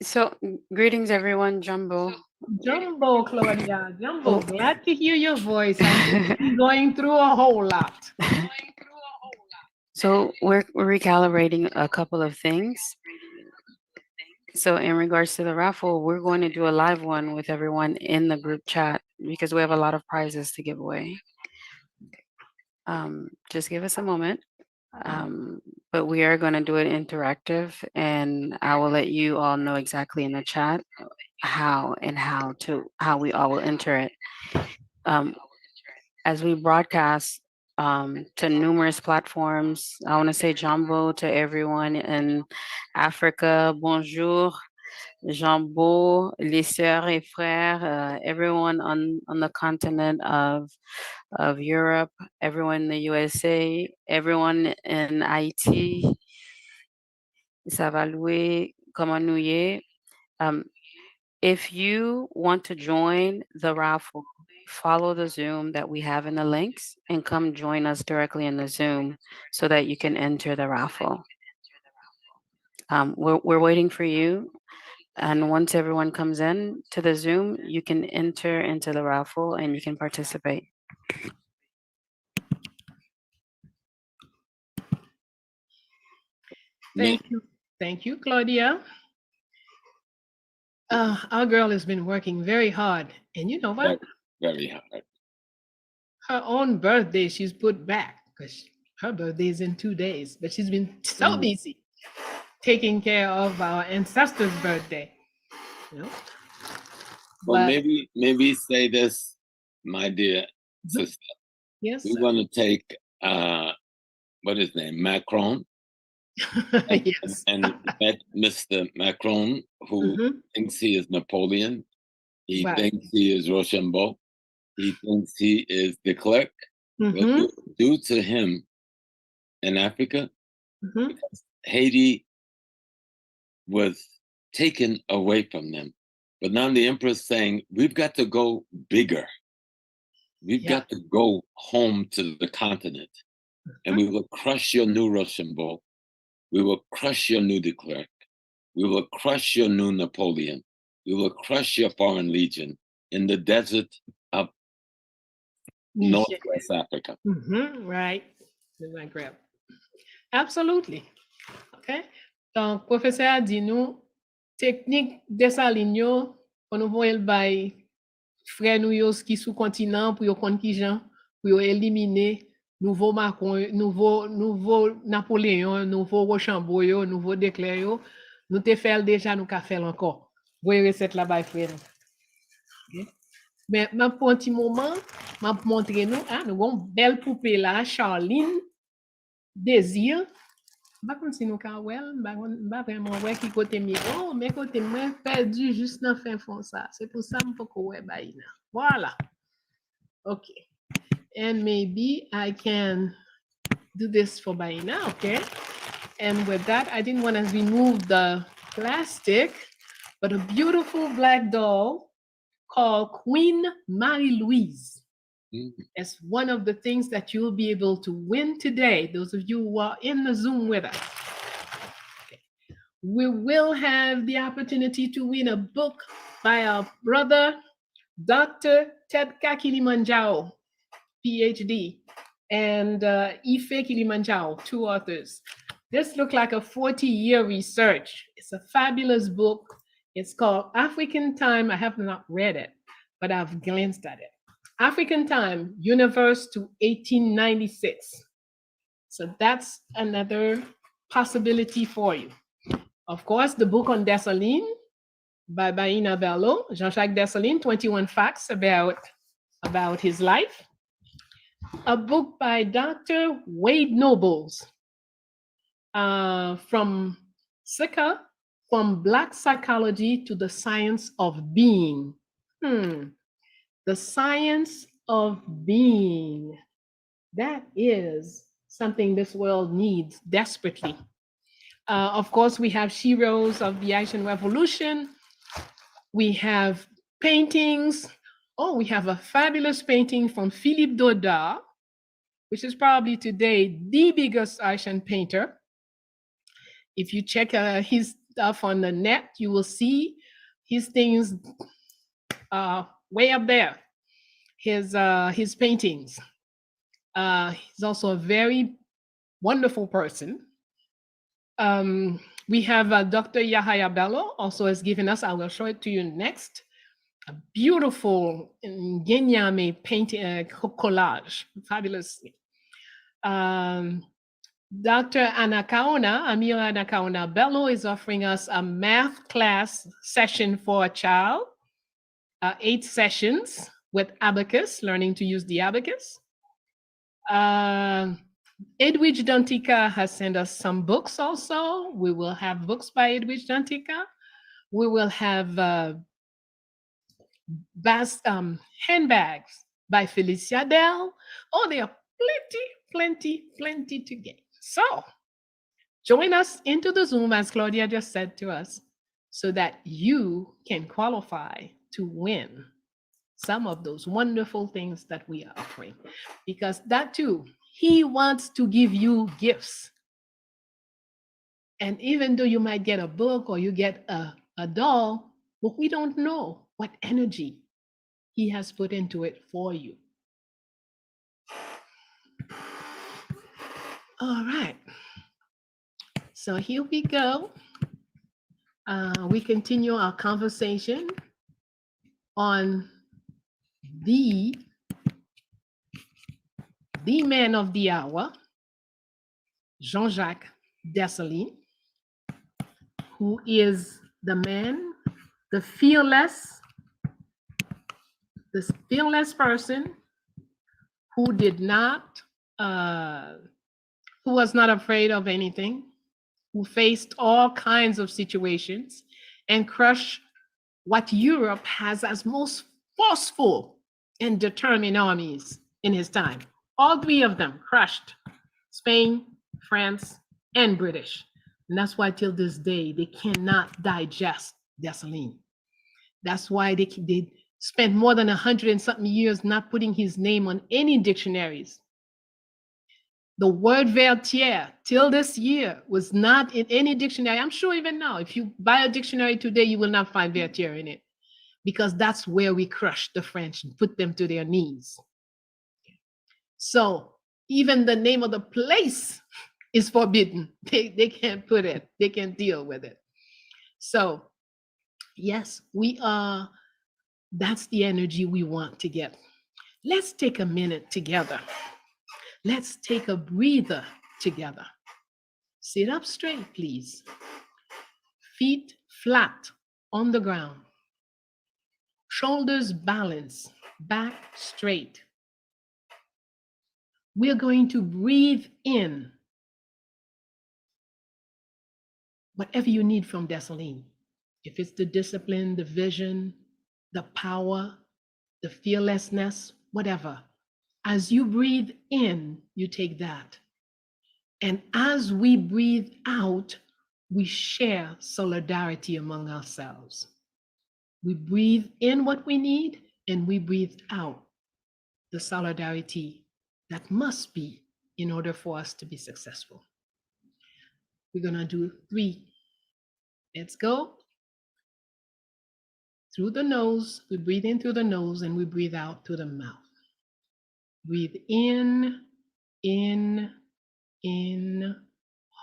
So greetings everyone, Jumbo. Jumbo, Claudia, Jumbo, glad to hear your voice. I'm going through a whole lot. So we're recalibrating a couple of things. So in regards to the raffle, we're going to do a live one with everyone in the group chat because we have a lot of prizes to give away. Just give us a moment. But we are going to do it interactive, and I will let you all know exactly in the chat how we all will enter it. As we broadcast to numerous platforms, I want to say Jumbo to everyone in Africa. Bonjour, Jumbo, les sœurs et frères, everyone on the continent of Europe, everyone in the USA, everyone in Haiti. Ça va louer, comment nous y est. If you want to join the raffle, follow the Zoom that we have in the links and come join us directly in the Zoom so that you can enter the raffle. We're waiting for you. And once everyone comes in to the Zoom, you can enter into the raffle and you can participate. Thank you, Claudia. Our girl has been working very hard, and you know what? Very hard. Her own birthday she's put back because her birthday is in 2 days, but she's been so busy taking care of our ancestors' birthday. You know? Well, maybe say this, my dear sister. Yes. We're going to take what is his name, Macron. Yes. and met Mr. Macron, who thinks he is Napoleon. He thinks he is Rochambeau. He thinks he is de Klerk. Due to him in Africa, because Haiti was taken away from them. But now the emperor's saying, we've got to go bigger. We've got to go home to the continent. And we will crush your new Rochambeau. We will crush your new de Klerk. We will crush your new Napoleon. We will crush your foreign legion in the desert of Northwest Africa. Right. Absolutely. Okay. Donc, professeur a dit nous, technique Dessalines, on nous voit by frère nous yo qui sous continent pour yo kon ki jan, pour yo éliminer nouveau Macron, nouveau Napoléon, nouveau Rochambeau yo, nouveau de Klerk yo, nous te fait déjà nous ka faire encore. Voyez recette là bas frère. Okay. Mais ma pour un petit moment, m'a montrer nous nous avons une belle poupée là, Charline Désir. Pas comme si nous ka well, pas vraiment ouais qui côté miro, mais côté moi perdu juste dans fin fond ça. C'est pour ça m'po ko ouais baïna. Voilà. Okay. And maybe I can do this for Baina, okay? And with that, I didn't want to remove the plastic, but a beautiful black doll called Queen Marie-Louise. It's one of the things that you'll be able to win today, those of you who are in the Zoom with us. Okay. We will have the opportunity to win a book by our brother, Dr. Tedka Kilimanjaro, PhD, and Ife Kilimanjaro, 2 authors. This looked like a 40-year research. It's a fabulous book. It's called African Time. I have not read it, but I've glanced at it. African Time, Universe to 1896. So that's another possibility for you. Of course, the book on Dessalines by Baina Bello, Jean-Jacques Dessalines, 21 facts about his life. A book by Dr. Wade Nobles, from Sika, from Black psychology to the science of being. The science of being. That is something this world needs desperately. Of course, we have heroes of the Haitian Revolution. We have paintings. Oh, we have a fabulous painting from Philippe Daudat, which is probably today the biggest Haitian painter. If you check his stuff on the net, you will see his things way up there. His paintings. He's also a very wonderful person. We have Dr. Yahaya Bello also has given us, I will show it to you next, a beautiful Ngenyame painting collage, fabulous. Dr. Amira Anakaona Bello is offering us a math class session for a child, 8 sessions with abacus, learning to use the abacus. Edwidge Dantika has sent us some books also. We will have books by Edwidge Dantika. We will have handbags by Felicia Dell. Oh, there are plenty to get. So join us into the Zoom, as Claudia just said to us, so that you can qualify to win some of those wonderful things that we are offering. Because that too, he wants to give you gifts. And even though you might get a book or you get a doll, but we don't know what energy he has put into it for you. All right. So here we go. We continue our conversation on the man of the hour, Jean-Jacques Dessalines, who is the man, the fearless person who was not afraid of anything, who faced all kinds of situations and crushed what Europe has as most forceful and determined armies in his time. All 3 of them crushed: Spain, France, and British. And that's why till this day, they cannot digest Dessalines. That's why they spent more than 100 and something years not putting his name on any dictionaries. The word vertier till this year was not in any dictionary. I'm sure even now, if you buy a dictionary today, you will not find vertier in it, because that's where we crushed the French and put them to their knees. So even the name of the place is forbidden. They can't put it, they can't deal with it. So yes, that's the energy we want to get. Let's take a minute together. Let's take a breather together. Sit up straight, please. Feet flat on the ground. Shoulders balanced, back straight. We're going to breathe in whatever you need from Dessalines. If it's the discipline, the vision, the power, the fearlessness, whatever. As you breathe in, you take that. And as we breathe out, we share solidarity among ourselves. We breathe in what we need, and we breathe out the solidarity that must be in order for us to be successful. We're gonna do 3. Let's go. Through the nose, we breathe in through the nose, and we breathe out through the mouth. Breathe in,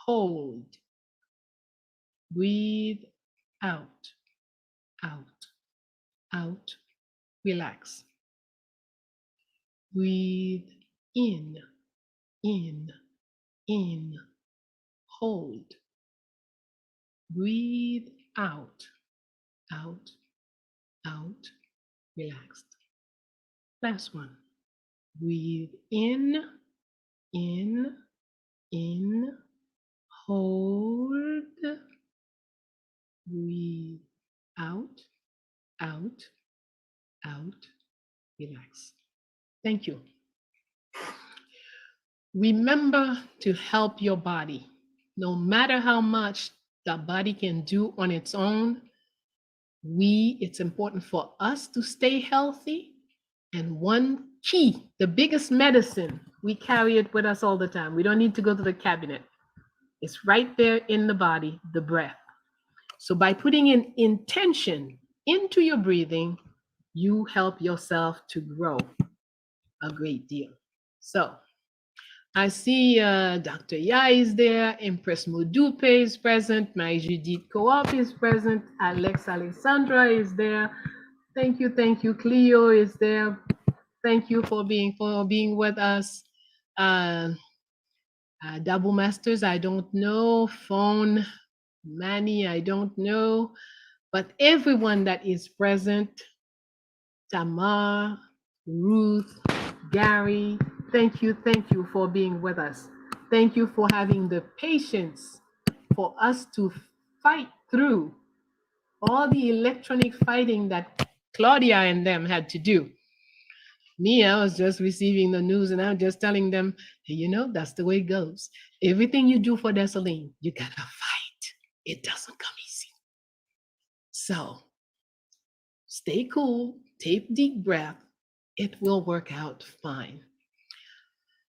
hold. Breathe out, relax. Breathe in, hold. Breathe out, relaxed. Last one. Breathe in, Hold. Breathe out, out, out. Relax. Thank you. Remember to help your body. No matter how much the body can do on its own, it's important for us to stay healthy. And one key, the biggest medicine, we carry it with us all the time. We don't need to go to the cabinet. It's right there in the body, the breath. So by putting in intention into your breathing, you help yourself to grow a great deal. So I see Dr. Ya is there, Empress Modupe is present, my Judith Co-op is present, Alex Alexandra is there. Thank you, Cleo is there. Thank you for being with us. Double Masters, I don't know. Phone, Manny, I don't know. But everyone that is present, Tamar, Ruth, Gary, thank you for being with us. Thank you for having the patience for us to fight through all the electronic fighting that Claudia and them had to do. Me, I was just receiving the news and I'm just telling them, hey, you know, that's the way it goes. Everything you do for Dessalines, you gotta fight. It doesn't come easy. So stay cool, take deep breath. It will work out fine.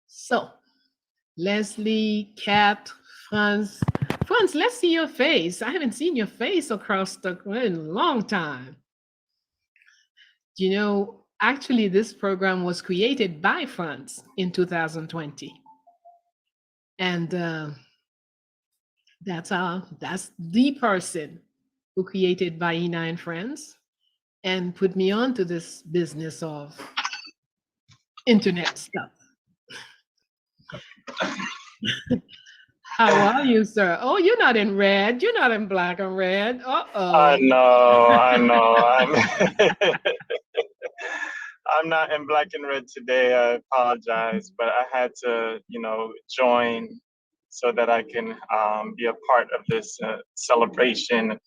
So Leslie, Kat, Franz, let's see your face. I haven't seen your face across the in a long time. You know, actually, this program was created by Franz in 2020. And that's the person who created Vaina and Friends and put me on to this business of internet stuff. How are you, sir? Oh, you're not in red. You're not in black and red. Uh-oh. I know. I'm not in black and red today. I apologize, but I had to, join so that I can be a part of this celebration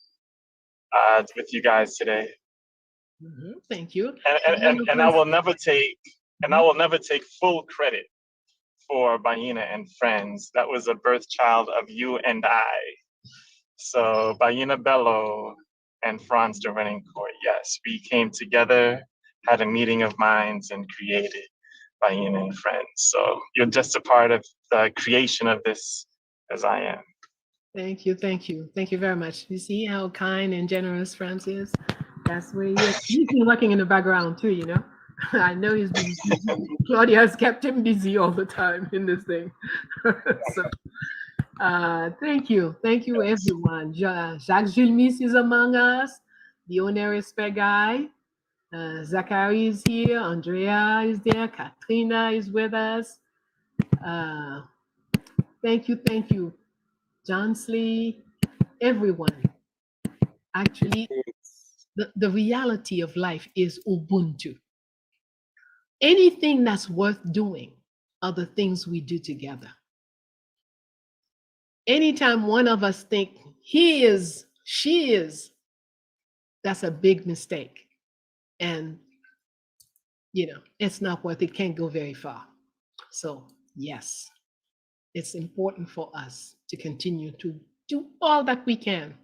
with you guys today. Mm-hmm. Thank you. And I will never take full credit for Baina and Friends. That was a birth child of you and I. So Baina Bello and Franz de Renoncourt, yes, we came together, had a meeting of minds and created Baina and Friends. So you're just a part of the creation of this as I am. Thank you. Thank you very much. You see how kind and generous Franz is? That's where he is. He's been working in the background too, you know? I know he's been busy. Claudia has kept him busy all the time in this thing. So, thank you everyone. Jacques Gilmis is among us. The Honoris Guy. Zachary is here. Andrea is there. Katrina is with us. Thank you. Johnsley, everyone. Actually, the reality of life is Ubuntu. Anything that's worth doing are the things we do together. Anytime one of us think he is, she is, that's a big mistake. And, it's not worth it, can't go very far. So yes, it's important for us to continue to do all that we can.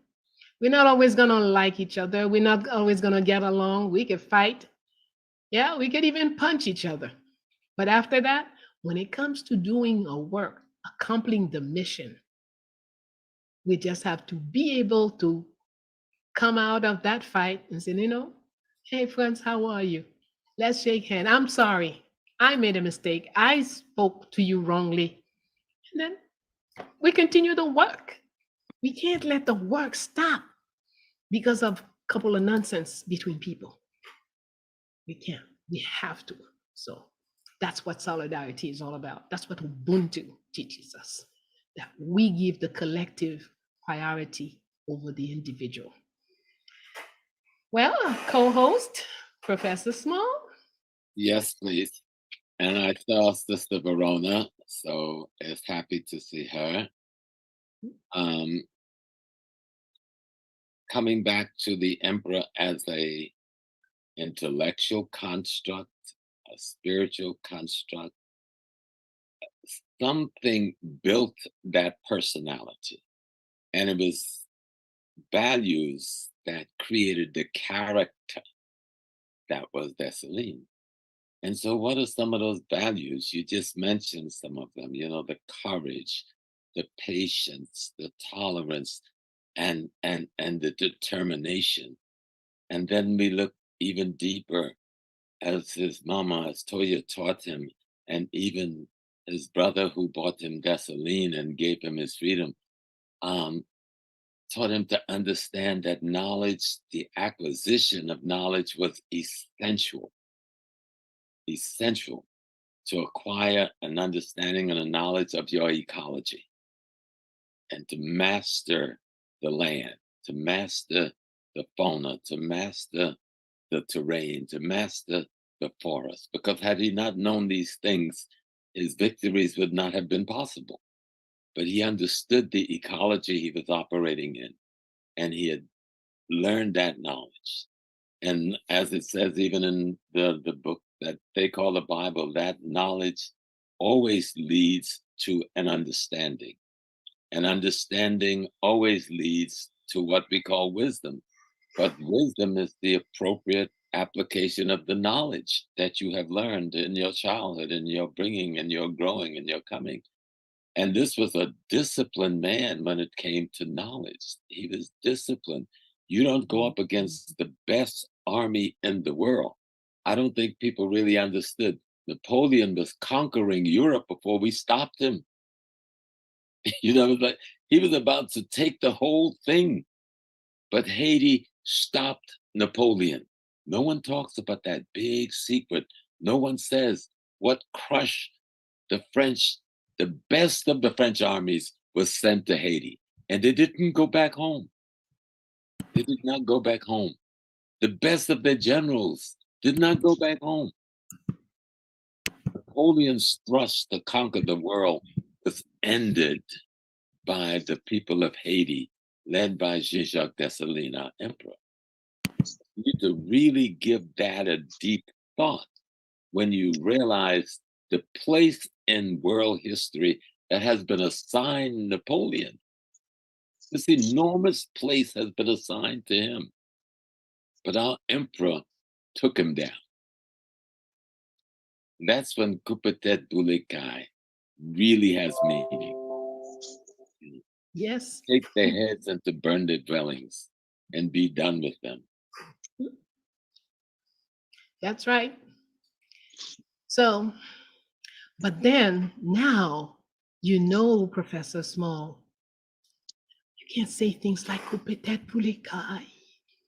We're not always gonna like each other. We're not always gonna get along. We could fight. Yeah, we could even punch each other. But after that, when it comes to doing a work, accomplishing the mission, we just have to be able to come out of that fight and say, hey, friends, how are you? Let's shake hands. I'm sorry. I made a mistake. I spoke to you wrongly. And then we continue the work. We can't let the work stop because of a couple of nonsense between people. We can't. We have to. So that's what solidarity is all about. That's what Ubuntu teaches us, that we give the collective priority over the individual. Well, co-host, Professor Small. Yes, please. And I saw Sister Verona, so it's happy to see her. Coming back to the emperor as a intellectual construct, a spiritual construct, something built that personality. And it was values that created the character that was Dessalines. And so what are some of those values? You just mentioned some of them, you know, the courage, the patience, the tolerance, and the determination. And then we look even deeper as his mama, as Toya taught him, and even his brother who bought him Dessalines and gave him his freedom, taught him to understand that knowledge, the acquisition of knowledge was essential to acquire an understanding and a knowledge of your ecology and to master the land, to master the fauna, to master the terrain, to master the forest. Because had he not known these things, his victories would not have been possible. But he understood the ecology he was operating in, and he had learned that knowledge. And as it says even in the book that they call the Bible, that knowledge always leads to an understanding. And understanding always leads to what we call wisdom. But wisdom is the appropriate application of the knowledge that you have learned in your childhood, in your bringing, and your growing, and your coming. And this was a disciplined man when it came to knowledge. He was disciplined. You don't go up against the best army in the world. I don't think people really understood. Napoleon was conquering Europe before we stopped him. You know, like he was about to take the whole thing. But Haiti stopped Napoleon. No one talks about that big secret. No one says what crushed the French. The best of the French armies was sent to Haiti, and they didn't go back home. They did not go back home. The best of their generals did not go back home. Napoleon's thrust to conquer the world was ended by the people of Haiti, led by Jean-Jacques Dessalines, our emperor. You need to really give that a deep thought when you realize the place in world history that has been assigned Napoleon. This enormous place has been assigned to him. But our emperor took him down. That's when Kupetet Bulikai really has meaning. Yes. Take their heads and to burn their dwellings and be done with them. That's right. So, but then now, you know, Professor Small, you can't say things like Kupetet Bulikai.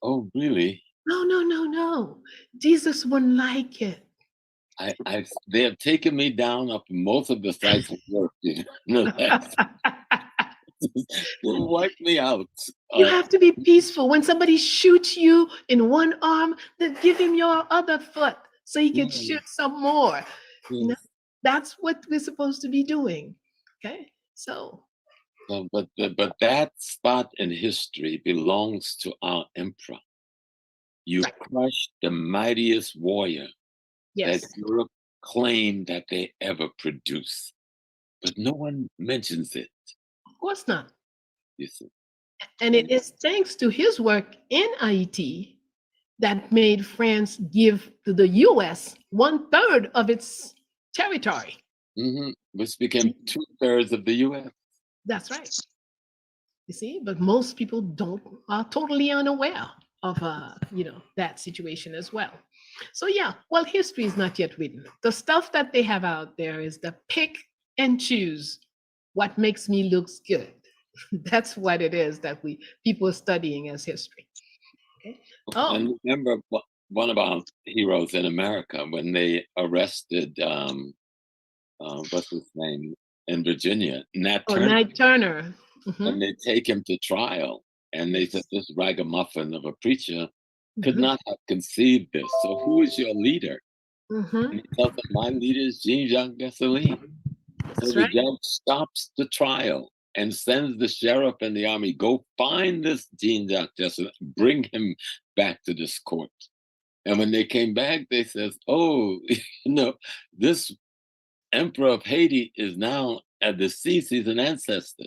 Oh, really? No. Jesus wouldn't like it. They have taken me down up most of the sites of work. You know that. They wiped me out. You have to be peaceful. When somebody shoots you in one arm, then give him your other foot so he can shoot some more. You know, that's what we're supposed to be doing. Okay, so. But that spot in history belongs to our emperor. You crushed the mightiest warrior that Europe claimed that they ever produced. But no one mentions it. Of course not. You see. And it is thanks to his work in Haiti that made France give to the US 1/3 of its territory. Which became 2/3 of the US. That's right. You see, but most people are totally unaware of that situation as well. So yeah, well, history is not yet written. The stuff that they have out there is the pick and choose what makes me looks good. That's what it is that people are studying as history. Okay. Oh. And remember one of our heroes in America when they arrested what's his name in Virginia, Nat Turner. Nat Turner. And they take him to trial, and they said this ragamuffin of a preacher could not have conceived this. So who is your leader? And he tells them, my leader is Jean-Jacques Dessalines. So the judge stops the trial and sends the sheriff and the army, go find this Jean-Jacques Dessalines, bring him back to this court. And when they came back, they says, oh, this emperor of Haiti is now deceased, he's an ancestor.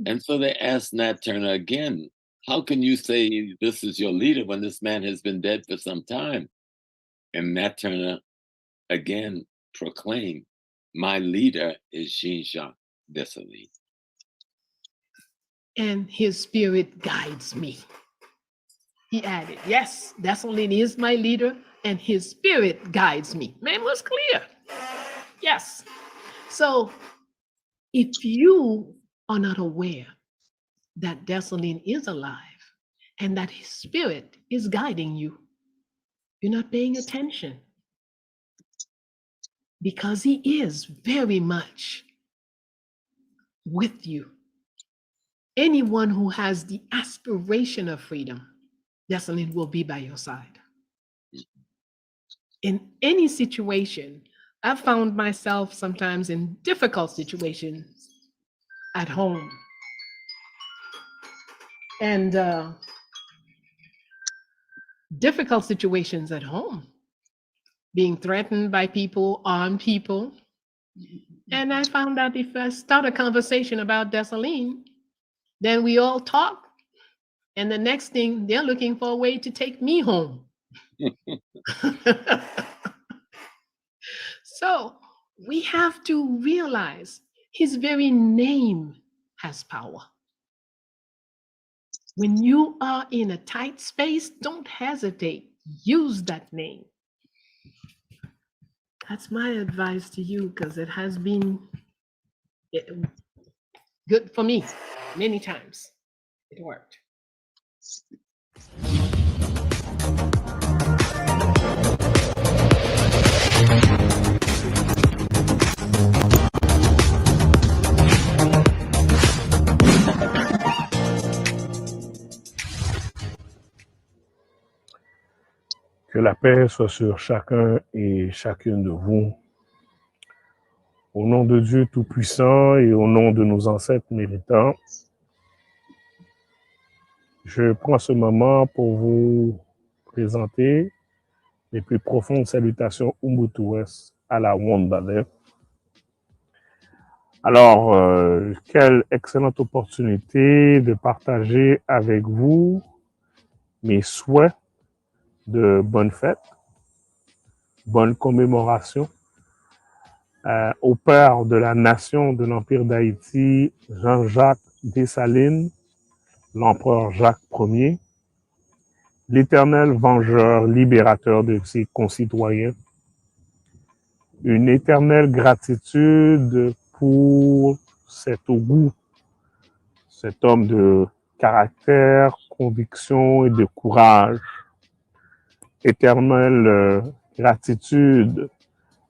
And so they asked Nat Turner again, how can you say this is your leader when this man has been dead for some time? And Nat Turner again proclaimed, my leader is Jean-Jacques Dessalines. And his spirit guides me. He added, yes, Dessalines is my leader, and his spirit guides me. Man was clear. Yes. So if you are not aware that Dessalines is alive and that his spirit is guiding you, you're not paying attention. Because he is very much with you. Anyone who has the aspiration of freedom, Dessalines will be by your side. In any situation, I've found myself sometimes in difficult situations at home. And difficult situations at home, being threatened by people, armed people. And I found out if I start a conversation about Dessalines, then we all talk. And the next thing, they're looking for a way to take me home. So we have to realize his very name has power. When you are in a tight space, don't hesitate. Use that name. That's my advice to you, because it has been good for me many times. It worked. Que la paix soit sur chacun et chacune de vous. Au nom de Dieu Tout-Puissant et au nom de nos ancêtres méritants, je prends ce moment pour vous présenter les plus profondes salutations Ubuntu à la Wondale. Alors, quelle excellente opportunité de partager avec vous mes souhaits de bonne fête, bonne commémoration au père de la nation de l'Empire d'Haïti, Jean-Jacques Dessalines, l'empereur Jacques Ier, l'éternel vengeur, libérateur de ses concitoyens, une éternelle gratitude pour cet Ogu, cet homme de caractère, conviction et de courage, éternelle gratitude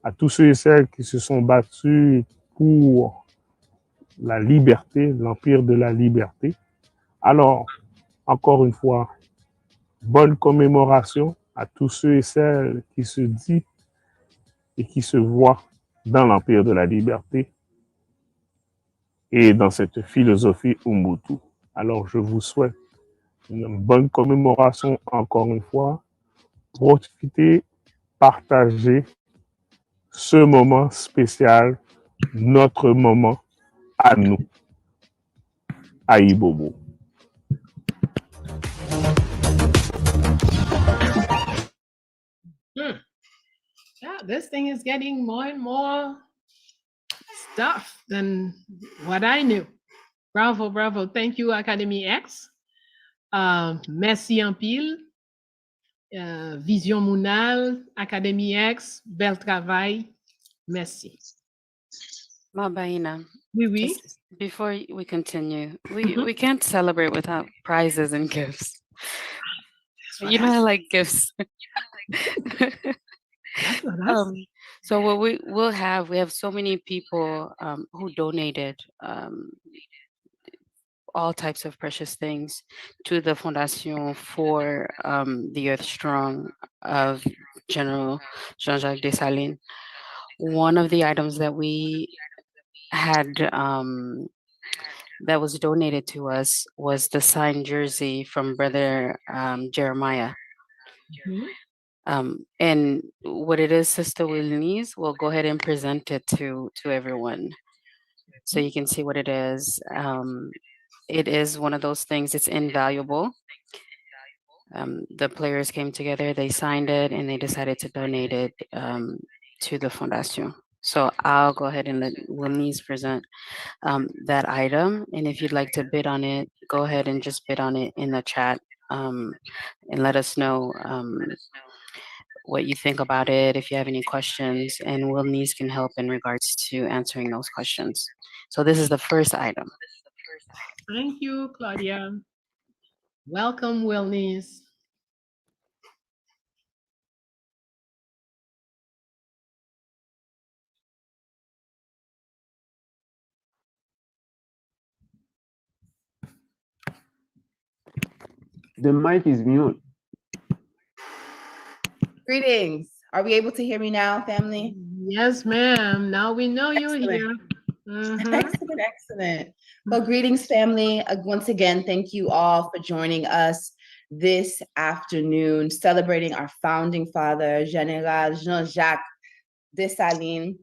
à tous ceux et celles qui se sont battus pour la liberté, l'empire de la liberté. Alors, encore une fois, bonne commémoration à tous ceux et celles qui se disent et qui se voient dans l'empire de la liberté et dans cette philosophie Ubuntu. Alors, je vous souhaite une bonne commémoration encore une fois. Profitez, partagez ce moment spécial, notre moment à nous, à Ibobo. Yeah, this thing is getting more and more stuff than what I knew. Bravo, bravo. Thank you, Academy X. Merci en pile. Vision Mounal, Academy X, bel travail. Merci. Mabaina. Oui, oui. Just before we continue, we can't celebrate without prizes and gifts. You know I like gifts. So what we have so many people who donated all types of precious things to the Fondation for the Earth Strong of General Jean-Jacques Dessalines. One of the items that we had that was donated to us was the signed jersey from Brother Jeremiah. And what it is, Sister Wilnise, we'll go ahead and present it to everyone so you can see what it is. It is one of those things, it's invaluable. The players came together, they signed it, and they decided to donate it to the Fondation. So I'll go ahead and let Wilnise present that item. And if you'd like to bid on it, go ahead and just bid on it in the chat and let us know what you think about it, if you have any questions, and Wilnise can help in regards to answering those questions. So this is the first item. Thank you, Claudia. Welcome, Wilnise. The mic is mute. Greetings. Are we able to hear me now, family? Yes, ma'am. Now we know you're here. Excellent, excellent. Well, greetings, family. Once again, thank you all for joining us this afternoon, celebrating our founding father, General Jean-Jacques Dessalines,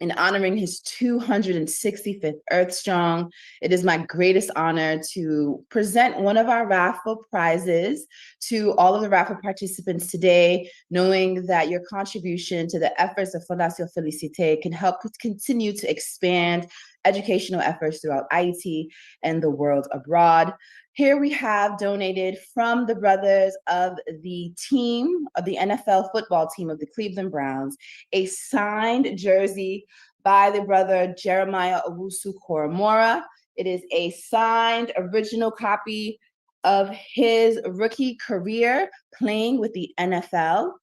and honoring his 265th Earth Strong. It is my greatest honor to present one of our Raffle prizes to all of the Raffle participants today, knowing that your contribution to the efforts of Fondation Félicité can help continue to expand educational efforts throughout Haiti and the world abroad. Here we have donated from the brothers of the team, of the NFL football team of the Cleveland Browns, a signed jersey by the brother Jeremiah Owusu Koromora. It is a signed original copy of his rookie career playing with the NFL.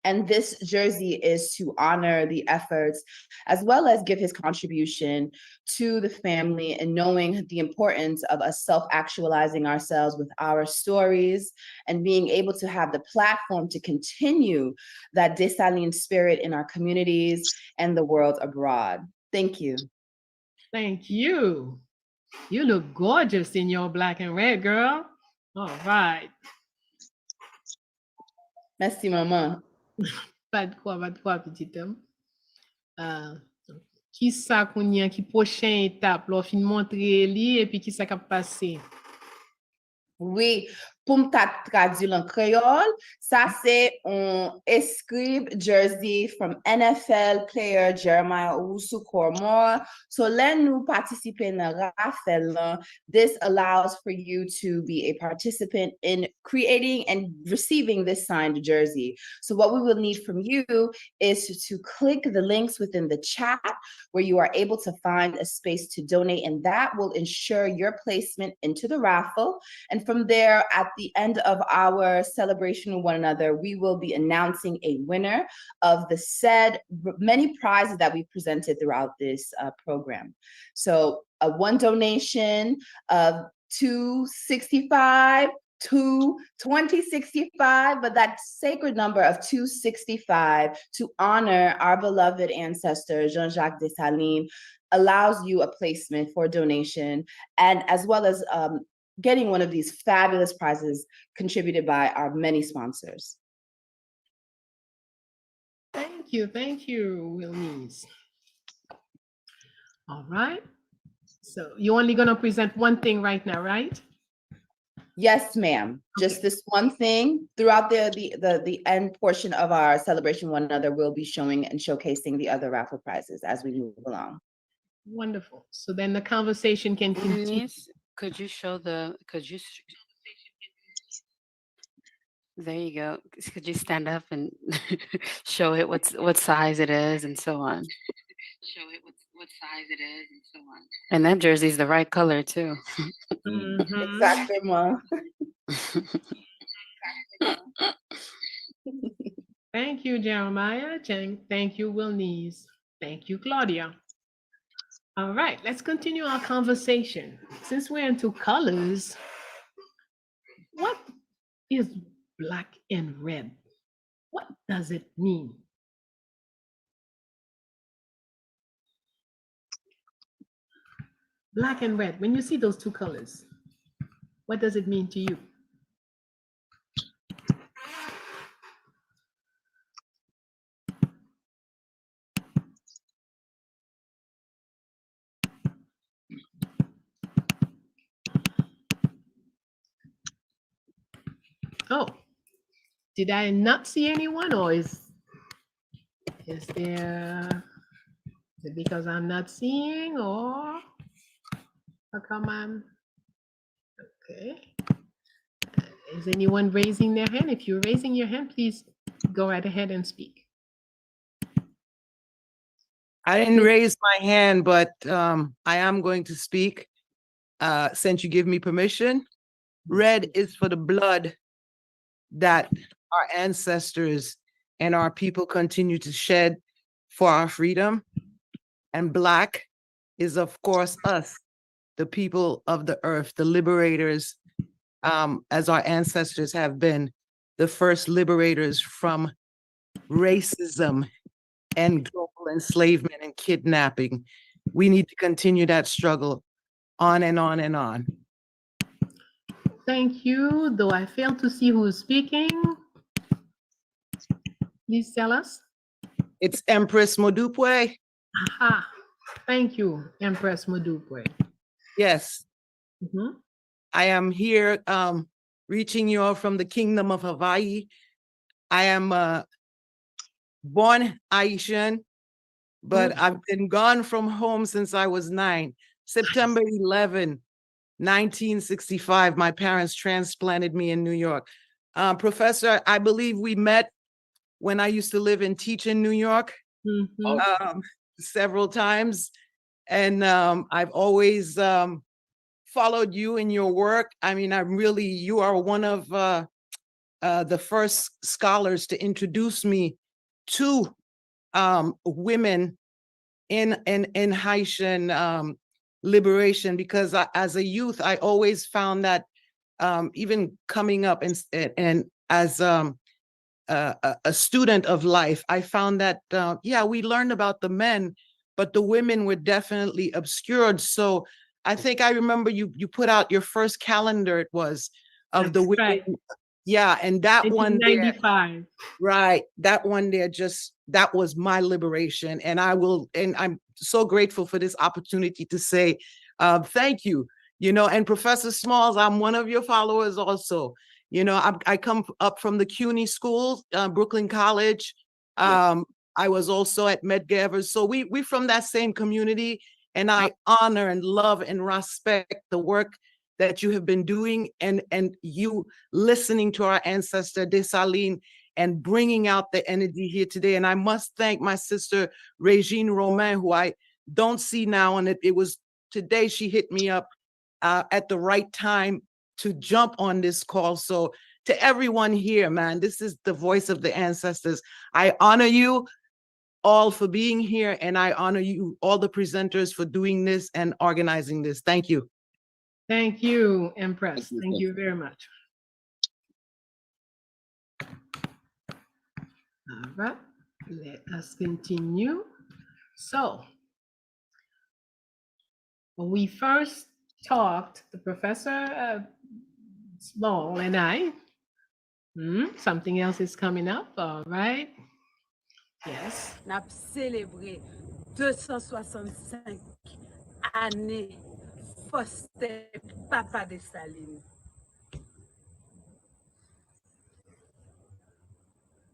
And this jersey is to honor the efforts as well as give his contribution to the family and knowing the importance of us self-actualizing ourselves with our stories and being able to have the platform to continue that Dessalines spirit in our communities and the world abroad. Thank you. Thank you. You look gorgeous in your black and red, girl. All right. Merci, maman. Pas de quoi, petit homme. Qui ça qu'on y a, qui prochaine étape, là, fin montrer li, et puis qui ça qui a passé? Oui, pour me traduire en créole, ça c'est un escribe jersey from NFL player Jeremiah Owusu Koromora. So let nous participer dans Raffle. This allows for you to be a participant in creating and receiving this signed jersey. So what we will need from you is to click the links within the chat where you are able to find a space to donate, and that will ensure your placement into the raffle. And from there, at the end of our celebration with one another, we will be announcing a winner of the said many prizes that we presented throughout this program. So one donation of $265 to $2065, but that sacred number of $265 to honor our beloved ancestor, Jean-Jacques Dessalines, allows you a placement for donation, and as well as getting one of these fabulous prizes contributed by our many sponsors. Thank you, Wilnise. All right. So you're only going to present one thing right now, right? Yes, ma'am. Okay. Just this one thing. Throughout the end portion of our celebration, one another will be showing and showcasing the other raffle prizes as we move along. Wonderful. So then the conversation can continue. Could you show the, there you go. Could you stand up and show it what size it is and so on? Show it what size it is and so on. And that jersey's the right color too. Exactly, Mom. Thank you, Jeremiah. Thank you, Wilnise. Thank you, Claudia. All right, let's continue our conversation. Since we're into colors, what is black and red? What does it mean? Black and red. When you see those two colors, what does it mean to you? Oh, did I not see anyone, or is there, is it because I'm not seeing, or how come I'm, okay. Is anyone raising their hand? If you're raising your hand, please go right ahead and speak. I didn't raise my hand, but I am going to speak since you give me permission. Red is for the blood that our ancestors and our people continue to shed for our freedom. And black is, of course, us, the people of the earth, the liberators, as our ancestors have been the first liberators from racism and global enslavement and kidnapping. We need to continue that struggle on and on and on. Thank you. Though I failed to see who's speaking, please tell us. It's Empress Modupwe. Aha. Thank you, Empress Modupwe. Yes. Mm-hmm. I am here reaching you all from the Kingdom of Hawaii. I am born Haitian, but I've been gone from home since I was 9. September 11, 1965, my parents transplanted me in New York. Professor, I believe we met when I used to live and teach in New York several times. And I've always followed you in your work. I mean, you are one of the first scholars to introduce me to women in Haitian liberation, because as a youth, I always found that even coming up and as a student of life, I found that, we learned about the men, but the women were definitely obscured. So I think I remember you put out your first calendar, it was, of the women. Right. Yeah, and that one there, 1995. right, that one there, that was my liberation. And I'm so grateful for this opportunity to say thank you. And Professor Smalls, I'm one of your followers also. I come up from the CUNY schools, Brooklyn College. I was also at Medgar Evers. So we from that same community, and I honor and love and respect the work that you have been doing, and you listening to our ancestor Dessalines and bringing out the energy here today. And I must thank my sister Regine Romain, who I don't see now, and it was today she hit me up at the right time to jump on this call. So to everyone here, man, this is the voice of the ancestors. I honor you all for being here, and I honor you, all the presenters, for doing this and organizing this. Thank you. Thank you, Empress. Thank you very much. All right, let us continue. So, when we first talked, the Professor Small and I, something else is coming up, all right? Yes. N'a célébré 265 années foster Papa Dessalines.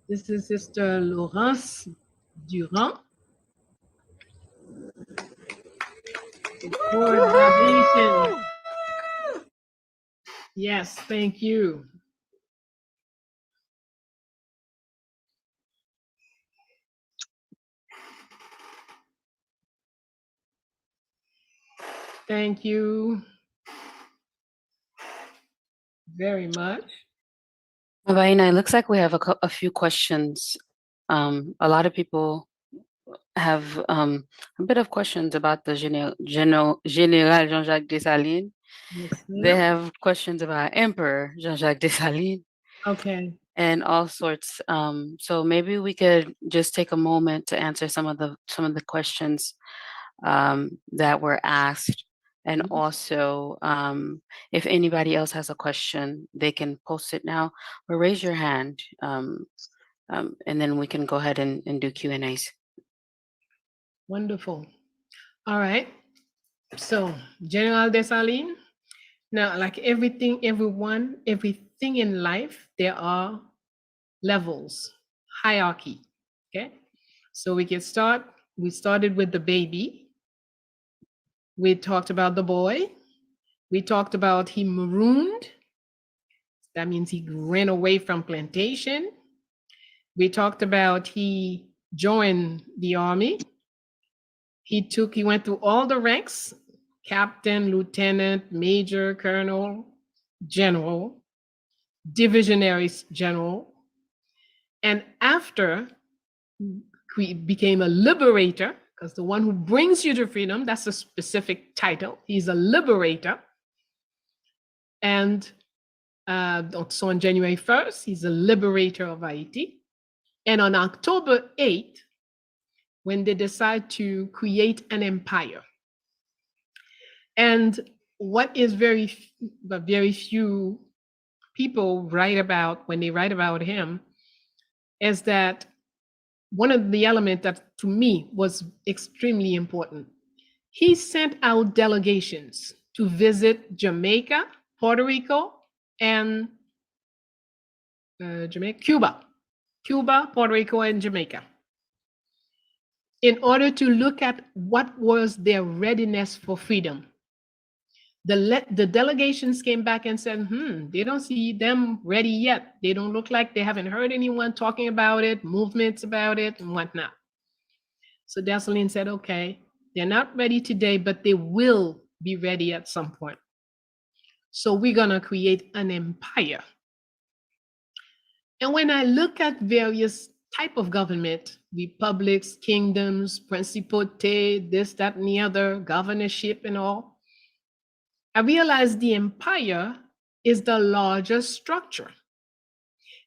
This is Sister Laurence Durand. Yes, thank you. Thank you very much. Vaina, it looks like we have a few questions. A lot of people have a bit of questions about the General Jean-Jacques Dessalines. Yes, they have questions about Emperor Jean-Jacques Dessalines. Okay. And all sorts. So maybe we could just take a moment to answer some of the questions that were asked And also, if anybody else has a question, they can post it now or raise your hand, and then we can go ahead and do Q&As. Wonderful. All right. So, General Dessalines, now, like everything, everything in life, there are levels, hierarchy. Okay. So we can start. We started with the baby. We talked about the boy. We talked about he marooned. That means he ran away from plantation. We talked about he joined the army. He went through all the ranks: captain, lieutenant, major, colonel, general, divisionary general. And after he became a liberator, because the one who brings you to freedom, that's a specific title. He's a liberator. And so on January 1st, he's a liberator of Haiti. And on October 8th, when they decide to create an empire. And what is very few people write about when they write about him is that one of the elements that to me was extremely important, he sent out delegations to visit Jamaica, Puerto Rico, and Cuba, Puerto Rico, and Jamaica, in order to look at what was their readiness for freedom. The delegations came back and said, they don't see them ready yet. They don't look like they haven't heard anyone talking about it, movements about it, and whatnot. So Dessalines said, okay, they're not ready today, but they will be ready at some point. So we're gonna create an empire. And when I look at various type of government, republics, kingdoms, principauté, this, that, and the other, governorship and all, I realized the empire is the largest structure.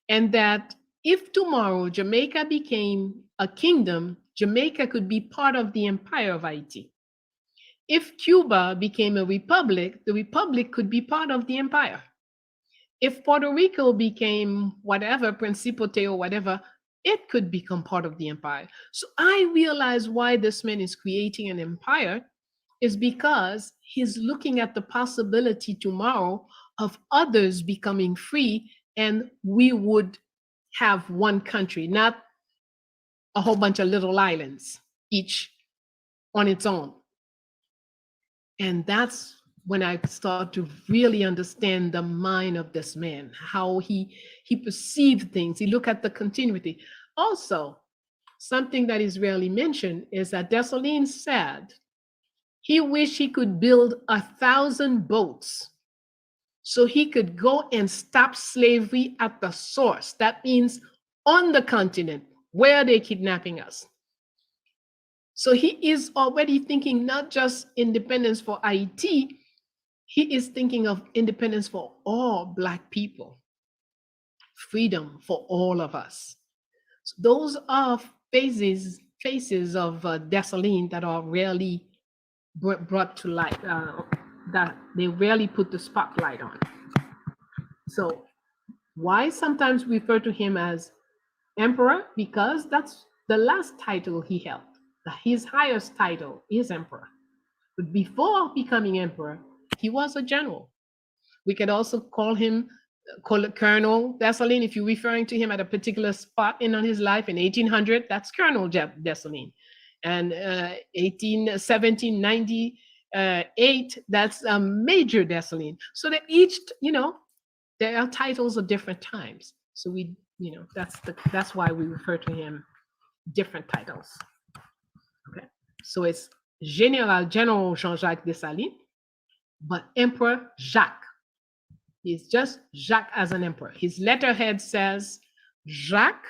And that if tomorrow Jamaica became a kingdom, Jamaica could be part of the empire of Haiti. If Cuba became a republic, the republic could be part of the empire. If Puerto Rico became whatever, Principate or whatever, it could become part of the empire. So I realize why this man is creating an empire is because he's looking at the possibility tomorrow of others becoming free, and we would have one country, not a whole bunch of little islands, each on its own. And that's when I start to really understand the mind of this man, how he perceived things. He looked at the continuity. Also, something that is rarely mentioned is that Dessalines said he wished he could build 1,000 boats so he could go and stop slavery at the source. That means on the continent where they're kidnapping us. So he is already thinking not just independence for Haiti, he is thinking of independence for all Black people, freedom for all of us. So those are faces of Dessalines that are rarely brought to light, that they rarely put the spotlight on. So why sometimes we refer to him as emperor? Because that's the last title he held. His highest title is emperor. But before becoming emperor, he was a general. We could also call him Colonel Dessalines. If you're referring to him at a particular spot in his life in 1800, that's Colonel Dessalines. And 1798, that's Major Dessalines. So that each, there are titles at different times. So we, that's why we refer to him different titles. Okay, so it's General Jean-Jacques Dessalines, but Emperor Jacques. He's just Jacques as an emperor. His letterhead says Jacques,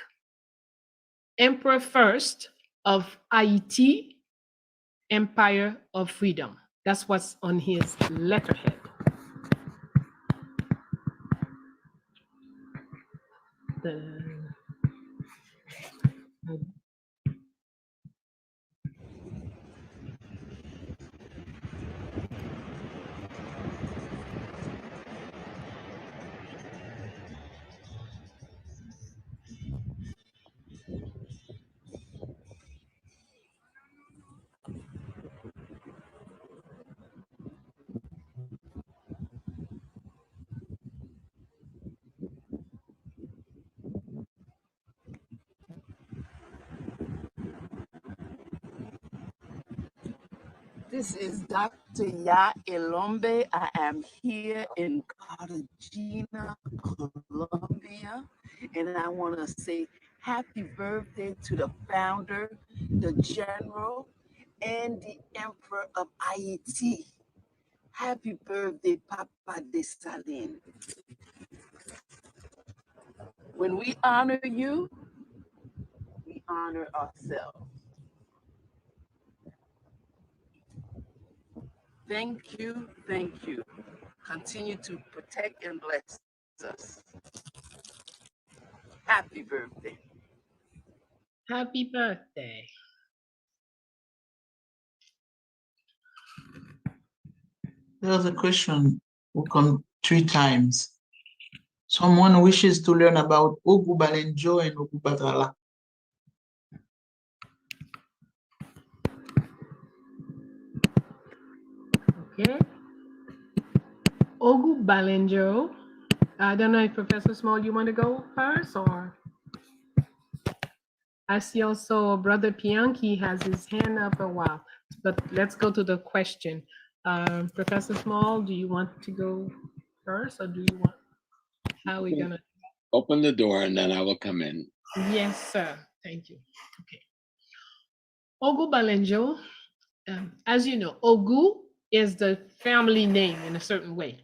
Emperor First of Haiti, Empire of Freedom. That's what's on his letterhead. This is Dr. Ya Elombe. I am here in Cartagena, Colombia, and I want to say happy birthday to the founder, the general, and the emperor of Haiti. Happy birthday, Papa Dessalines. When we honor you, we honor ourselves. Thank you, thank you. Continue to protect and bless us. Happy birthday. Happy birthday. There's a question will come 3 times. Someone wishes to learn about Ogu Balenjo and Ogu Batala. Okay. Ogu Balenjo. I don't know if Professor Small, you want to go first, or I see also Brother Pianki has his hand up a while, but let's go to the question. Professor Small, do you want to go first, or do you want, how are we gonna? Open the door and then I will come in. Yes, sir. Thank you. Okay. Ogu Balenjo, as you know, Ogu is the family name in a certain way.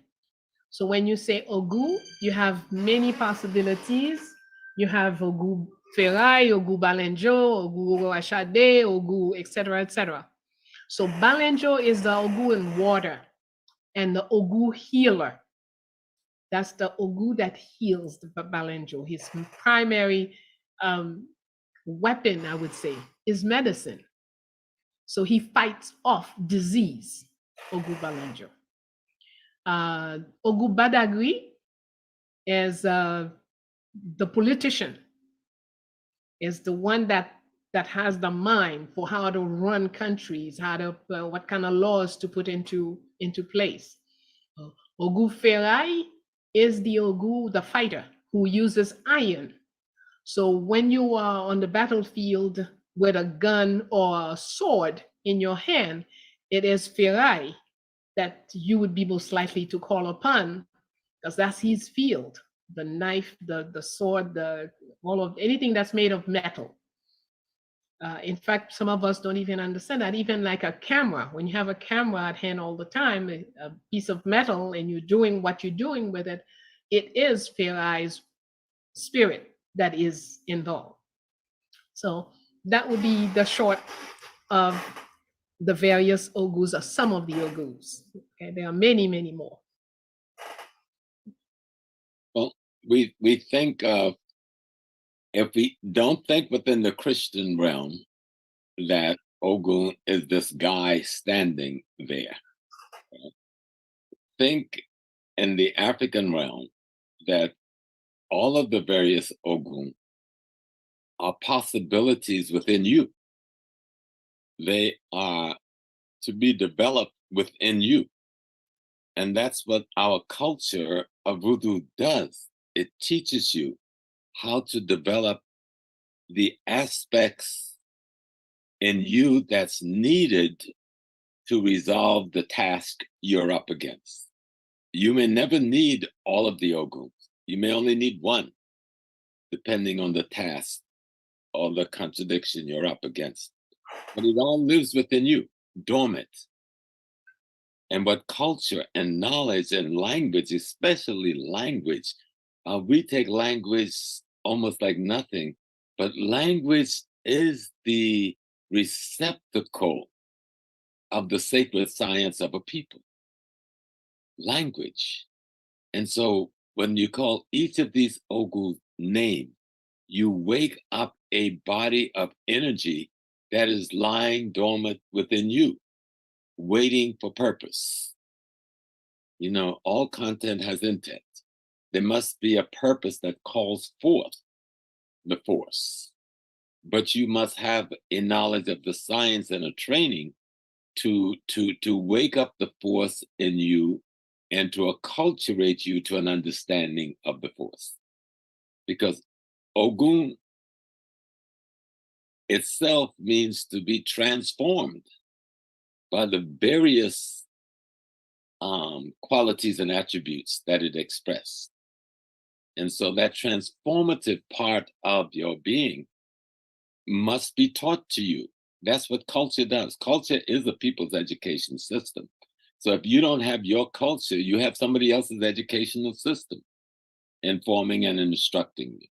So when you say Ogu, you have many possibilities. You have Ogu Ferai, Ogu Balenjo, Ogu Ashade, Ogu, etc., etc. So Balenjo is the Ogu in water and the Ogu healer. That's the Ogu that heals the Balenjo. His primary weapon, I would say, is medicine. So he fights off disease, Ogu Balenjo. Ogu Badagri is the politician, is the one that has the mind for how to run countries, how to what kind of laws to put into place. Ogu Ferai is the Ogu, the fighter, who uses iron. So when you are on the battlefield with a gun or a sword in your hand, it is Ferai that you would be most likely to call upon, because that's his field. The knife, the sword, all of anything that's made of metal. In fact, some of us don't even understand that. Even like a camera, when you have a camera at hand all the time, a piece of metal, and you're doing what you're doing with it, it is Ferai's spirit that is involved. So that would be the short of the various Ogus, or some of the Ogus. Okay, there are many, many more. Well, we think of, if we don't think within the Christian realm that Ogun is this guy standing there. Think in the African realm that all of the various Ogun are possibilities within you. They are to be developed within you. And that's what our culture of Voodoo does. It teaches you how to develop the aspects in you that's needed to resolve the task you're up against. You may never need all of the Oguns. You may only need one, depending on the task or the contradiction you're up against. But it all lives within you, dormant. And what culture and knowledge and language, especially language, we take language almost like nothing, but language is the receptacle of the sacred science of a people. Language. And so when you call each of these Ogu name, you wake up a body of energy that is lying dormant within you, waiting for purpose. You know, all content has intent. There must be a purpose that calls forth the force. But you must have a knowledge of the science and a training to wake up the force in you and to acculturate you to an understanding of the force. Because Ogun itself means to be transformed. by the various qualities and attributes that it expressed. And so that transformative part of your being must be taught to you. That's what culture does. Culture is a people's education system. So if you don't have your culture, you have somebody else's educational system informing and instructing you.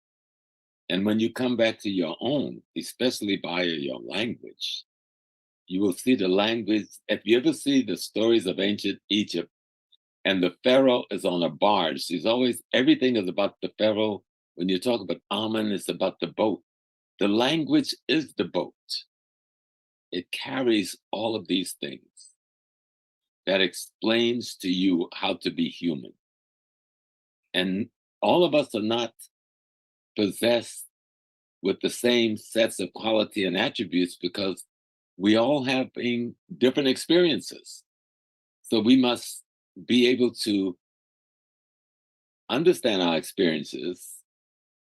And when you come back to your own, especially via your language, you will see the language. If you ever see the stories of ancient Egypt, and the pharaoh is on a barge, there's always, everything is about the pharaoh. When you talk about Amun, it's about the boat. The language is the boat. It carries all of these things that explains to you how to be human. And all of us are not possessed with the same sets of quality and attributes because we all have different experiences. So we must be able to understand our experiences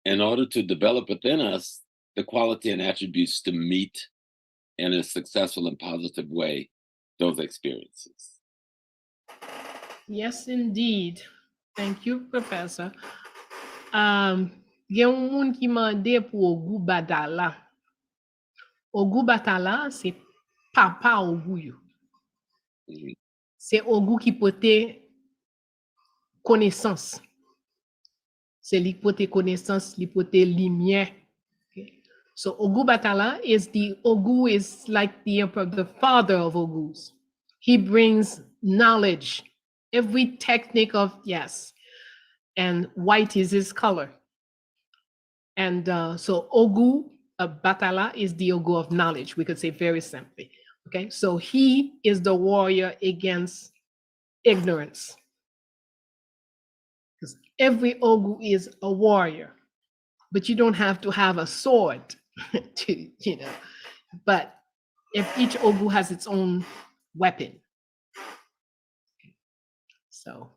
in order to develop within us the quality and attributes to meet in a successful and positive way those experiences. Yes, indeed. Thank you, Professor. Gen moun ki mande pou Ogou Batala. Ogou Batala, c'est papa Ogou yo. C'est Ogou qui pote connaissance. C'est li pote connaissance, li pote lumière. Okay. So Ogou Batala is the Ogou is like the father of Ogus. He brings knowledge, every technique of, yes, and white is his color. And so Ogou Batala is the Ogou of knowledge, we could say very simply. Okay, so he is the warrior against ignorance. Because every Ogou is a warrior, but you don't have to have a sword to, but if each Ogou has its own weapon. So,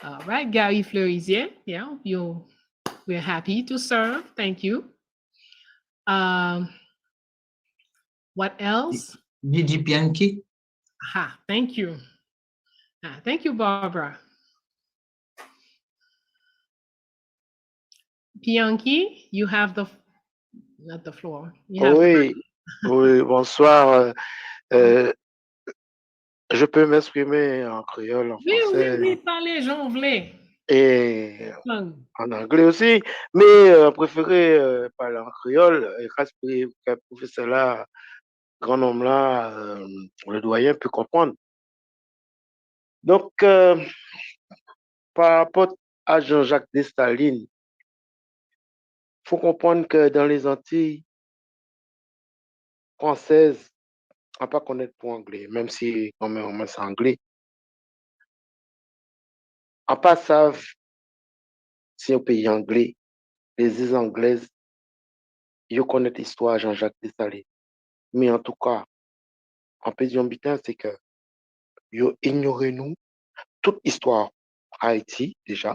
all right, Gary Fleurisier, yeah, we're happy to serve. Thank you. What else? Gigi Bianchi. Thank you. Thank you, Barbara. Bianchi, you have not the floor. Oui, oui, bonsoir. Je peux m'exprimer en créole, en français. Oui, parlez, j'en voulais. Et en anglais aussi, mais préféré parler en créole, et grâce à professeur là, grand homme là, le doyen peut comprendre. Donc, par rapport à Jean-Jacques Dessalines, il faut comprendre que dans les Antilles françaises, on ne peut pas connaître pour anglais, même si on met ça anglais. On ne savent si un pays anglais, les îles anglaises, ils connaissent l'histoire de Jean-Jacques Dessalines. Mais en tout cas, en pays habitant, c'est que ils ignorent nous toute histoire Haïti déjà.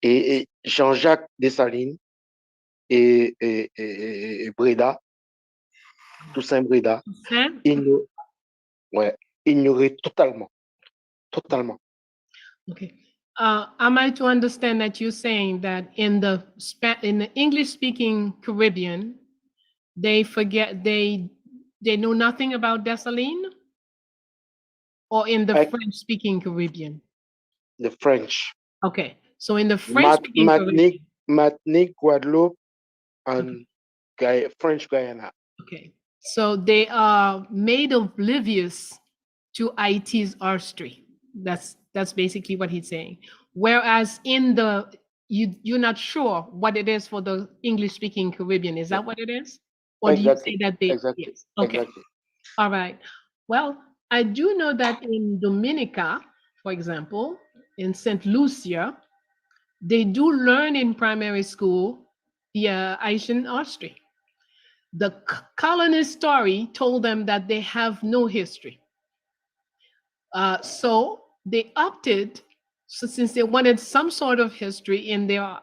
Et Jean-Jacques Dessalines et Breda, Toussaint Breda, ignoraient totalement. Totalement. Okay. Am I to understand that you're saying that in the English-speaking Caribbean, they forget they know nothing about Dessalines, or in the French-speaking Caribbean? The French. Okay, so in the French-speaking Caribbean, Martinique, Guadeloupe, and French Guyana. Okay, so they are made oblivious to Haiti's artistry. That's basically what he's saying. Whereas in you're not sure what it is for the English-speaking Caribbean. Is that what it is? Or exactly. Do you say that they? Exactly. Yes. Okay. Exactly. All right. Well, I do know that in Dominica, for example, in St. Lucia, they do learn in primary school the Haitian artistry. The colonist story told them that they have no history. So they opted, so since they wanted some sort of history in their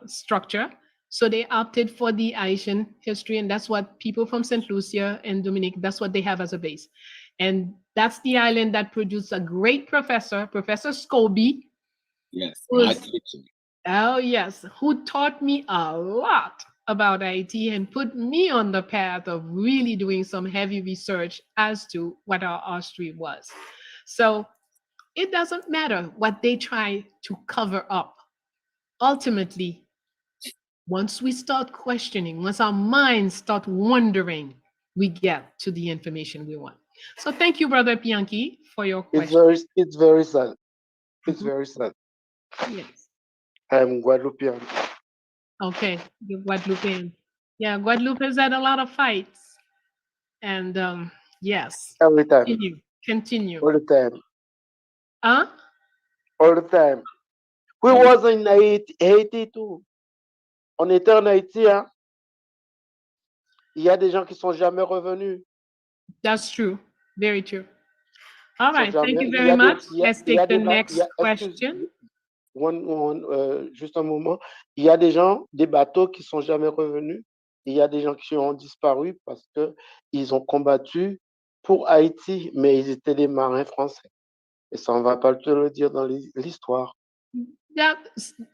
structure, So they opted for the Haitian history, and that's what people from St. Lucia and Dominique, that's what they have as a base. And that's the island that produced a great professor, Professor Scobie. Yes, who my is- teacher. Oh, yes, who taught me a lot about Haiti and put me on the path of really doing some heavy research as to what our history was. So it doesn't matter what they try to cover up. Ultimately, once we start questioning, once our minds start wondering, we get to the information we want. So thank you, Brother Bianchi, for your question. It's very sad. It's very sad. Yes. I'm Guadeloupean. Okay, you're Guadeloupean. Yeah, Guadeloupe's had a lot of fights. And yes, Every time. continue. All the time. Huh? All the time. We was in Haiti too. On était en Haïti, hein. Il y a des gens qui sont jamais revenus. That's true. Very true. All Ils sont right, thank jamais- you il y very a des- much. il y a- Let's il y a take the des ma- il y next a- excuse- question. Juste un moment. Il y a des gens, des bateaux qui sont jamais revenus. Il y a des gens qui ont disparu parce que ils ont combattu pour Haïti, mais ils étaient des marins français. Et ça, on va pas te le dire dans l'histoire.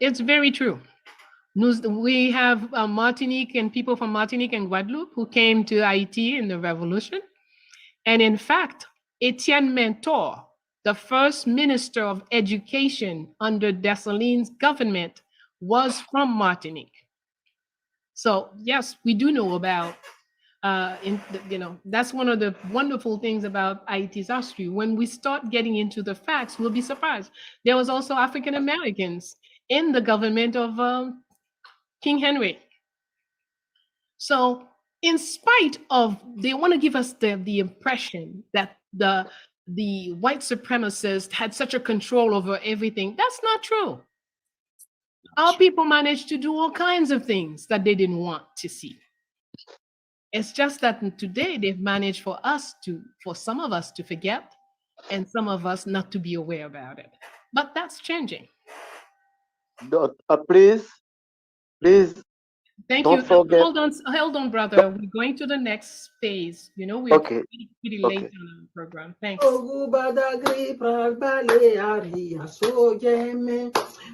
It's very true. We have Martinique and people from Martinique and Guadeloupe who came to Haiti in the revolution. And in fact, Etienne Mentor, the first minister of education under Dessalines' government, was from Martinique. So yes, we do know about, that's one of the wonderful things about Haiti's history. When we start getting into the facts, we'll be surprised. There was also African Americans in the government of King Henry. So in spite of, they want to give us the impression that the white supremacists had such a control over everything. That's not true. Our people managed to do all kinds of things that they didn't want to see. It's just that today they've managed for some of us to forget and some of us not to be aware about it. But that's changing. Please, Thank don't you. forget. Hold on, brother. We're going to the next phase. You know, we're Okay. pretty late on our program. Thanks. Ogu badagri pral bale aria so jeme.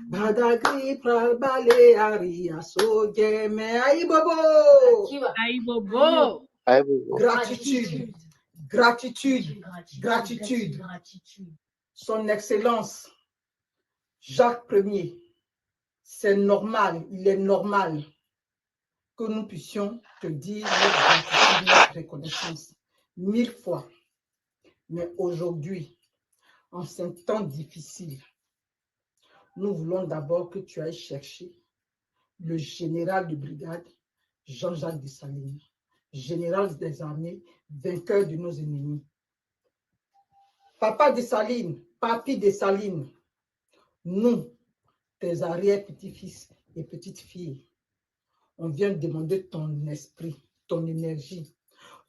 Badagri pral bale aria so jeme. Aïe bobo. Aïe bobo. Gratitude. Gratitude. Gratitude. Son Excellence Jacques Ier. C'est normal, il est normal que nous puissions te dire notre gratitude, notre reconnaissance 1000 fois. Mais aujourd'hui, en ces temps difficiles, nous voulons d'abord que tu ailles chercher le général de brigade, Jean-Jacques Dessalines, général des armées, vainqueur de nos ennemis. Papa Dessalines, Papi Dessalines, nous, tes arrière-petits-fils et petites-filles, on vient demander ton esprit, ton énergie,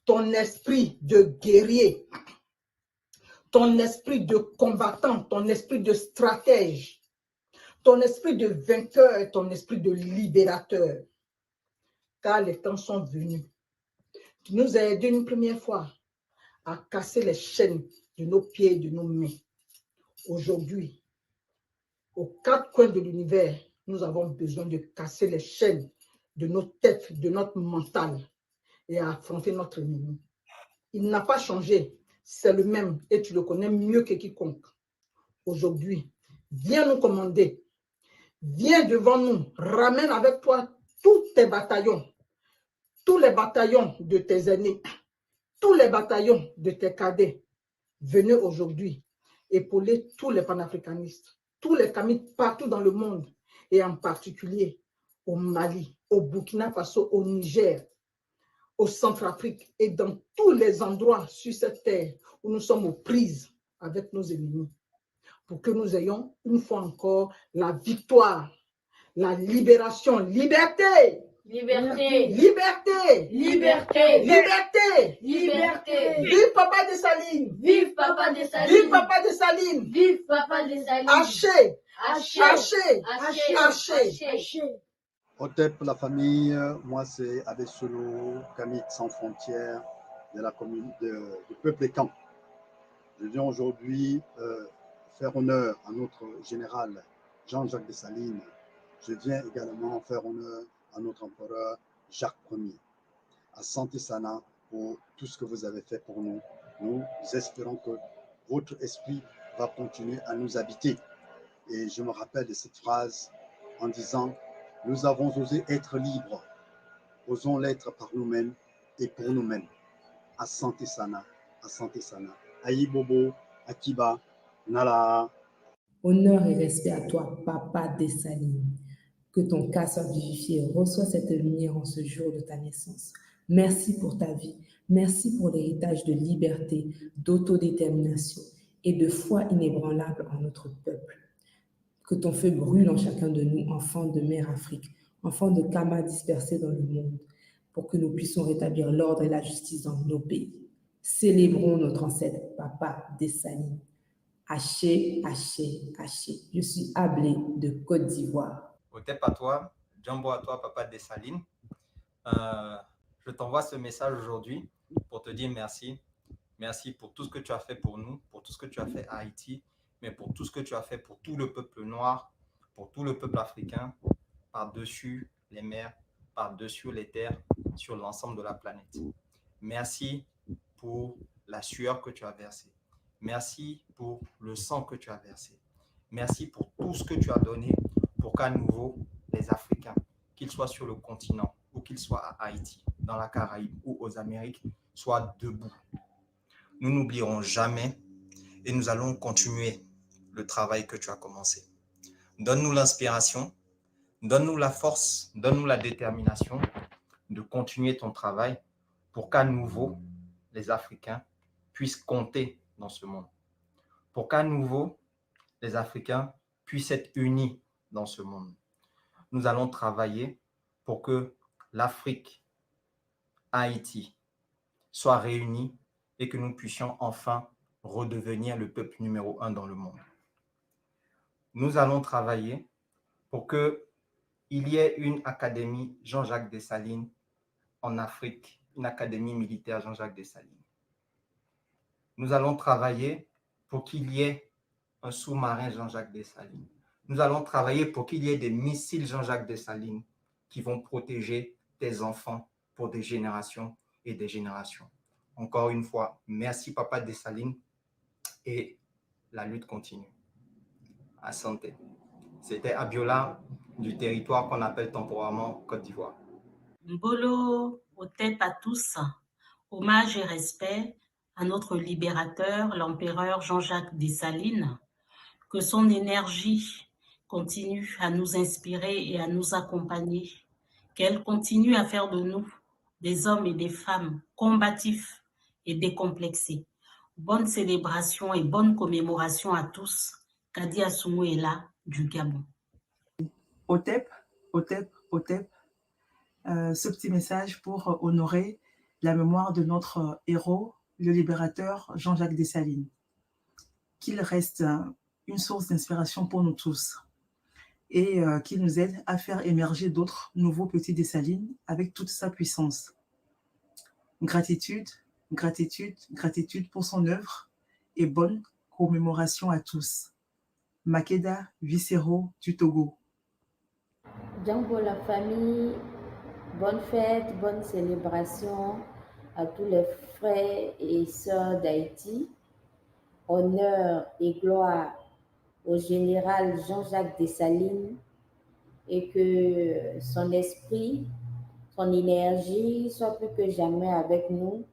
ton esprit de guerrier, ton esprit de combattant, ton esprit de stratège, ton esprit de vainqueur et ton esprit de libérateur. Car les temps sont venus. Tu nous as aidés une première fois à casser les chaînes de nos pieds et de nos mains. Aujourd'hui, aux quatre coins de l'univers, nous avons besoin de casser les chaînes de nos têtes, de notre mental et à affronter notre ennemi. Il n'a pas changé, c'est le même et tu le connais mieux que quiconque. Aujourd'hui, viens nous commander, viens devant nous, ramène avec toi tous tes bataillons, tous les bataillons de tes aînés, tous les bataillons de tes cadets. Venez aujourd'hui épauler tous les panafricanistes, tous les camis partout dans le monde et en particulier au Mali, au Burkina Faso, au Niger, au Centrafrique et dans tous les endroits sur cette terre où nous sommes aux prises avec nos ennemis, pour que nous ayons une fois encore la victoire, la libération, liberté, liberté, liberté, liberté, liberté, liberté. Vive Papa Dessalines, vive Papa Dessalines, vive Papa Dessalines, vive Papa Dessalines. Haché, haché, haché, haché, haché. Otep, la famille, moi c'est Abbé Solo, Camille sans frontières de la commune du peuple Camp. Je viens aujourd'hui faire honneur à notre général Jean-Jacques Dessalines. Je viens également faire honneur à notre empereur Jacques Ier. À Santé Sana pour tout ce que vous avez fait pour nous. Nous espérons que votre esprit va continuer à nous habiter. Et je me rappelle de cette phrase en disant « Nous avons osé être libres, osons l'être par nous-mêmes et pour nous-mêmes. » À Santé Sana, à Santé Sana. Aïe Bobo, Akiba, Nala. Honneur et respect à toi, Papa Dessalines. Que ton cœur soit vivifié. Reçois cette lumière en ce jour de ta naissance. Merci pour ta vie. Merci pour l'héritage de liberté, d'autodétermination et de foi inébranlable en notre peuple. Que ton feu brûle en chacun de nous, enfants de mère Afrique, enfants de Kama dispersés dans le monde, pour que nous puissions rétablir l'ordre et la justice dans nos pays. Célébrons notre ancêtre, Papa Dessalines. Haché, haché, haché. Je suis Ablé de Côte d'Ivoire. Otep à toi, Jumbo à toi, Papa Dessalines. Je t'envoie ce message aujourd'hui pour te dire merci. Merci pour tout ce que tu as fait pour nous, pour tout ce que tu as fait à Haïti, mais pour tout ce que tu as fait pour tout le peuple noir, pour tout le peuple africain, par-dessus les mers, par-dessus les terres, sur l'ensemble de la planète. Merci pour la sueur que tu as versée. Merci pour le sang que tu as versé. Merci pour tout ce que tu as donné pour qu'à nouveau, les Africains, qu'ils soient sur le continent ou qu'ils soient à Haïti, dans la Caraïbe ou aux Amériques, soient debout. Nous n'oublierons jamais et nous allons continuer le travail que tu as commencé. Donne-nous l'inspiration, donne-nous la force, donne-nous la détermination de continuer ton travail pour qu'à nouveau, les Africains puissent compter dans ce monde. Pour qu'à nouveau, les Africains puissent être unis dans ce monde. Nous allons travailler pour que l'Afrique, Haïti, soient réunis et que nous puissions enfin redevenir le peuple numéro 1 dans le monde. Nous allons travailler pour qu'il y ait une académie Jean-Jacques Dessalines en Afrique, une académie militaire Jean-Jacques Dessalines. Nous allons travailler pour qu'il y ait un sous-marin Jean-Jacques Dessalines. Nous allons travailler pour qu'il y ait des missiles Jean-Jacques Dessalines qui vont protéger tes enfants pour des générations et des générations. Encore une fois, merci Papa Dessalines et la lutte continue. À santé. C'était Abiola du territoire qu'on appelle temporairement Côte d'Ivoire. Mbolo, Otep à tous, hommage et respect à notre libérateur, l'empereur Jean-Jacques Dessalines, que son énergie continue à nous inspirer et à nous accompagner, qu'elle continue à faire de nous des hommes et des femmes combatifs et décomplexés. Bonne célébration et bonne commémoration à tous. Kadi Asumuela du Gabon. Otep, Otep, Otep, ce petit message pour honorer la mémoire de notre héros, le libérateur Jean-Jacques Dessalines. Qu'il reste une source d'inspiration pour nous tous et qu'il nous aide à faire émerger d'autres nouveaux petits Dessalines avec toute sa puissance. Gratitude, gratitude, gratitude pour son œuvre et bonne commémoration à tous. Makeda Viscero du Togo. Django la famille, bonne fête, bonne célébration à tous les frères et sœurs d'Haïti. Honneur et gloire au général Jean-Jacques Dessalines et que son esprit, son énergie soit plus que jamais avec nous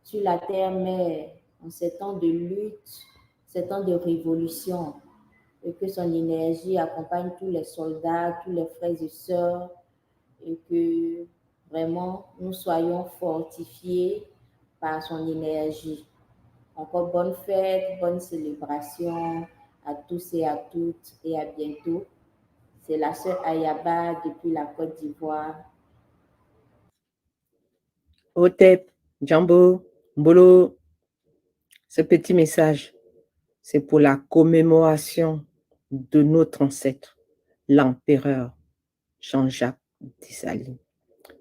sur la terre-mère en ces temps de lutte, ces temps de révolution, et que son énergie accompagne tous les soldats, tous les frères et sœurs, et que vraiment nous soyons fortifiés par son énergie. Encore bonne fête, bonne célébration à tous et à toutes, et à bientôt. C'est la sœur Ayaba depuis la Côte d'Ivoire. Otep, Jambo, Mbolo, ce petit message, c'est pour la commémoration de notre ancêtre, l'empereur Jean-Jacques Dessalines.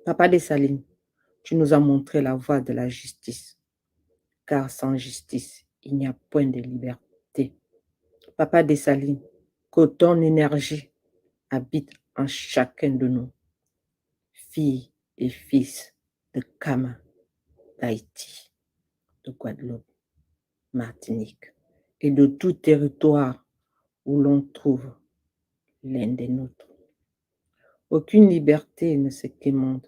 Papa Dessalines, tu nous as montré la voie de la justice, car sans justice, il n'y a point de liberté. Papa Dessalines, que ton énergie habite en chacun de nous, filles et fils de Kama, d'Haïti, de Guadeloupe, Martinique et de tout territoire où l'on trouve l'un des nôtres. Aucune liberté ne se quémande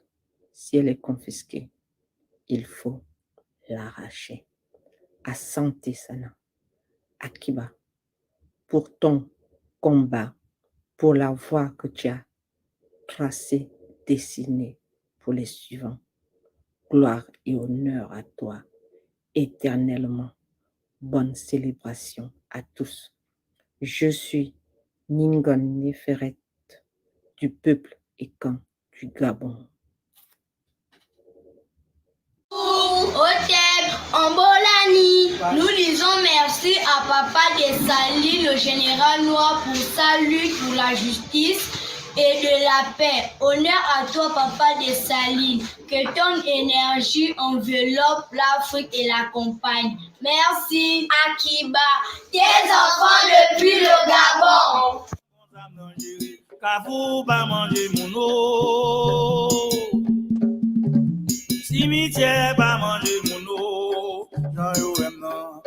si elle est confisquée. Il faut l'arracher. Asante Sana, Akiba, pour ton combat, pour la voie que tu as tracée, dessinée pour les suivants. Gloire et honneur à toi, éternellement. Bonne célébration à tous. Je suis Ningon Neferet du peuple Ekan du Gabon. Otep, en Bolani, nous disons merci à Papa Dessalines, le général noir, pour sa lutte pour la justice et de la paix. Honneur à toi, Papa Dessalines, que ton énergie enveloppe l'Afrique et l'accompagne. Merci, Akiba, tes enfants depuis le Gabon. Cimetière pas manger mon eau, j'en ai non.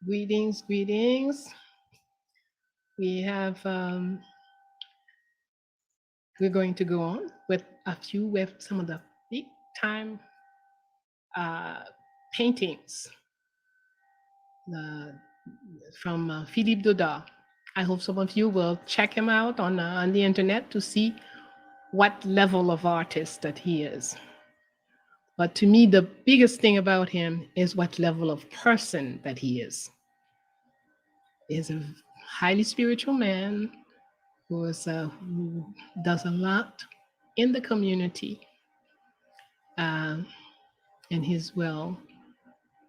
Greetings, greetings. We have, we're going to go on with some of the big time paintings from Philippe Dodard. I hope some of you will check him out on the internet to see what level of artist that he is. But to me, the biggest thing about him is what level of person that he is. He's a highly spiritual man who does a lot in the community, and he's well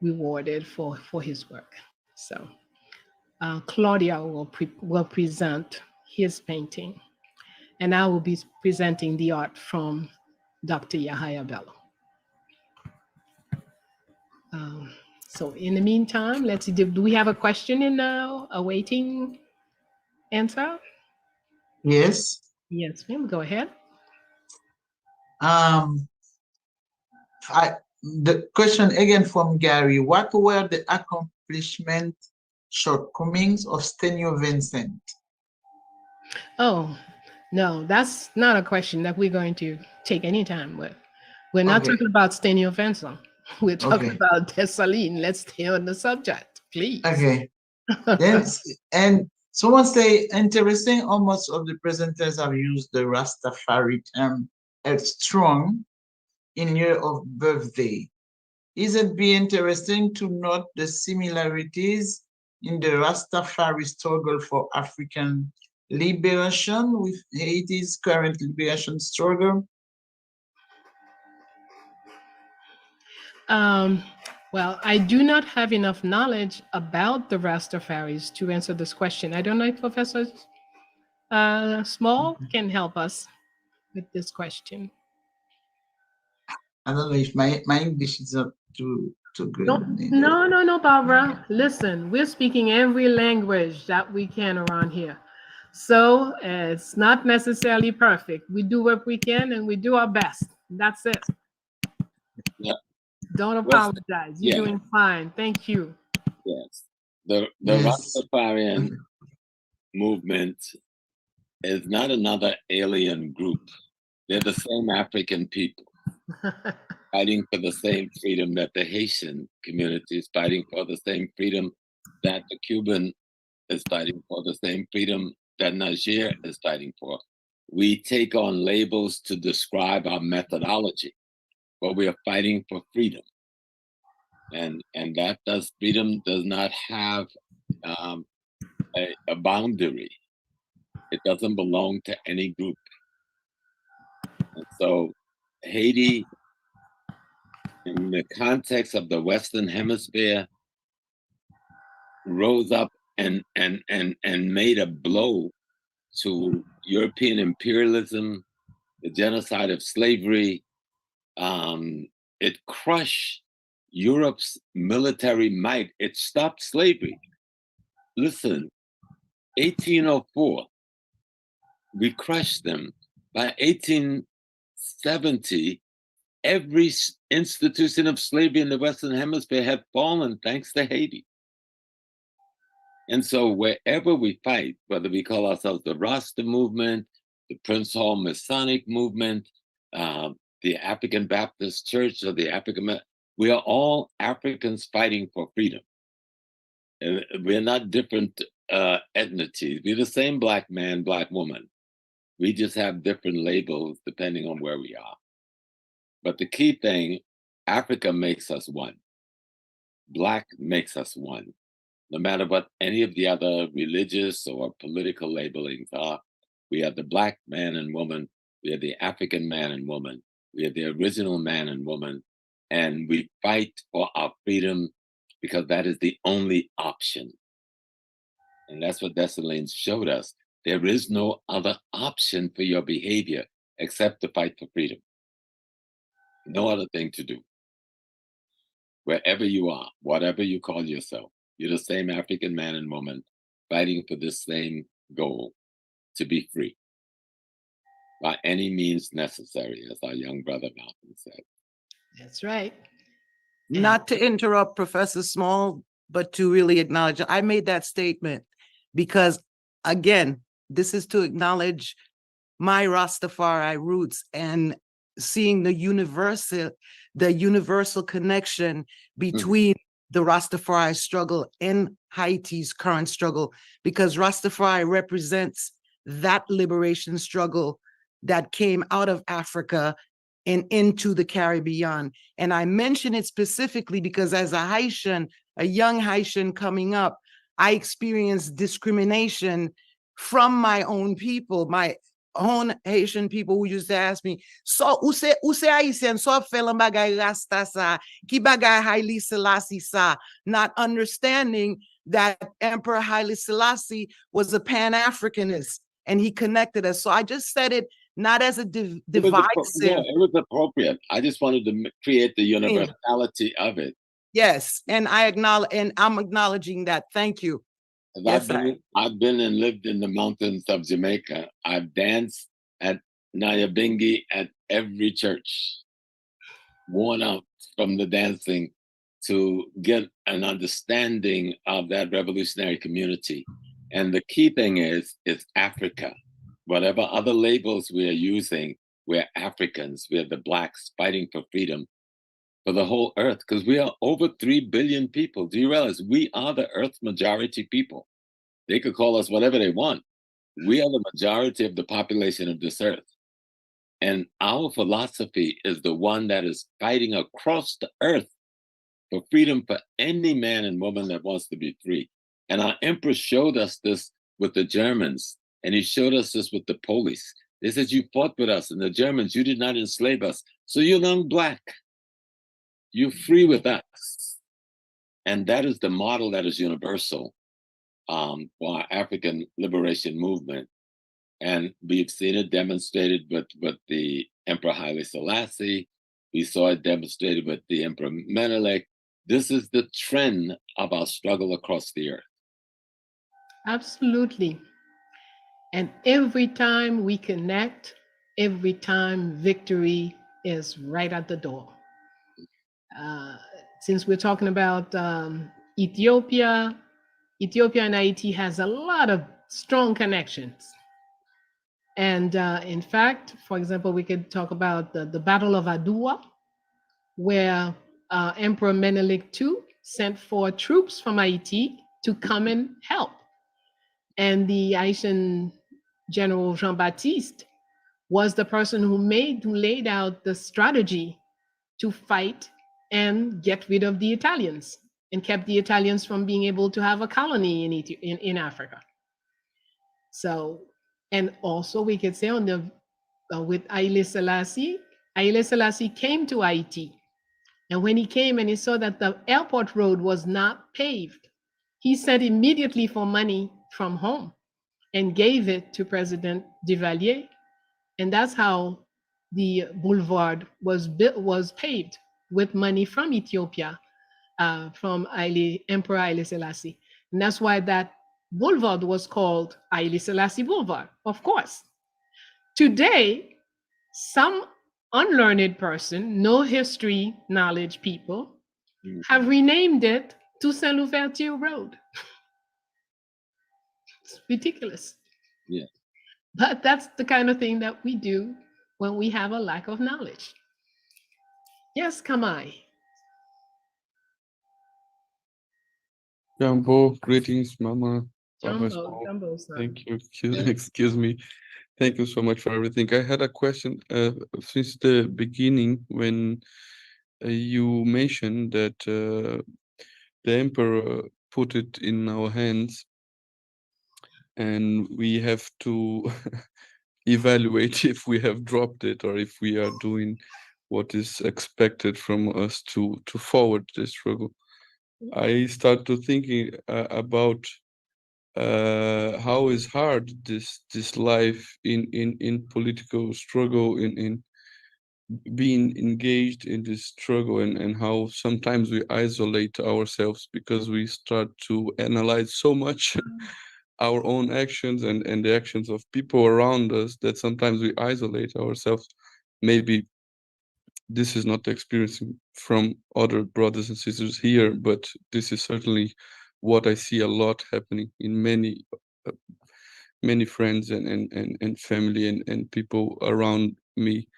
rewarded for his work. So Claudia will present his painting, and I will be presenting the art from Dr. Yahaya Bello. So in the meantime, let's see, do we have a question in awaiting answer? Yes. Yes, ma'am, go ahead. The question again from Gary, what were the accomplishment shortcomings of Stenio Vincent? Oh, no, that's not a question that we're going to take any time with. We're not talking about Stenio Vincent. We're talking about Dessalines. Let's stay on the subject, please. Okay. Then, and someone say, interesting, how much of the presenters have used the Rastafari term strong in year of birthday. Is it be interesting to note the similarities in the Rastafari struggle for African liberation with Haiti's current liberation struggle? Well, I do not have enough knowledge about the Rastafaris to answer this question. I don't know if Professor Small can help us with this question. I don't know if my English is not too good. No, Barbara. Listen, we're speaking every language that we can around here. So it's not necessarily perfect. We do what we can and we do our best. That's it. Yeah. Don't apologize. You're doing fine. Thank you. Yes. The Rastafarian movement is not another alien group. They're the same African people fighting for the same freedom that the Haitian community is fighting for, the same freedom that the Cuban is fighting for, the same freedom that Niger is fighting for. We take on labels to describe our methodology, but we are fighting for freedom. And that freedom does not have a boundary. It doesn't belong to any group. And so Haiti, in the context of the Western Hemisphere, rose up and made a blow to European imperialism, the genocide of slavery. It crushed Europe's military might. It stopped slavery. Listen, 1804, we crushed them. By 1870, every institution of slavery in the Western Hemisphere had fallen thanks to Haiti. And so wherever we fight, whether we call ourselves the Rasta movement, the Prince Hall Masonic movement, the African Baptist Church, or the African, we are all Africans fighting for freedom. And we're not different ethnicities. We're the same black man, black woman. We just have different labels depending on where we are. But the key thing, Africa makes us one. Black makes us one. No matter what any of the other religious or political labelings are, we are the black man and woman, we are the African man and woman, we are the original man and woman, and we fight for our freedom because that is the only option. And that's what Dessalines showed us. There is no other option for your behavior except to fight for freedom. No other thing to do. Wherever you are, whatever you call yourself, you're the same African man and woman fighting for this same goal, to be free by any means necessary, as our young brother Malcolm said. That's right. Not to interrupt Professor Small, but to really acknowledge, I made that statement because, again, this is to acknowledge my Rastafari roots and seeing the universal connection between the Rastafari struggle and Haiti's current struggle, because Rastafari represents that liberation struggle that came out of Africa and into the Caribbean. And I mention it specifically because as a Haitian, a young Haitian coming up, I experienced discrimination from my own people, my own Haitian people who used to ask me, so, ou se Haitian, so fè lan bagay Rasta sa, ki bagay Haile Selassie sa, not understanding that Emperor Haile Selassie was a Pan-Africanist and he connected us. So I just said it not as a divisive. It was appropriate. I just wanted to create the universality of it. Yes, and I'm acknowledging that. Thank you. Yes, I've been and lived in the mountains of Jamaica. I've danced at Nyabingi at every church, worn out from the dancing to get an understanding of that revolutionary community. And the key thing is Africa. Whatever other labels we are using, we're Africans, we're the blacks fighting for freedom for the whole earth, because we are over 3 billion people. Do you realize we are the earth's majority people? They could call us whatever they want. We are the majority of the population of this earth. And our philosophy is the one that is fighting across the earth for freedom for any man and woman that wants to be free. And our emperor showed us this with the Germans, and he showed us this with the Polish. They said, you fought with us, and the Germans, you did not enslave us. So you're non-black. You're free with us. And that is the model that is universal for our African liberation movement. And we've seen it demonstrated with the Emperor Haile Selassie. We saw it demonstrated with the Emperor Menelik. This is the trend of our struggle across the earth. Absolutely. And every time we connect, every time victory is right at the door. Since we're talking about Ethiopia and Haiti has a lot of strong connections. And in fact, for example, we could talk about the Battle of Adua, where Emperor Menelik II sent for troops from Haiti to come and help. And the Haitian General Jean-Baptiste was the person who laid out the strategy to fight and get rid of the Italians and kept the Italians from being able to have a colony in Africa. So And also we could say on the with Haile Selassie came to Haiti. And when he came and he saw that the airport road was not paved, he sent immediately for money from home and gave it to President Duvalier. And that's how the boulevard was paved with money from Ethiopia, from Emperor Haile Selassie. And that's why that boulevard was called Haile Selassie Boulevard, of course. Today, some unlearned person, no history knowledge people, have renamed it Toussaint Louverture Road. It's ridiculous. Yeah. But that's the kind of thing that we do when we have a lack of knowledge. Yes, Kamai. Jumbo, greetings, Mama. Papa Jumbo, Small. Jumbo, son. Thank you. Excuse me. Thank you so much for everything. I had a question since the beginning when you mentioned that the emperor put it in our hands and we have to evaluate if we have dropped it or if we are doing what is expected from us to forward the struggle. I start to thinking about how is hard this life in political struggle, in being engaged in this struggle, and how sometimes we isolate ourselves because we start to analyze so much our own actions and the actions of people around us that sometimes we isolate ourselves. Maybe this is not the experience from other brothers and sisters here, but this is certainly what I see a lot happening in many friends and family and people around me,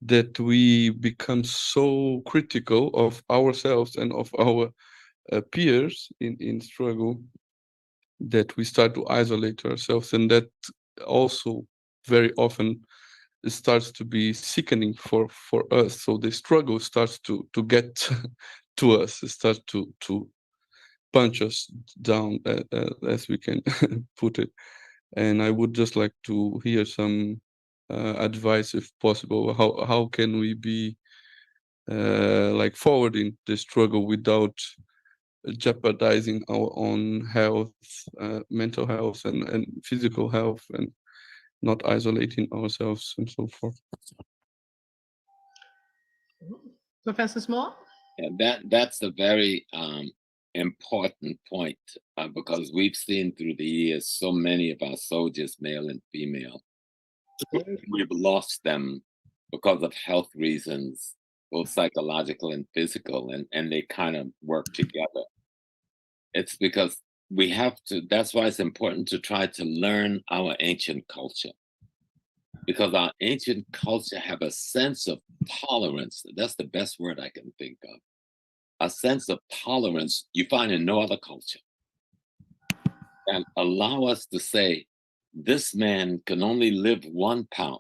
that we become so critical of ourselves and of our peers in struggle that we start to isolate ourselves, and that also very often starts to be sickening for us. So the struggle starts to get to us. It starts to punch us down, as we can put it. And I would just like to hear some advice, if possible. How can we be like forwarding the struggle without jeopardizing our own health, mental health, and physical health, and not isolating ourselves and so forth. Professor Small? Yeah, that's a very important point because we've seen through the years so many of our soldiers, male and female, we've lost them because of health reasons, both psychological and physical, and they kind of work together. It's because we have to, that's why it's important to try to learn our ancient culture. Because our ancient culture have a sense of tolerance. That's the best word I can think of. A sense of tolerance you find in no other culture. And allow us to say, this man can only lift 1 pound.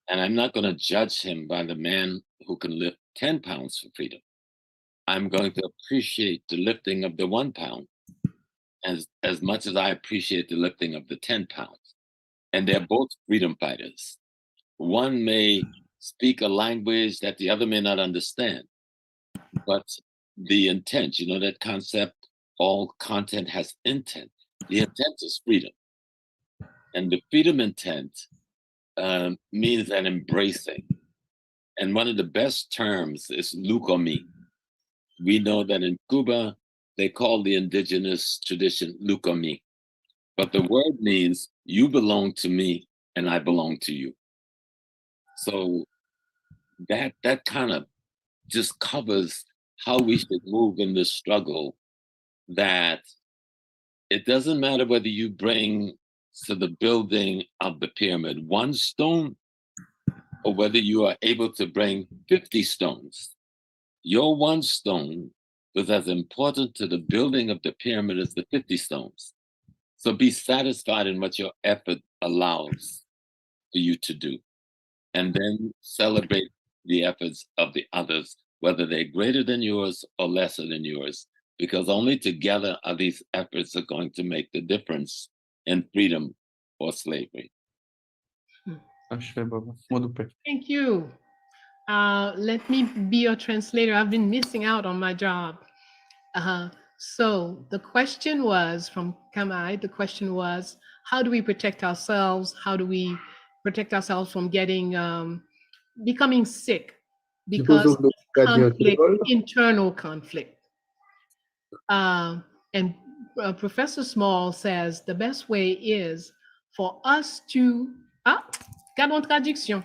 And I'm not going to judge him by the man who can lift 10 pounds for freedom. I'm going to appreciate the lifting of the 1 pound as much as I appreciate the lifting of the 10 pounds. And they're both freedom fighters. One may speak a language that the other may not understand, but the intent, you know that concept, all content has intent. The intent is freedom. And the freedom intent means an embracing. And one of the best terms is lukomi. We know that in Cuba, they call the indigenous tradition lukomi. But the word means you belong to me and I belong to you. So that kind of just covers how we should move in this struggle, that it doesn't matter whether you bring to the building of the pyramid 1 stone or whether you are able to bring 50 stones. Your 1 stone was as important to the building of the pyramid as the 50 stones. So be satisfied in what your effort allows for you to do, and then celebrate the efforts of the others, whether they're greater than yours or lesser than yours, because only together are these efforts are going to make the difference and freedom or slavery. Thank you. Let me be your translator. I've been missing out on my job. So the question was from Kamai, the question was, how do we protect ourselves? How do we protect ourselves from getting, becoming sick because of conflict, internal conflict? And Professor Small says the best way is for us to, gardons traduction.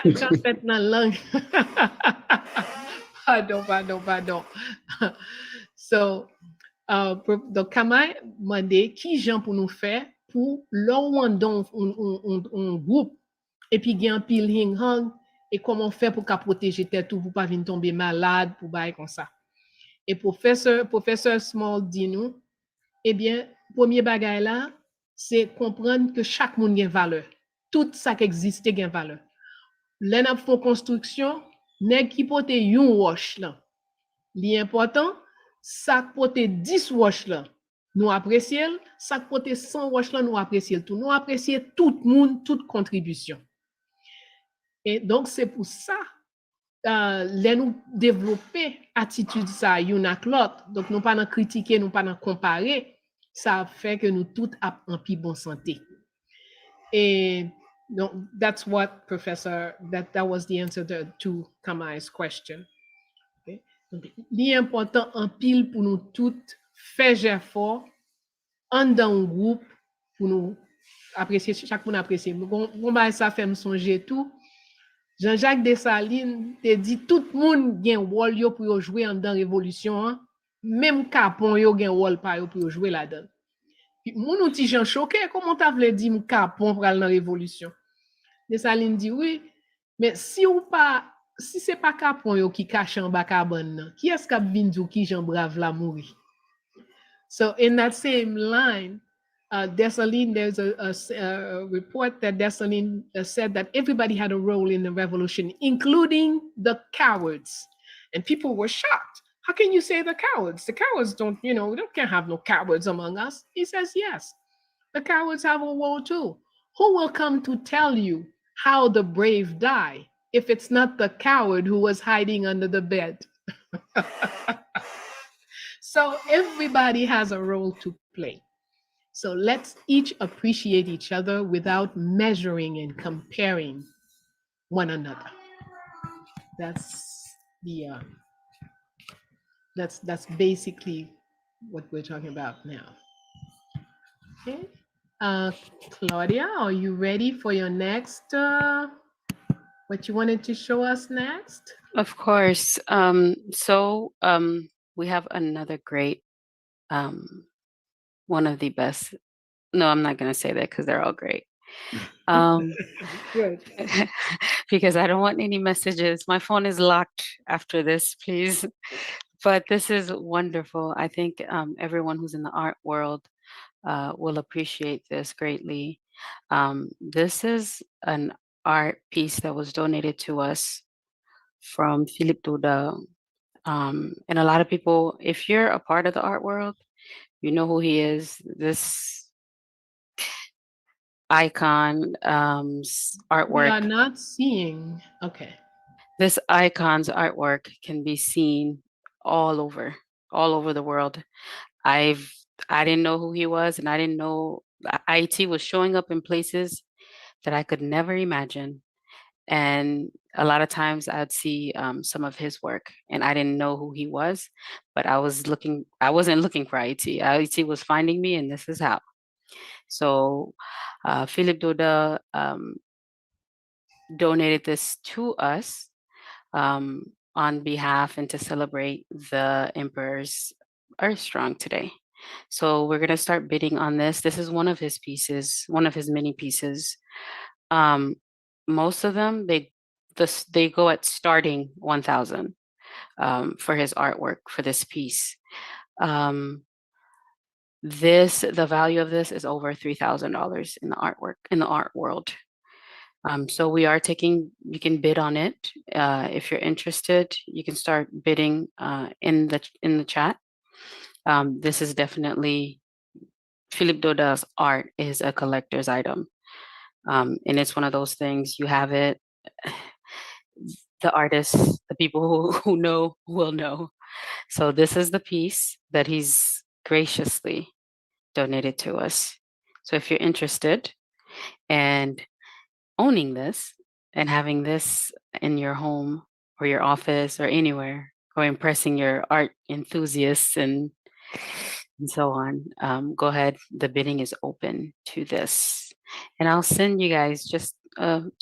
J'en fait dans la langue. Pardon. So, donc, Kamai m'a dit qui j'en pour nous faire pour l'on dans un groupe et puis il y a un pile hing hang et comment faire pour qu'à protéger tête tout pour pas venir tomber malade pour bailler comme ça. Et professeur Small dit nous, eh bien, premier bagage là, c'est comprendre que chaque monde a une valeur. Tout ça qui existe a une valeur. Là, nous faisons construction, nèg qui porte yon wash là. L'important, ça porte 10 wash là. Nous apprécions, ça porte 100 wash là, nous apprécions tout. Nous apprécions tout le monde, toute contribution. Et donc, c'est pour ça là nous développer attitude ça yon ak l'autre. Donc, nous pas dans critiquer, nous pas dans comparer. Ça fait que nous tous en pi bonne santé. Et donc, that's what that was the answer to Kamai's question. Okay? L'important en pile pour nous toutes faire effort en dans un groupe pour nous apprécier, chaque monde apprécier. Bon, ça fait me songer tout. Jean-Jacques Dessalines te dit tout le monde gen rôle yo pour jouer en dans révolution, hein? Même capon yo gen rôle pa yo pour jouer là-dedans. Puis moun ou ti jan choqué, comment t'as voulu dire capon pour aller dans révolution? Dessalines dit oui, mais si c'est pas capon yo qui cache en bas cabane, qui est-ce qui vinn dou qui jan brave la mourir? So in that same line, Dessalines, there's a report that Dessalines said that everybody had a role in the revolution, including the cowards. And people were shocked. How can you say the cowards? The cowards don't, we can't have no cowards among us. He says, yes, the cowards have a role too. Who will come to tell you how the brave die if it's not the coward who was hiding under the bed? So everybody has a role to play. So let's each appreciate each other without measuring and comparing one another. That's that's basically what we're talking about now. Okay, Claudia, are you ready for your next? What you wanted to show us next? Of course. We have another great, one of the best. No, I'm not going to say that because they're all great. Good. Because I don't want any messages. My phone is locked after this, please. But this is wonderful. I think everyone who's in the art world will appreciate this greatly. This is an art piece that was donated to us from Philippe Douda. And a lot of people, if you're a part of the art world, you know who he is. This icon artwork. We are not seeing. Okay. This icon's artwork can be seen all over the world. I didn't know who he was, and I didn't know IT was showing up in places that I could never imagine. And a lot of times I'd see some of his work and I didn't know who he was, but I wasn't looking for IT. IT was finding me, and this is how. So Philippe Douda donated this to us on behalf and to celebrate the Emperor's Earth Strong today. So we're going to start bidding on this. This is one of his pieces, one of his many pieces. Most of them, they go at starting 1,000 for his artwork for this piece. The value of this is over $3,000 in the artwork, in the art world. So we are you can bid on it. If you're interested, you can start bidding in the chat. This is definitely Philippe Daudal's art is a collector's item. And it's one of those things, you have it, the artists, the people who know will know. So this is the piece that he's graciously donated to us. So if you're interested and owning this and having this in your home or your office or anywhere, or impressing your art enthusiasts and so on, go ahead. The bidding is open to this. And I'll send you guys just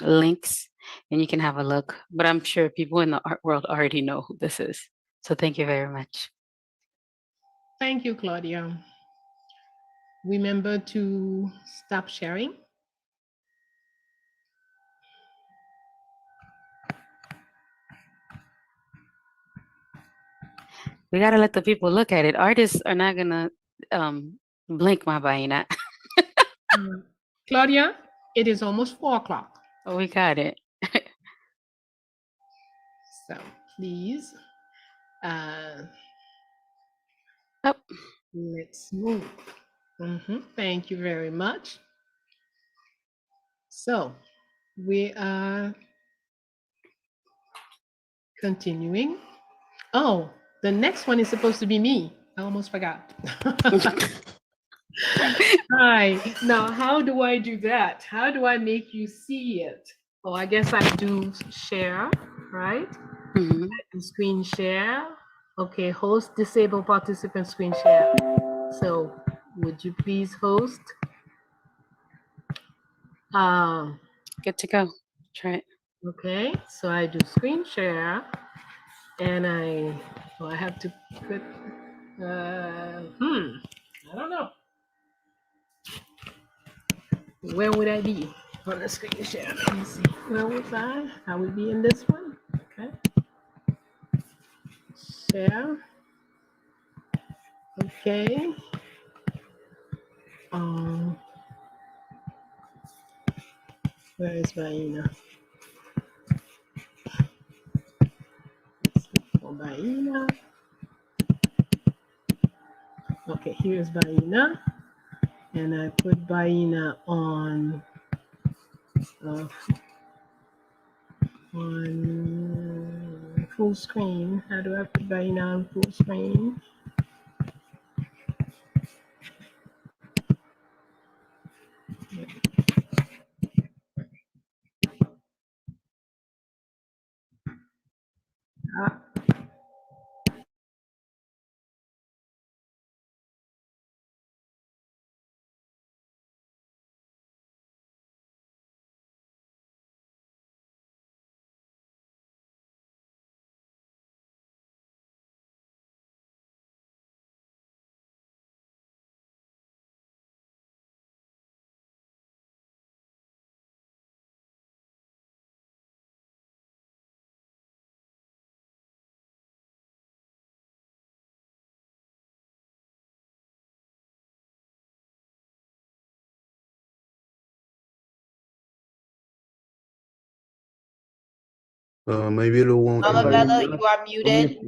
links and you can have a look. But I'm sure people in the art world already know who this is. So thank you very much. Thank you, Claudia. Remember to stop sharing. We gotta let the people look at it. Artists are not gonna blink my baina. Claudia, it is almost 4 o'clock. Oh, we got it. So please, let's move. Thank you very much. So we are continuing. Oh, the next one is supposed to be me. I almost forgot. Hi. Now, how do I do that? How do I make you see it? Oh, I guess I do share, right? I do screen share. Okay, host disabled participant screen share. So would you please host? Good to go. Try it. Okay, so I do screen share and I have to put, I don't know. Where would I be on the screen share? Let me see. Where was I? I would be in this one. Okay. Share. Okay. Where is Baina? For Baina. Okay, here's Baina. And I put Baina on full screen. How do I put Baina on full screen? Maybe Mama Bella, you are muted.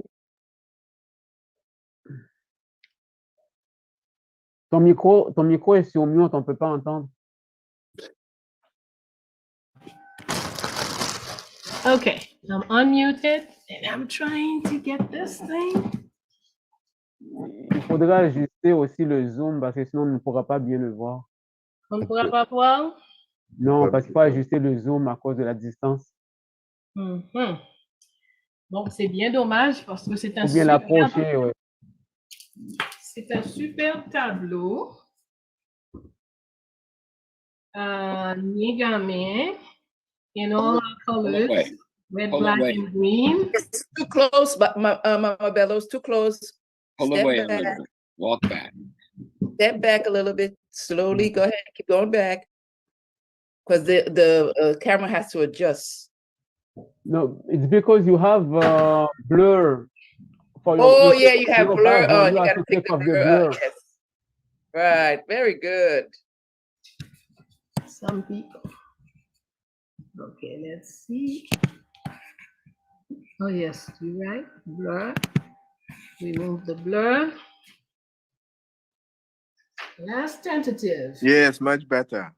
Ton micro est sur mute, on ne peut pas entendre. Okay, I'm unmuted and I'm trying to get this thing. Il faudra ajuster aussi le zoom parce que sinon on ne pourra pas bien le voir. On ne pourra pas voir? Non, parce qu'il faut ajuster le zoom à cause de la distance. Bon, c'est bien dommage parce que c'est un Ou bien l'approcher, ouais. C'est un super tableau. Nigame in all our colors, red, black, and green. It's too close, but Mama Bello's too close. Pull Step away a back. little bit. Walk back. Step back a little bit. Slowly. Go ahead. Keep going back. Because the camera has to adjust. No, it's because you have blur. For your, you have blur on. You got to take off the blur. Yes. Right. Very good. Some people. Okay, let's see. Oh, yes, you're right. Blur. Remove the blur. Last tentative. Yes, much better.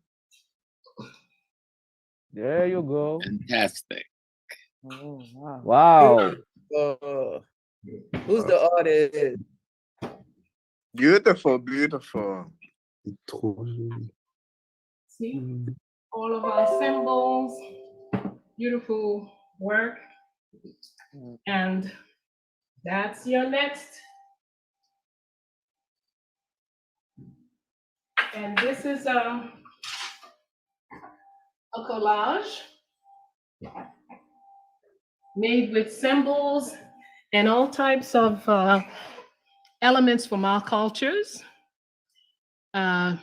There you go. Fantastic. Oh, wow. Who's the artist? Beautiful, beautiful. See, all of our symbols, beautiful work. And that's your next. And this is a collage made with symbols and all types of elements from our cultures,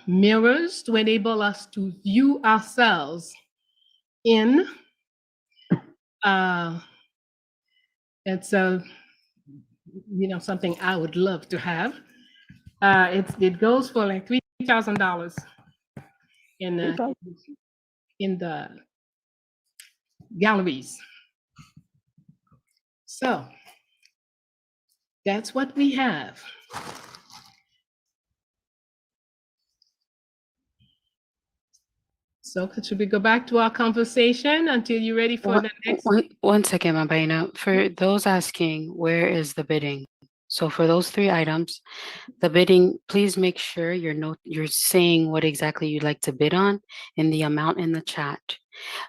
mirrors to enable us to view ourselves in. It's something I would love to have. It goes for like $3,000 in the galleries. So that's what we have. So should we go back to our conversation until you're ready for the next? One second, Mabaina. For those asking, where is the bidding? So for those 3 items, the bidding, please make sure you're saying what exactly you'd like to bid on and the amount in the chat.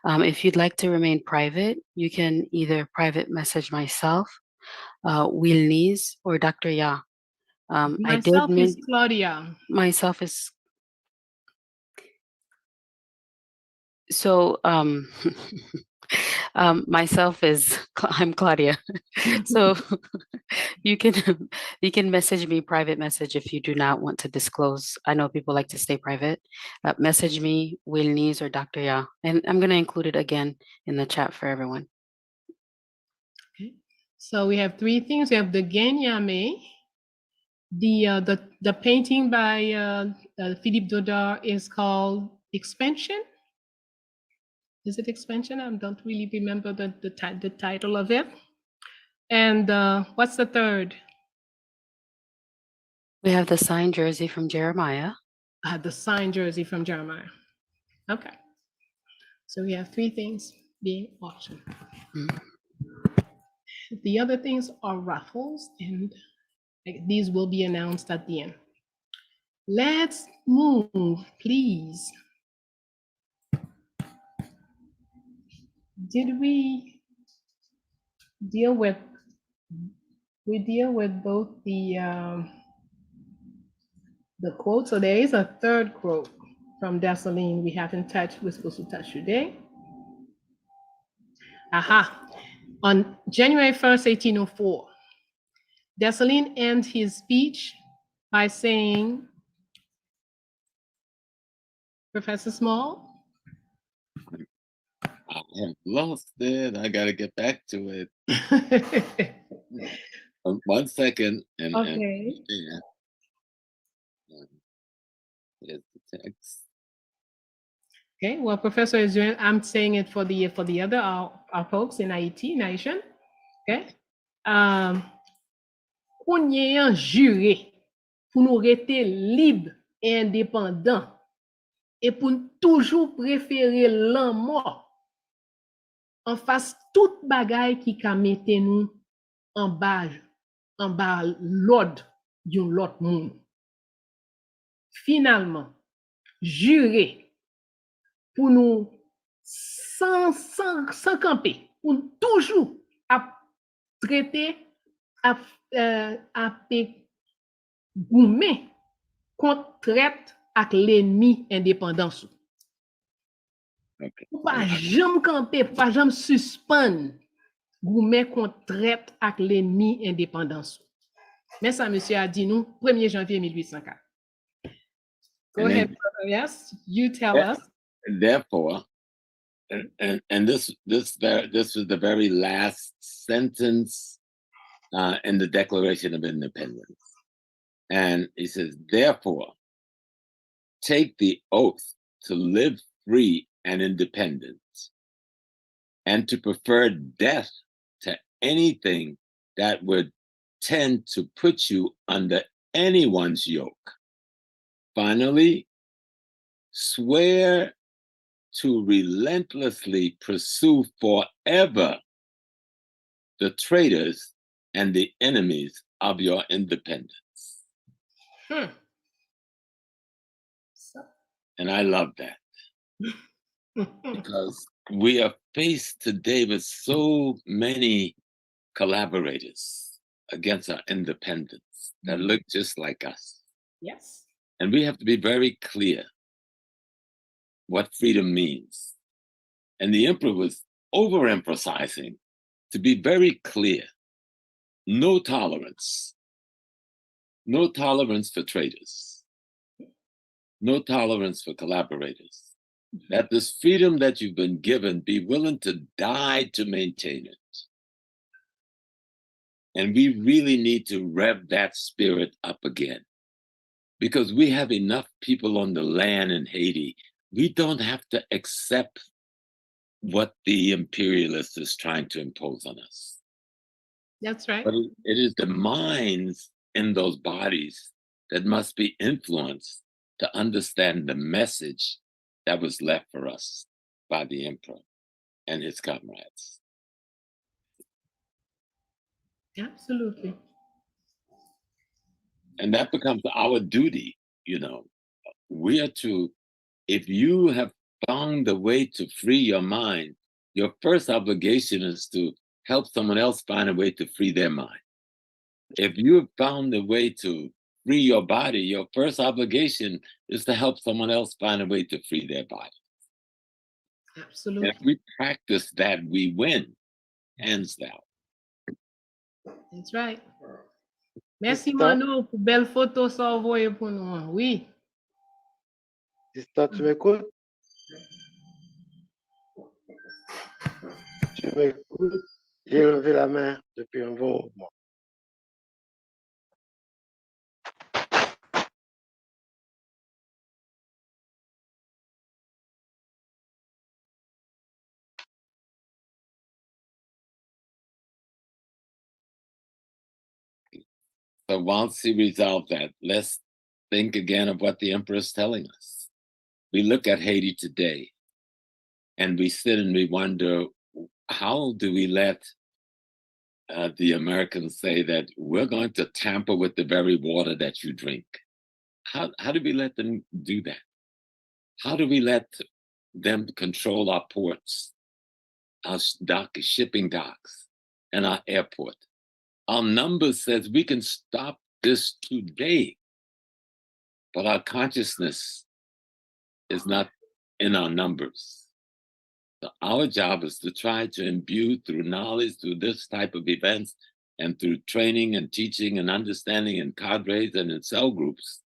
If you'd like to remain private, you can either private message myself, Wilnise, or Dr. Ya. Myself is Claudia. Myself is so myself is I'm Claudia. So you can message me private message if you do not want to disclose. I know people like to stay private. Message me, Wilnise or Dr. Ya, and I'm going to include it again in the chat for everyone. Okay. So we have 3 things. We have the Genyame, the painting by Philippe Dodard is called Expansion. Is it Expansion? I don't really remember the title of it. And what's the third? We have the signed jersey from Jeremiah. The signed jersey from Jeremiah. Okay. So we have 3 things being auctioned. The other things are raffles, and these will be announced at the end. Let's move, please. Did we deal with both the quote? So there is a third quote from Dessalines we haven't touched. We're supposed to touch today. Aha. On January 1st, 1804, Dessalines ends his speech by saying, Professor Small? I have lost it. I got to get back to it. 1 second. Okay. Here's the text. Okay, well, Professor is doing, I'm saying it for the other our folks in Haïti, nation. Okay. On y a juré pour nous rester libres et indépendants et pour toujours préférer l'amour en face toute bagaille qui ka mette nous en bas l'ordre d'un l'autre monde. Finalement, jurer pour nous sans camper, pour toujours à traiter à goumer contre traite avec l'ennemi indépendance. Okay. Pas jamais camper, pas jamais suspendre goumer contre traite avec l'ennemi indépendance. Mais ça, monsieur a dit nous 1er janvier 1804. Go ahead, brother. Yes, you tell us. Therefore, and this was the very last sentence in the Declaration of Independence. And he says, therefore, take the oath to live free and independent, and to prefer death to anything that would tend to put you under anyone's yoke. Finally, swear to relentlessly pursue forever the traitors and the enemies of your independence. And I love that because we are faced today with so many collaborators against our independence that look just like us. Yes. And we have to be very clear what freedom means. And the emperor was overemphasizing to be very clear. No tolerance. No tolerance for traitors. No tolerance for collaborators. That this freedom that you've been given, be willing to die to maintain it. And we really need to rev that spirit up again. Because we have enough people on the land in Haiti. We don't have to accept what the imperialist is trying to impose on us. That's right. But it is the minds in those bodies that must be influenced to understand the message that was left for us by the emperor and his comrades. Absolutely. And that becomes our duty, We are to, if you have found a way to free your mind, your first obligation is to help someone else find a way to free their mind. If you have found a way to free your body, your first obligation is to help someone else find a way to free their body. Absolutely. And if we practice that, we win, hands down. That's right. Merci Mano pour belle photo ça envoyé pour nous. Oui. Sister, tu m'écoutes? Tu m'écoutes? J'ai levé la main depuis un bon moment. So once he resolved that, let's think again of what the emperor is telling us. We look at Haiti today and we sit and we wonder, how do we let the Americans say that we're going to tamper with the very water that you drink? How do we let them do that? How do we let them control our ports, our shipping docks, and our airport? Our numbers says we can stop this today, but our consciousness is not in our numbers. So our job is to try to imbue through knowledge, through this type of events, and through training and teaching and understanding in cadres and in cell groups,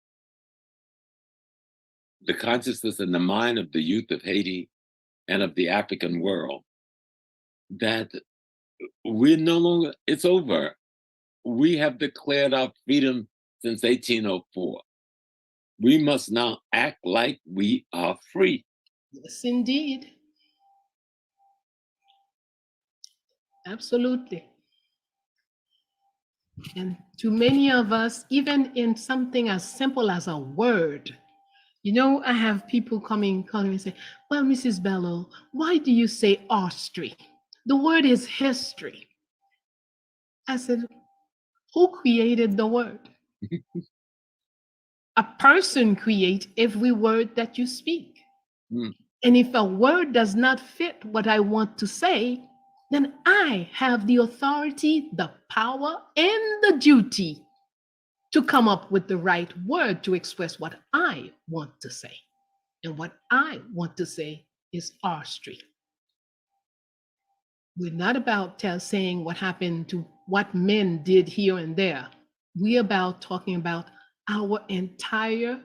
the consciousness and the mind of the youth of Haiti and of the African world, that we're no longer, it's over. We have declared our freedom since 1804. We must now act like we are free. Yes, indeed. Absolutely. And to many of us, even in something as simple as a word, I have people calling and say, well, Mrs. Bello, why do you say archery? The word is history. I said, who created the word? A person creates every word that you speak. And if a word does not fit what I want to say, then I have the authority, the power, and the duty to come up with the right word to express what I want to say. And what I want to say is archery. We're not about saying what happened to what men did here and there. We're about talking about our entire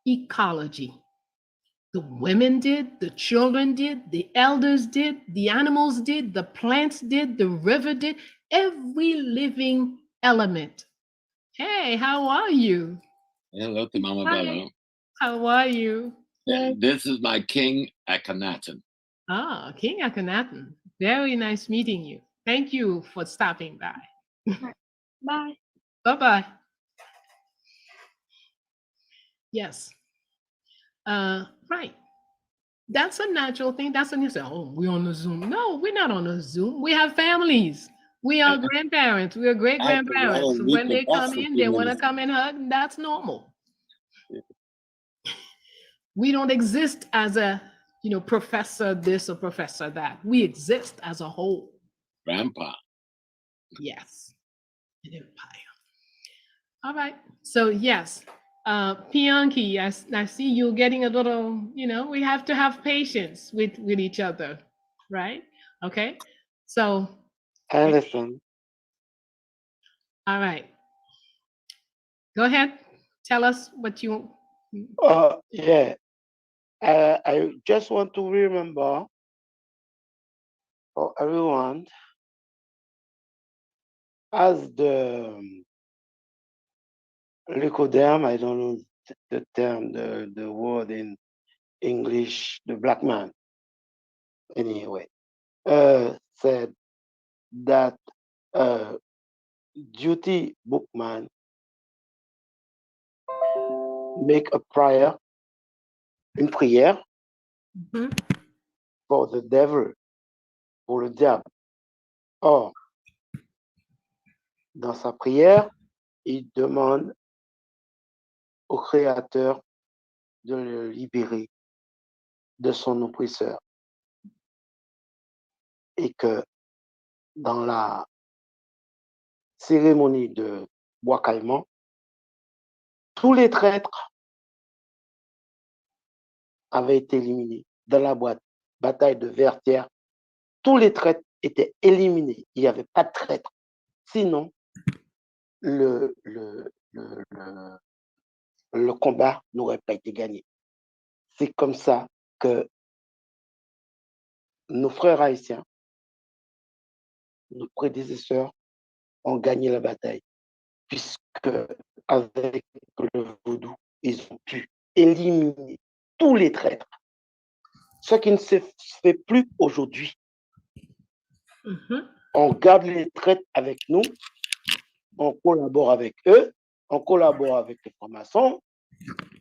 ecology. The women did, the children did, the elders did, the animals did, the plants did, the river did, every living element. Hey, how are you? Hello to Mama Hi. Bello. How are you? This is my King Akhenaten. Ah, King Akhenaten. Very nice meeting you. Thank you for stopping by. Bye. Bye-bye. Yes. Right. That's a natural thing. That's when you say, oh, we're on the Zoom. No, we're not on a Zoom. We have families. We are grandparents. We are great grandparents. When they come in, they want to come and hug, and that's normal. We don't exist as a, professor this or professor that. We exist as a whole. Grandpa. Yes. An empire. All right. So yes, Pianki, I see you getting a little, we have to have patience with each other, right? Okay. So. I understand. All right. Go ahead. Tell us what you. Yeah. I just want to remember for everyone as the Lycoderm, I don't know the term, the word in English, the black man, anyway, said that duty bookman make a prayer, une prière for the devil, pour le diable. Or, dans sa prière, il demande au Créateur de le libérer de son oppresseur. Et que dans la cérémonie de bois caïman, tous les traîtres avaient été éliminés. Dans la bataille de Vertières, tous les traîtres étaient éliminés. Il n'y avait pas de traîtres. Sinon, le combat n'aurait pas été gagné. C'est comme ça que nos frères haïtiens, nos prédécesseurs ont gagné la bataille, puisque avec le vaudou, ils ont pu éliminer tous les traîtres. Ce qui ne se fait plus aujourd'hui. On garde les traîtres avec nous, on collabore avec eux, on collabore avec les francs-maçons,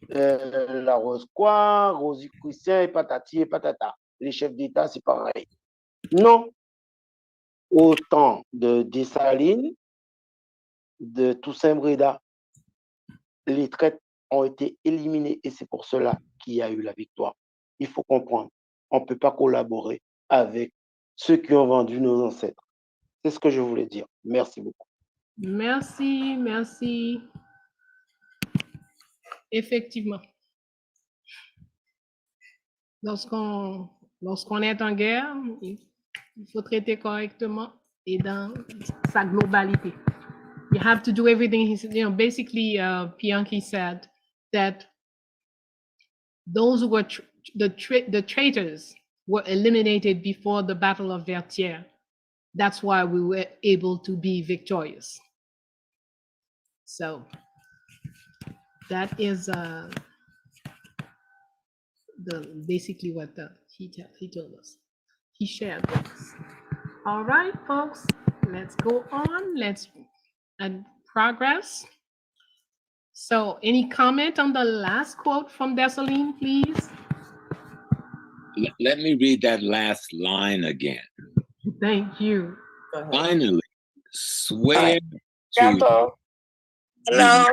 la Rose-Croix, Rosicrucien et patati et patata. Les chefs d'État, c'est pareil. Non. Au temps de Dessalines, de Toussaint Breda, les traîtres ont été éliminés et c'est pour cela qu'il y a eu la victoire. Il faut comprendre, on ne peut pas collaborer avec ceux qui ont vendu nos ancêtres. C'est ce que je voulais dire. Merci beaucoup. Merci, merci. Effectivement. Lorsqu'on est en guerre, il faut traiter correctement et dans sa globalité. You have to do everything. He said, basically, Pianki said that those who were the traitors were eliminated before the Battle of Vertières. That's why we were able to be victorious. So that is basically what he told us. He shared with us. All right, folks, let's go on. Let's progress. So any comment on the last quote from Dessalines, please? Let me read that last line again. Thank you. Finally, swear to... Hello?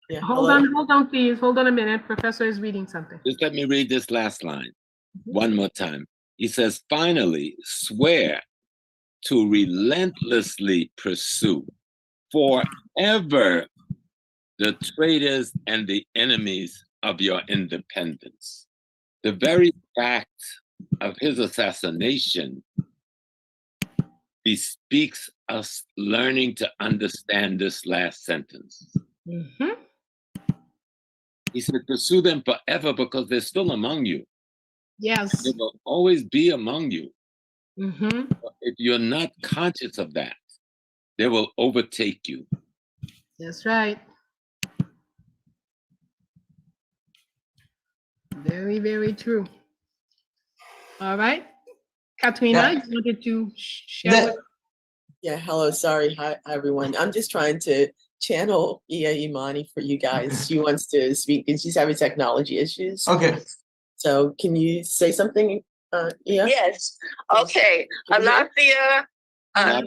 Yeah, hold on, please. Hold on a minute. Professor is reading something. Just let me read this last line one more time. He says, finally, swear to relentlessly pursue forever the traitors and the enemies of your independence. The very fact of his assassination bespeaks us learning to understand this last sentence. He said, pursue them forever because they're still among you. Yes. They will always be among you. If you're not conscious of that, they will overtake you. That's right. Very, very true. All right. Katrina, you wanted to share with. Yeah, hello, sorry. Hi, everyone. I'm just trying to channel Iya Imani for you guys. She wants to speak and she's having technology issues. Okay. So can you say something, Iya? Yes. Okay. Alafia,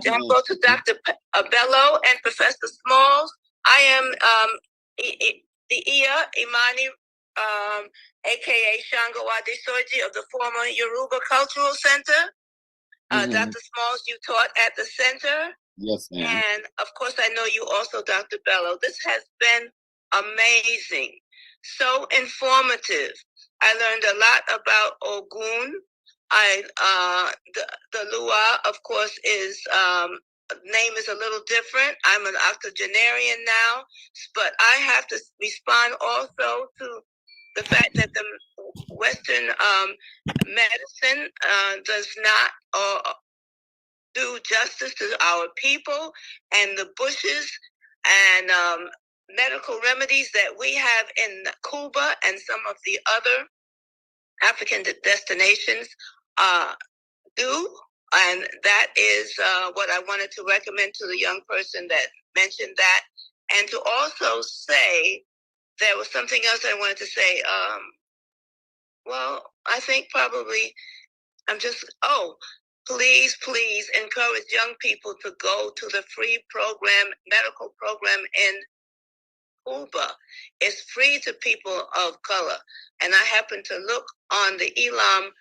Jumbo to Dr. Bello and Professor Smalls. I am the Iya Imani, aka Shango Adesoji of the former Yoruba Cultural Center. Dr. Smalls, you taught at the center. Yes, ma'am. And of course, I know you also, Dr. Bello. This has been amazing, so informative. I learned a lot about Ogun. The Lua, of course, is name is a little different. I'm an octogenarian now, but I have to respond also to the fact that the Western medicine does not do justice to our people and the bushes and medical remedies that we have in Cuba and some of the other African destinations do. And that is what I wanted to recommend to the young person that mentioned that. And to also say, there was something else I wanted to say. Well, I think probably please encourage young people to go to the free medical program in Cuba. It's free to people of color. And I happened to look on the Elam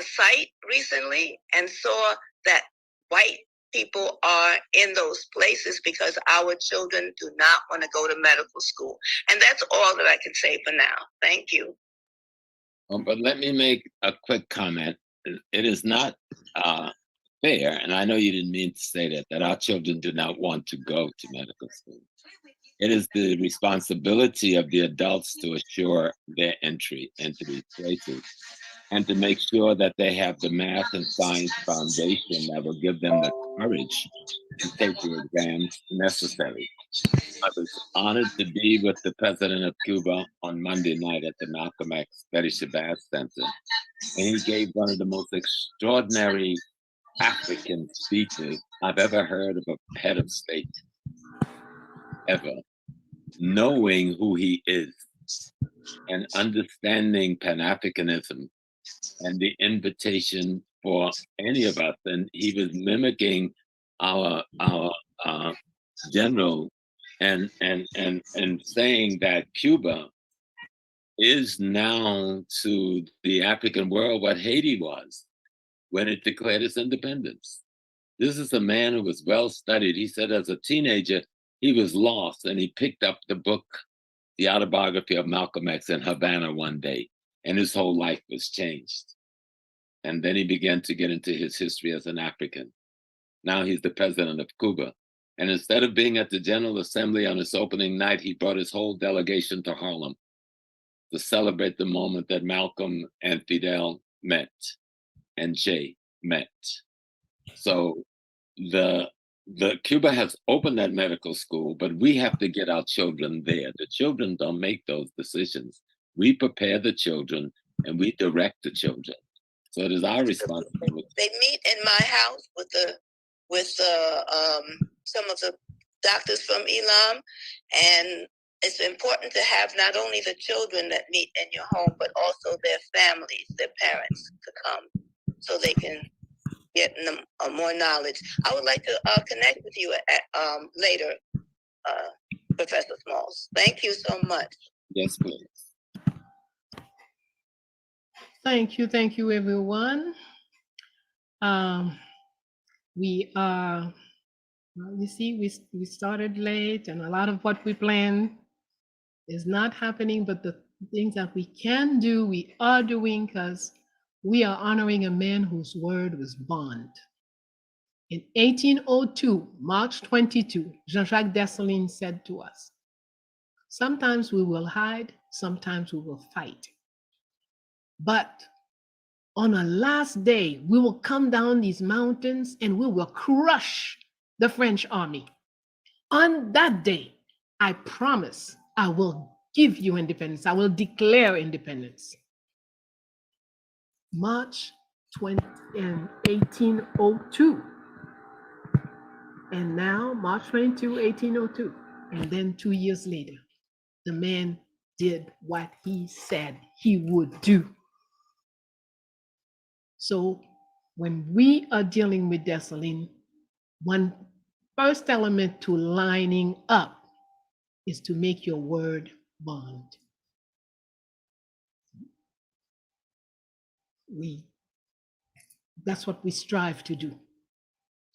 site recently and saw that white people are in those places because our children do not want to go to medical school. And that's all that I can say for now. Thank you. But let me make a quick comment. It is not fair, and I know you didn't mean to say that our children do not want to go to medical school. It is the responsibility of the adults to assure their entry into these places and to make sure that they have the math and science foundation that will give them the courage to take the exams necessary. I was honored to be with the president of Cuba on Monday night at the Malcolm X Betty Shabazz Center, and he gave one of the most extraordinary African speeches I've ever heard of a head of state, ever. Knowing who he is and understanding Pan-Africanism and the invitation for any of us, and he was mimicking our general and saying that Cuba is now to the African world what Haiti was when it declared its independence. This is a man who was well studied. He said as a teenager, he was lost and he picked up the book, the autobiography of Malcolm X in Havana one day, and his whole life was changed. And then he began to get into his history as an African. Now he's the president of Cuba. And instead of being at the General Assembly on its opening night, he brought his whole delegation to Harlem to celebrate the moment that Malcolm and Fidel met and Che met. So the Cuba has opened that medical school, but we have to get our children there. The children don't make those decisions. We prepare the children and we direct the children. So it is our responsibility. They meet in my house with some of the doctors from Elam, and it's important to have not only the children that meet in your home, but also their families, their parents, to come so they can get more knowledge. I would like to connect with you later, Professor Smalls. Thank you so much. Yes, please. Thank you, everyone. We are, you see, we started late, and a lot of what we planned is not happening, but the things that we can do, we are doing, because we are honoring a man whose word was bond. In 1802, March 22, Jean-Jacques Dessalines said to us, sometimes we will hide, sometimes we will fight. But on a last day, we will come down these mountains and we will crush the French army. On that day, I promise I will give you independence. I will declare independence. March 20 in 1802. And now, March 22, 1802. And then 2 years later, the man did what he said he would do. So when we are dealing with Dessalines, one first element to lining up is to make your word bond. That's what we strive to do,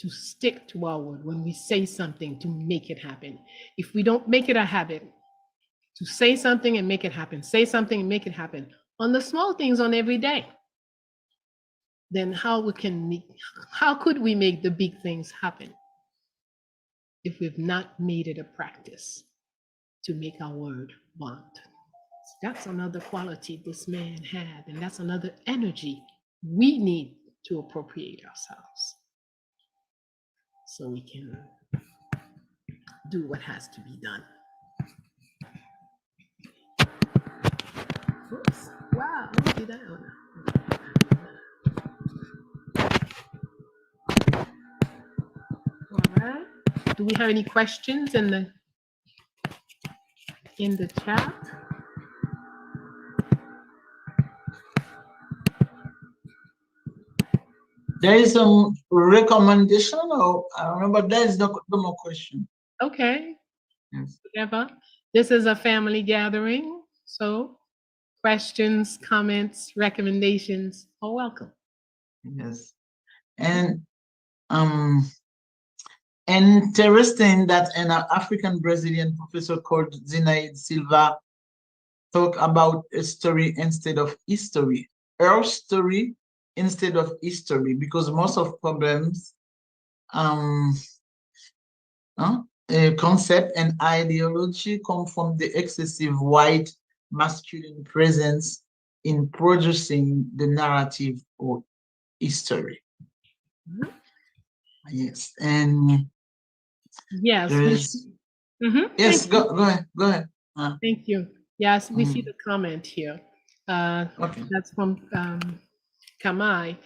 to stick to our word. When we say something, to make it happen. If we don't make it a habit, to say something and make it happen, say something and make it happen on the small things on every day, then how could we make the big things happen if we've not made it a practice to make our word bond? That's another quality this man had, and that's another energy we need to appropriate ourselves so we can do what has to be done. Oops. Wow, let me do that one. All right. Do we have any questions in the chat? There is some recommendation, or I don't know, but there is no more question. Okay. Yes. Whatever. This is a family gathering, so questions, comments, recommendations are welcome. Yes. And interesting that an African Brazilian professor called Zinaide Silva talk about a story instead of history, her story instead of history, because most of problems, concept and ideology come from the excessive white masculine presence in producing the narrative or history. Mm-hmm. Yes, and yes, yes, go ahead. Thank you. Yes, we see Mhm. the comment here. Okay. That's from Kamai.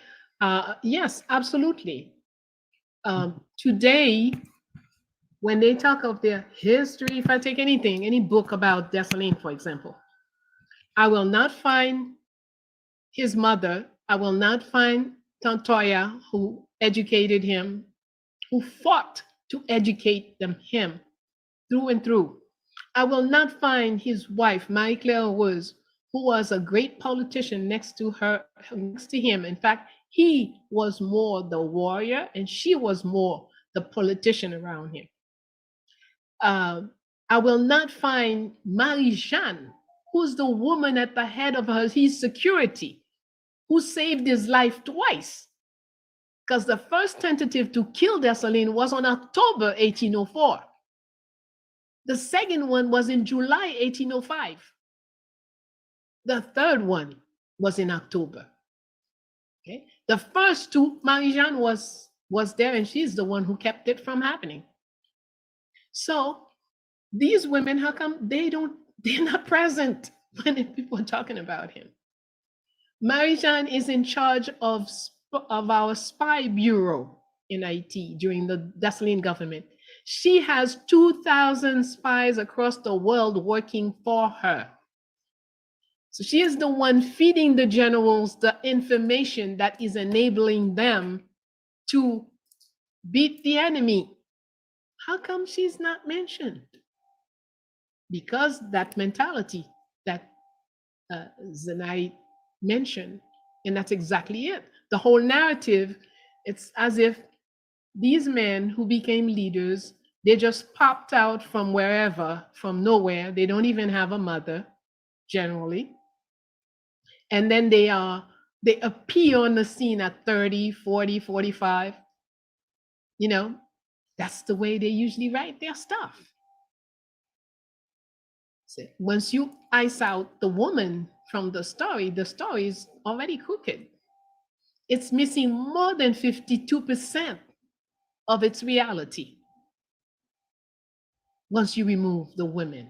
Yes, absolutely. Today, when they talk of their history, if I take anything, any book about Dessalines, for example, I will not find his mother. I will not find Tantoya, who educated him, who fought to educate him through and through. I will not find his wife, Marie-Claire Rose, who was a great politician next to him. In fact, he was more the warrior and she was more the politician around him. I will not find Marie-Jeanne, who's the woman at the head of his security, who saved his life twice. Because the first tentative to kill Dessalines was on October 1804. The second one was in July 1805. The third one was in October. Okay. The first two, Marie-Jeanne was there, and she's the one who kept it from happening. So these women, how come they're not present when people are talking about him? Marie-Jeanne is in charge of our spy bureau in Haiti during the Dessalines government. She has 2,000 spies across the world working for her. So she is the one feeding the generals the information that is enabling them to beat the enemy. How come she's not mentioned? Because that mentality that Zinaide mentioned, and that's exactly it. The whole narrative, it's as if these men who became leaders, they just popped out from wherever, from nowhere. They don't even have a mother, generally. And then they appear on the scene at 30, 40, 45. You know, that's the way they usually write their stuff. So once you ice out the woman from the story is already crooked. It's missing more than 52% of its reality once you remove the women.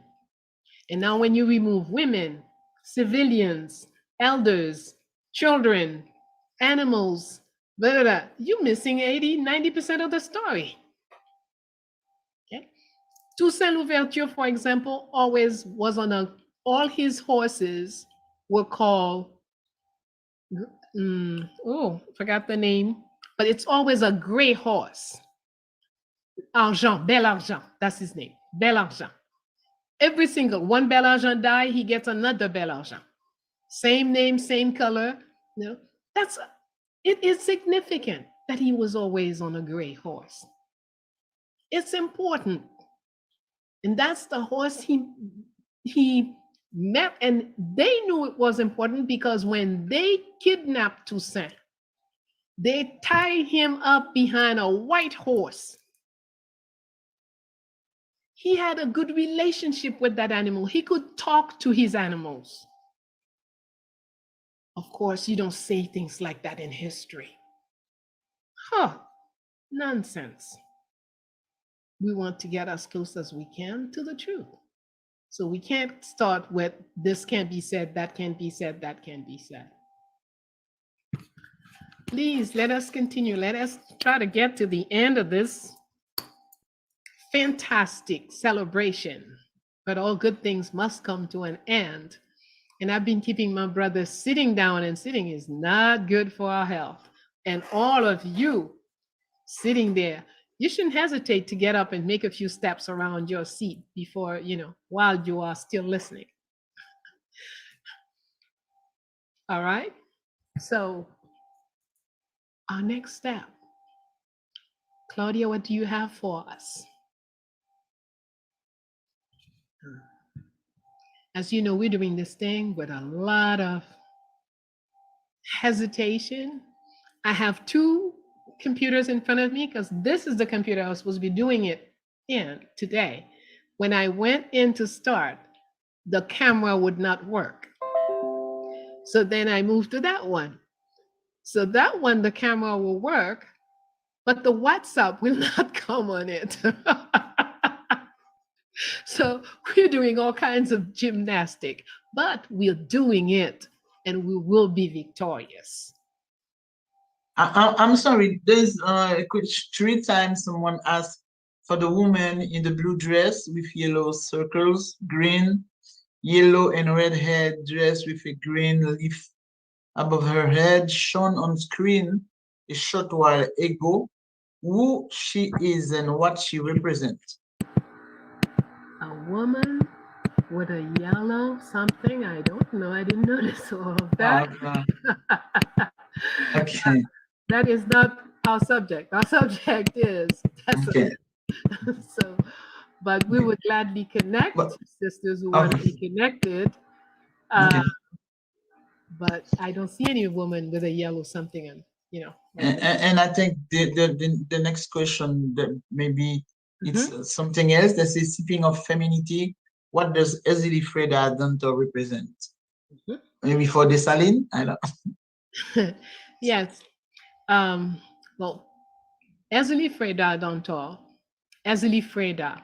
And now when you remove women, civilians, elders, children, animals, blah, blah, blah, you're missing 80, 90% of the story. Okay? Toussaint Louverture, for example, always was on all his horses were called, forgot the name, but it's always a gray horse. Argent, Bel Argent, that's his name, Bel Argent. Every single one Bel Argent die, he gets another Bel Argent. Same name, same color. You know, it is significant that he was always on a gray horse. It's important. And that's the horse he met, and they knew it was important because when they kidnapped Toussaint, they tied him up behind a white horse. He had a good relationship with that animal. He could talk to his animals. Of course, you don't say things like that in history. Nonsense. We want to get as close as we can to the truth. So we can't start with this can't be said, that can't be said, that can't be said. Please let us continue. Let us try to get to the end of this fantastic celebration. But all good things must come to an end. And I've been keeping my brother sitting down, and sitting is not good for our health. And all of you sitting there, you shouldn't hesitate to get up and make a few steps around your seat before, while you are still listening. All right. So our next step, Claudia, what do you have for us? As you know, we're doing this thing with a lot of hesitation. I have two computers in front of me because this is the computer I was supposed to be doing it in today. When I went in to start, the camera would not work. So then I moved to that one. So that one, the camera will work, but the WhatsApp will not come on it. So we're doing all kinds of gymnastic, but we're doing it and we will be victorious. I'm sorry, there's three times someone asked for the woman in the blue dress with yellow circles, green, yellow and red head dress with a green leaf above her head, shown on screen a short while ago, who she is and what she represents. A woman with a yellow something, I don't know, I didn't notice all of that. Okay. That is not our subject. Our subject is Okay. So, but we would gladly connect sisters who want to be connected. Okay. But I don't see any woman with a yellow something, and And I think the next question that maybe it's something else that says, speaking of femininity, what does Ezili Freda Danto represent? Maybe for Dessalines? I don't know. Yes. Well, Ezili Freda Danto, Ezili Freda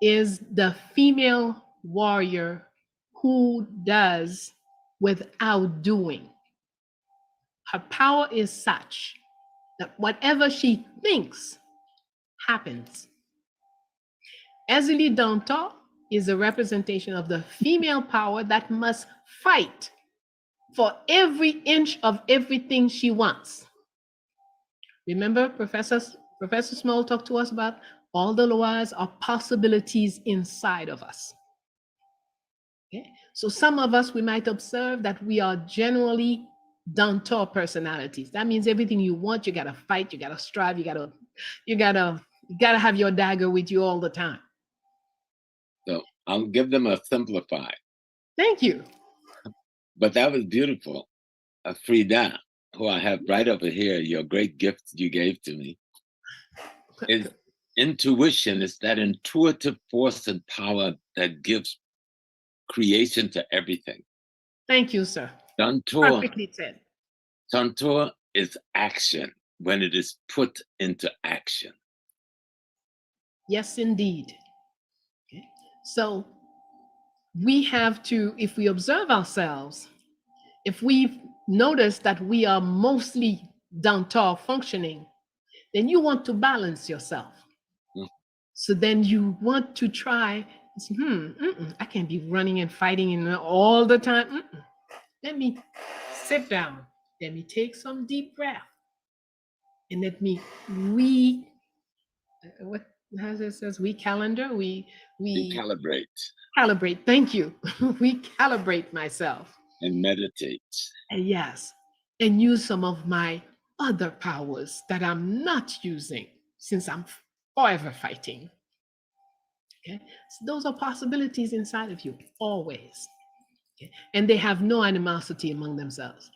is the female warrior who does without doing. Her power is such that whatever she thinks happens. Ezili Danto is a representation of the female power that must fight for every inch of everything she wants. Remember, Professor Small talked to us about all the laws are possibilities inside of us. Okay? So some of us, we might observe that we are generally Danto personalities. That means everything you want, you gotta fight, you gotta strive, you gotta have your dagger with you all the time. So I'll give them a simplify. Thank you. But that was beautiful. Frida, who I have right over here, your great gift you gave to me, is intuition. Is that intuitive force and power that gives creation to everything. Thank you, sir. Danto, perfectly said. Danto is action when it is put into action. Yes, indeed. Okay. So we have to, if we observe ourselves, if we notice that we are mostly Danto functioning, then you want to balance yourself. So then you want to try, I can't be running and fighting all the time. Let me sit down. Let me take some deep breath. And let me as it says, we calibrate calibrate. Thank you. We calibrate myself. and meditate. And yes, and use some of my other powers that I'm not using since I'm forever fighting. Okay, so those are possibilities inside of you always. Okay? And they have no animosity among themselves.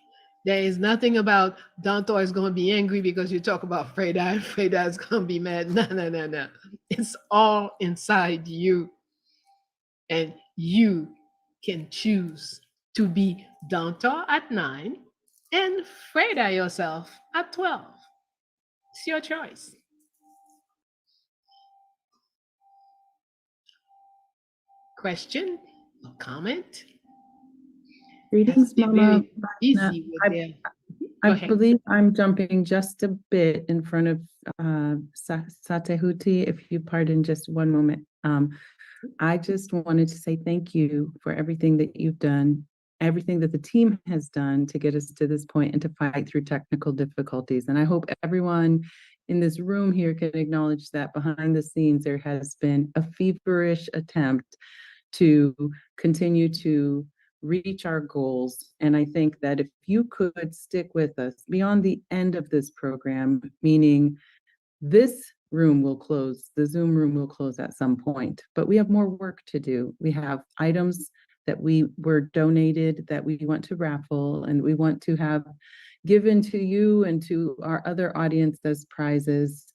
There is nothing about Danto is going to be angry because you talk about Freda, and Freda is going to be mad. No. It's all inside you. And you can choose to be Danto at 9 and Freda yourself at 12. It's your choice. Question or comment? Greetings, Mama. Easy with their I believe I'm jumping just a bit in front of Satehuti, if you pardon just one moment. I just wanted to say thank you for everything that you've done, everything that the team has done to get us to this point and to fight through technical difficulties. And I hope everyone in this room here can acknowledge that behind the scenes, there has been a feverish attempt to continue to reach our goals. And I think that if you could stick with us beyond the end of this program, meaning this room will close, the Zoom room will close at some point, but we have more work to do. We have items that we were donated that we want to raffle and we want to have given to you and to our other audience as prizes.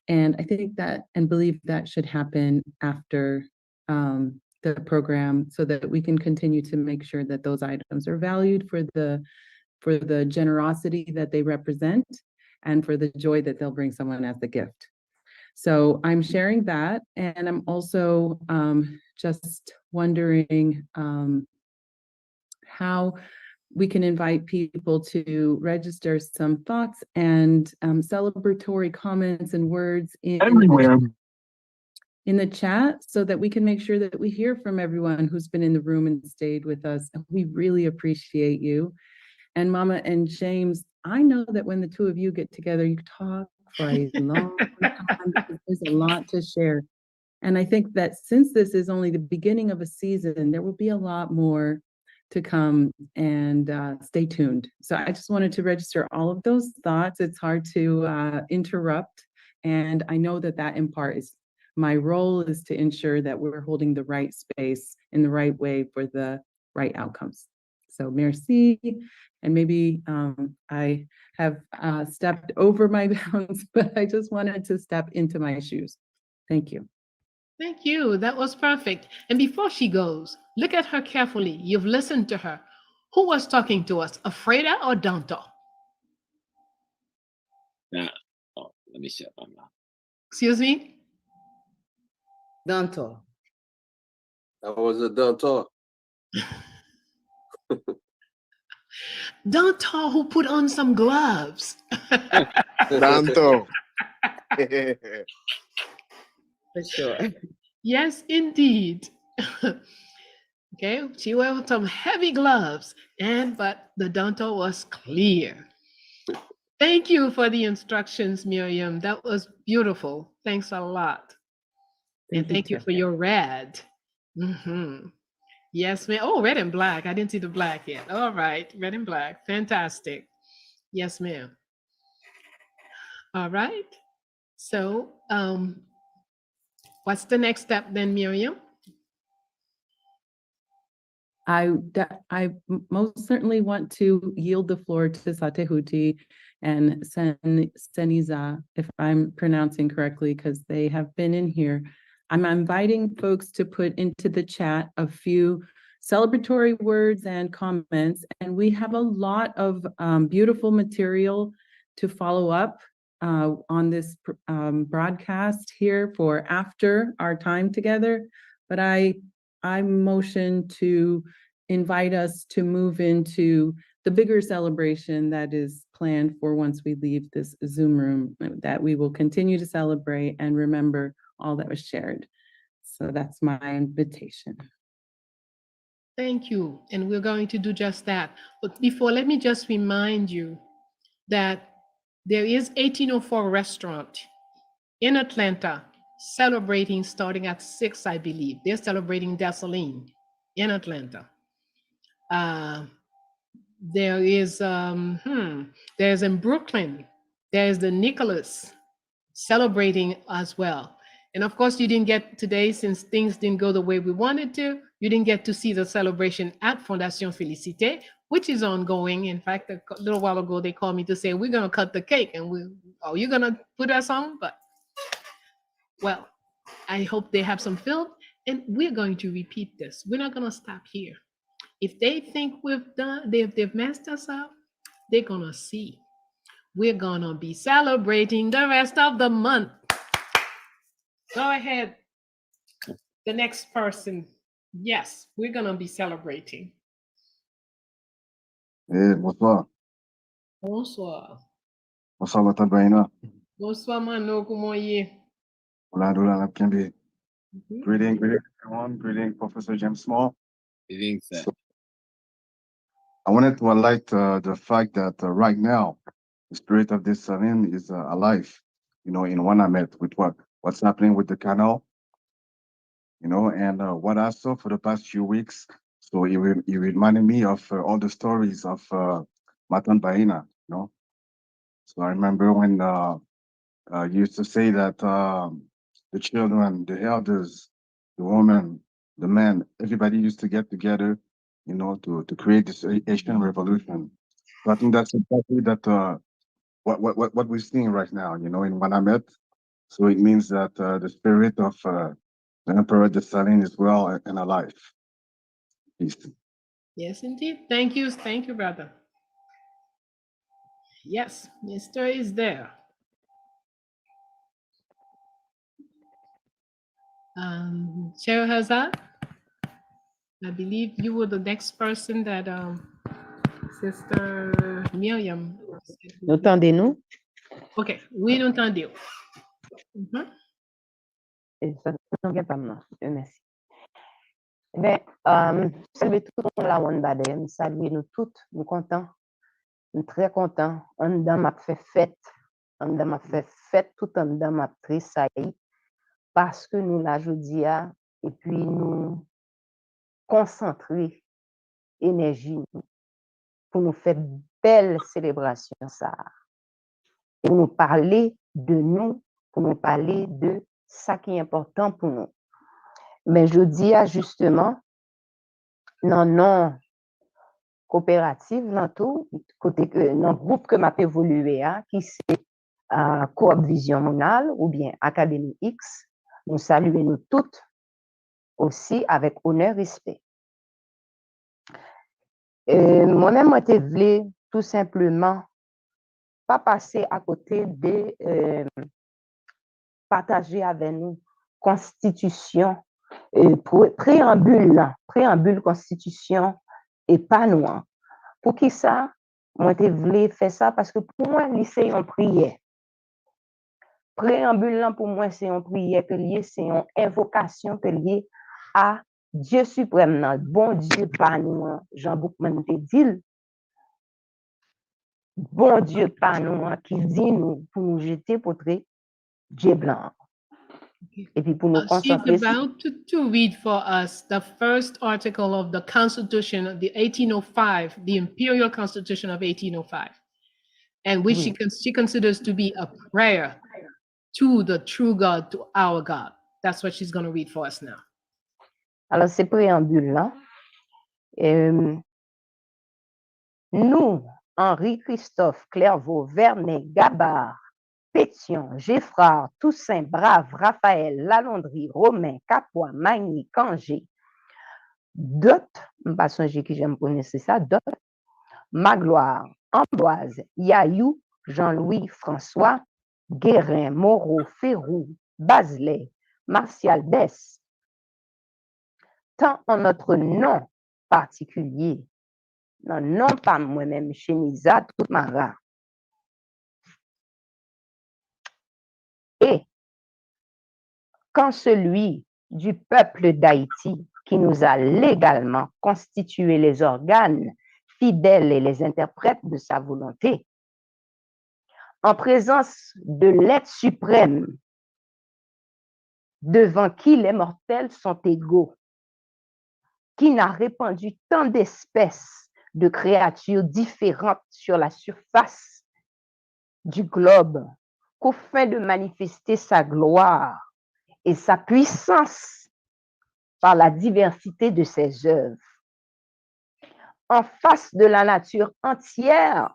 And I think that and believe that should happen after the program so that we can continue to make sure that those items are valued for the generosity that they represent and for the joy that they'll bring someone as a gift. So I'm sharing that. And I'm also just wondering how we can invite people to register some thoughts and celebratory comments and words in the chat so that we can make sure that we hear from everyone who's been in the room and stayed with us. We really appreciate you. And Mama and James, I know that when the two of you get together, you talk for a long time because there's a lot to share. And I think that since this is only the beginning of a season, there will be a lot more to come, and stay tuned. So I just wanted to register all of those thoughts. It's hard to interrupt. And I know that that in part is my role is to ensure that we're holding the right space in the right way for the right outcomes. So merci. And maybe I have stepped over my bounds, but I just wanted to step into my shoes. Thank you. Thank you. That was perfect. And before she goes, look at her carefully. You've listened to her. Who was talking to us, Freda or Danto? Now, let me shut my mouth. Excuse me? Danto. That was a Danto. Danto who put on some gloves. Danto. For sure. Yes, indeed. Okay, she wore some heavy gloves, but the Danto was clear. Thank you for the instructions, Miriam. That was beautiful. Thanks a lot. And thank you for your red. Yes, ma'am. Oh, red and black. I didn't see the black yet. All right, red and black. Fantastic. Yes, ma'am. All right. So, what's the next step then, Miriam? I most certainly want to yield the floor to Satehuti and Seniza, if I'm pronouncing correctly, because they have been in here. I'm inviting folks to put into the chat a few celebratory words and comments, and we have a lot of beautiful material to follow up on this broadcast here for after our time together. But I motion to invite us to move into the bigger celebration that is planned for once we leave this Zoom room, that we will continue to celebrate and remember all that was shared. So that's my invitation. Thank you. And we're going to do just that. But before, let me just remind you that there is 1804 restaurant in Atlanta celebrating starting at 6, I believe. They're celebrating Dessalines in Atlanta. There's in Brooklyn, there's the Nicholas celebrating as well. And of course, you didn't get today, since things didn't go the way we wanted to, you didn't get to see the celebration at Fondation Félicité, which is ongoing. In fact, a little while ago, they called me to say, we're going to cut the cake. And are you going to put us on? But, well, I hope they have some film. And we're going to repeat this. We're not going to stop here. If they think they've messed us up, they're going to see. We're going to be celebrating the rest of the month. Go ahead. The next person. Yes, we're going to be celebrating. Bonsoir. Bonsoir. Bonsoir, Madame Baina. Bonsoir, Mano. Comment y Greeting, everyone. Greeting, Professor James Small. Greetings, sir. I wanted to highlight the fact that right now, the spirit of this Dessalines is alive, in Wanamet with what's happening with the canal, and what I saw for the past few weeks. So it reminded me of all the stories of Matan Baina, So I remember when you used to say that the children, the elders, the women, the men, everybody used to get together, to create this Asian revolution. So I think that's exactly what we're seeing right now, in Wanamet. So it means that the spirit of the Emperor Dessalines is well and alive. Peace. Yes, indeed. Thank you. Thank you, brother. Yes, Mr. is there. Cheryl Hazard, I believe you were the next person that Sister Miriam. Entendez-nous? OK, oui, nous entendons. Ça ne vient pas maintenant. Merci. Mais, saluer tout le monde là, on badem, saluer nous toutes, nous contents, nous très contents. On dedans m'a fait fête, tout en dedans m'a tressailli, parce que nous la jeudi et puis nous concentrer énergie pour nous faire belle célébration ça. Pour nous parler de nous, pour nous parler de ça qui est important pour nous. Mais je dis justement, non coopérative, dans tout, côté que, dans le groupe que m'a évolué, qui c'est Coop Vision Monal ou bien Académie X, nous saluons nous toutes aussi avec honneur et respect. Moi-même, moi, je voulais tout simplement pas passer à côté de partager avec nous constitution, préambule constitution et pas noir. Pour qui ça? Moi, je voulais faire ça parce que pour moi, c'est une prière. Préambule, pour moi, c'est une prière, c'est une invocation liée à Dieu suprême, bon Dieu, pas nous, Jean Boukman te dit, bon Dieu, pas nous, qui dit nous, pour nous jeter pour Dieu blanc. Et puis pour nous concentrer. She's about to read for us the first article of the Constitution, the 1805, the Imperial Constitution of 1805, and which she considers to be a prayer to the true God, to our God. That's what she's going to read for us now. Alors, c'est préambule là. Nous, Henri Christophe, Clairvaux, Vernet, Gabard, Pétion, Geffrard, Toussaint, Brave, Raphaël, Lalondry, Romain, Capois, Magny, Cangé, Dot, pas songer qui j'aime prononcer ça, Dot, Magloire, Amboise, Yayou, Jean-Louis, François, Guérin, Moreau, Ferrou, Bazelet, Martial Bess, tant en notre nom particulier, non pas moi-même, Chénisa, toute Mara, et quand celui du peuple d'Haïti qui nous a légalement constitué les organes fidèles et les interprètes de sa volonté, en présence de l'être suprême devant qui les mortels sont égaux, qui n'a répandu tant d'espèces de créatures différentes sur la surface du globe qu'au fin de manifester sa gloire et sa puissance par la diversité de ses œuvres. En face de la nature entière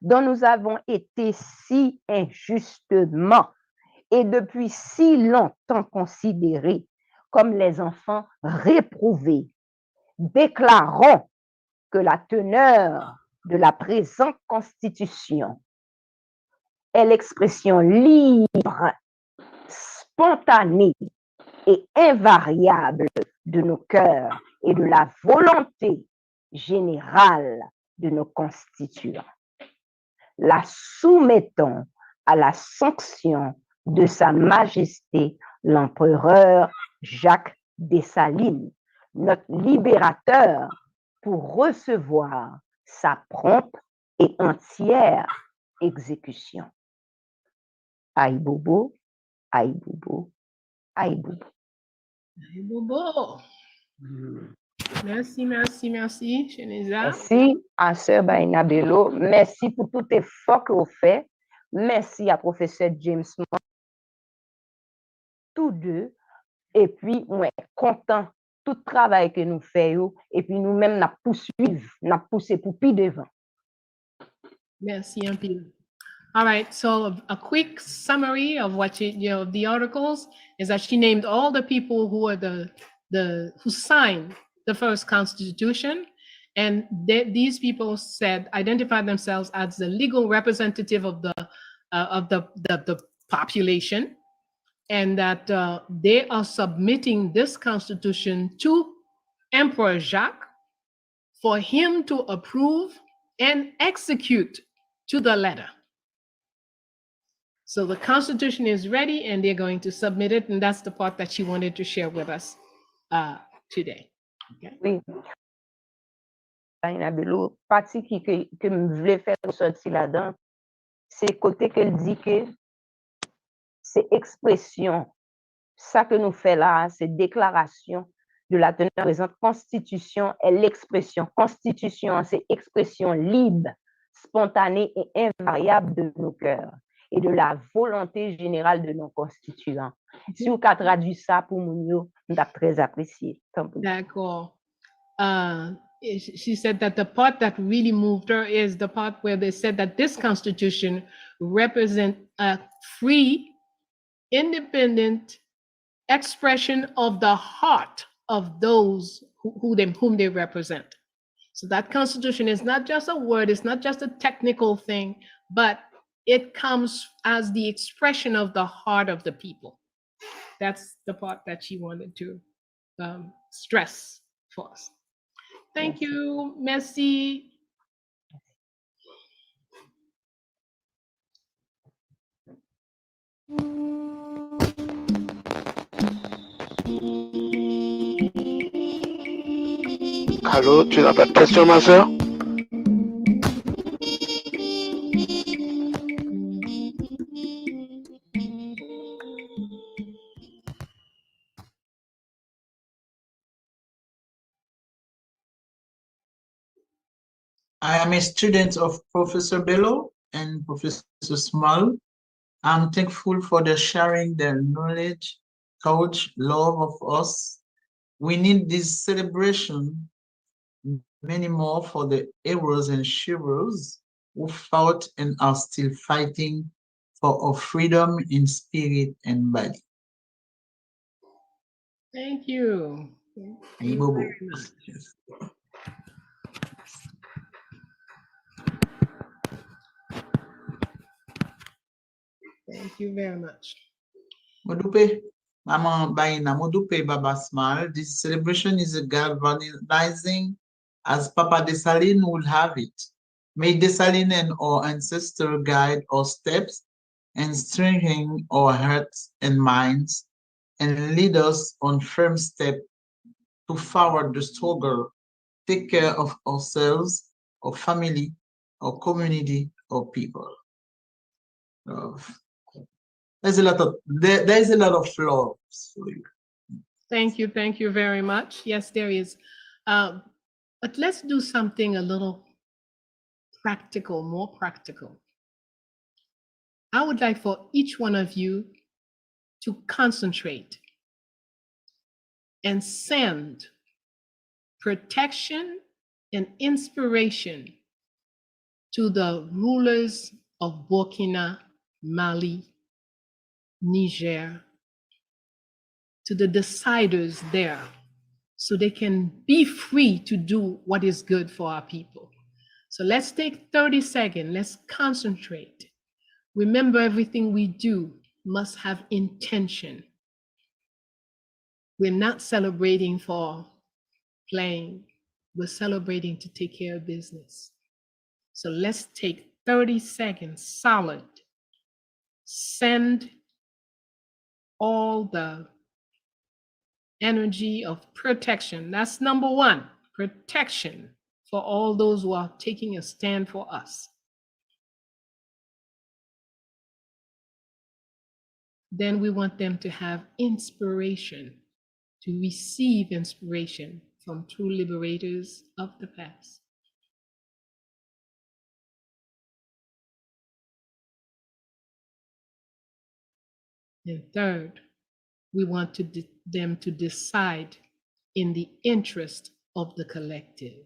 dont nous avons été si injustement et depuis si longtemps considérés comme les enfants réprouvés, déclarons que la teneur de la présente Constitution est l'expression libre, spontanée et invariable de nos cœurs et de la volonté générale de nos constituants. La soumettons à la sanction de Sa Majesté l'Empereur Jacques Dessalines, notre libérateur, pour recevoir sa prompte et entière exécution. Aïe bobo, aïe bobo, aïe bobo. Aïe bobo. Merci, merci, merci, Cheneza. Merci à Sœur Baina Bello. Merci pour tout effort que vous faites. Merci à Professeur James Moore. Tous deux. Et puis, moi, content tout le travail que nous faisons. Et puis, nous-mêmes, nous poursuivons, nous poussons pour plus devant. Merci, un peu. All right, so a quick summary of what the articles is that she named all the people who are who signed the first Constitution, and these people identified themselves as the legal representative of the population, and that they are submitting this Constitution to Emperor Jacques for him to approve and execute to the letter. So the Constitution is ready and they're going to submit it. And that's the part that she wanted to share with us today. Okay. Oui. Bello, partie que je voulais faire ressortir là-dedans, c'est côté qu'elle dit que c'est expression. Ça que nous fait là, c'est déclaration de la teneur présente. Constitution est l'expression. Constitution, c'est expression libre, spontanée et invariable de nos cœurs et de la volonté générale de nos constituants. Si vous avez traduit ça pour nous, nous avons très apprécié. D'accord. She said that the part that really moved her is the part where they said that this Constitution represents a free, independent expression of the heart of those whom they represent. So that Constitution is not just a word, it's not just a technical thing, but it comes as the expression of the heart of the people. That's the part that she wanted to stress for us. Thank you, merci. Allô, tu n'as pas de question, ma soeur? I am a student of Professor Bello and Professor Small. I'm thankful for the sharing their knowledge, courage, love of us. We need this celebration, many more for the heroes and heroes who fought and are still fighting for our freedom in spirit and body. Thank you. Thank you very much. Yes. Thank you very much. Modupe, Mama Baina, Modupe Baba Smile. This celebration is galvanizing as Papa Dessalines would have it. May Dessalines and our ancestor guide our steps and strengthen our hearts and minds and lead us on firm steps to forward the struggle, take care of ourselves, our family, our community, our people. There's a lot of love for you. Thank you very much. Yes, there is. But let's do something a little practical, more practical. I would like for each one of you to concentrate and send protection and inspiration to the rulers of Burkina, Mali, Niger, to the deciders there, so they can be free to do what is good for our people. So let's take 30 seconds, let's concentrate. Remember, everything we do must have intention. We're not celebrating for playing, we're celebrating to take care of business. So let's take 30 seconds solid. Send all the energy of protection. That's number one, protection for all those who are taking a stand for us. Then we want them to have inspiration, to receive inspiration from true liberators of the past. And third, we want them to decide in the interest of the collective.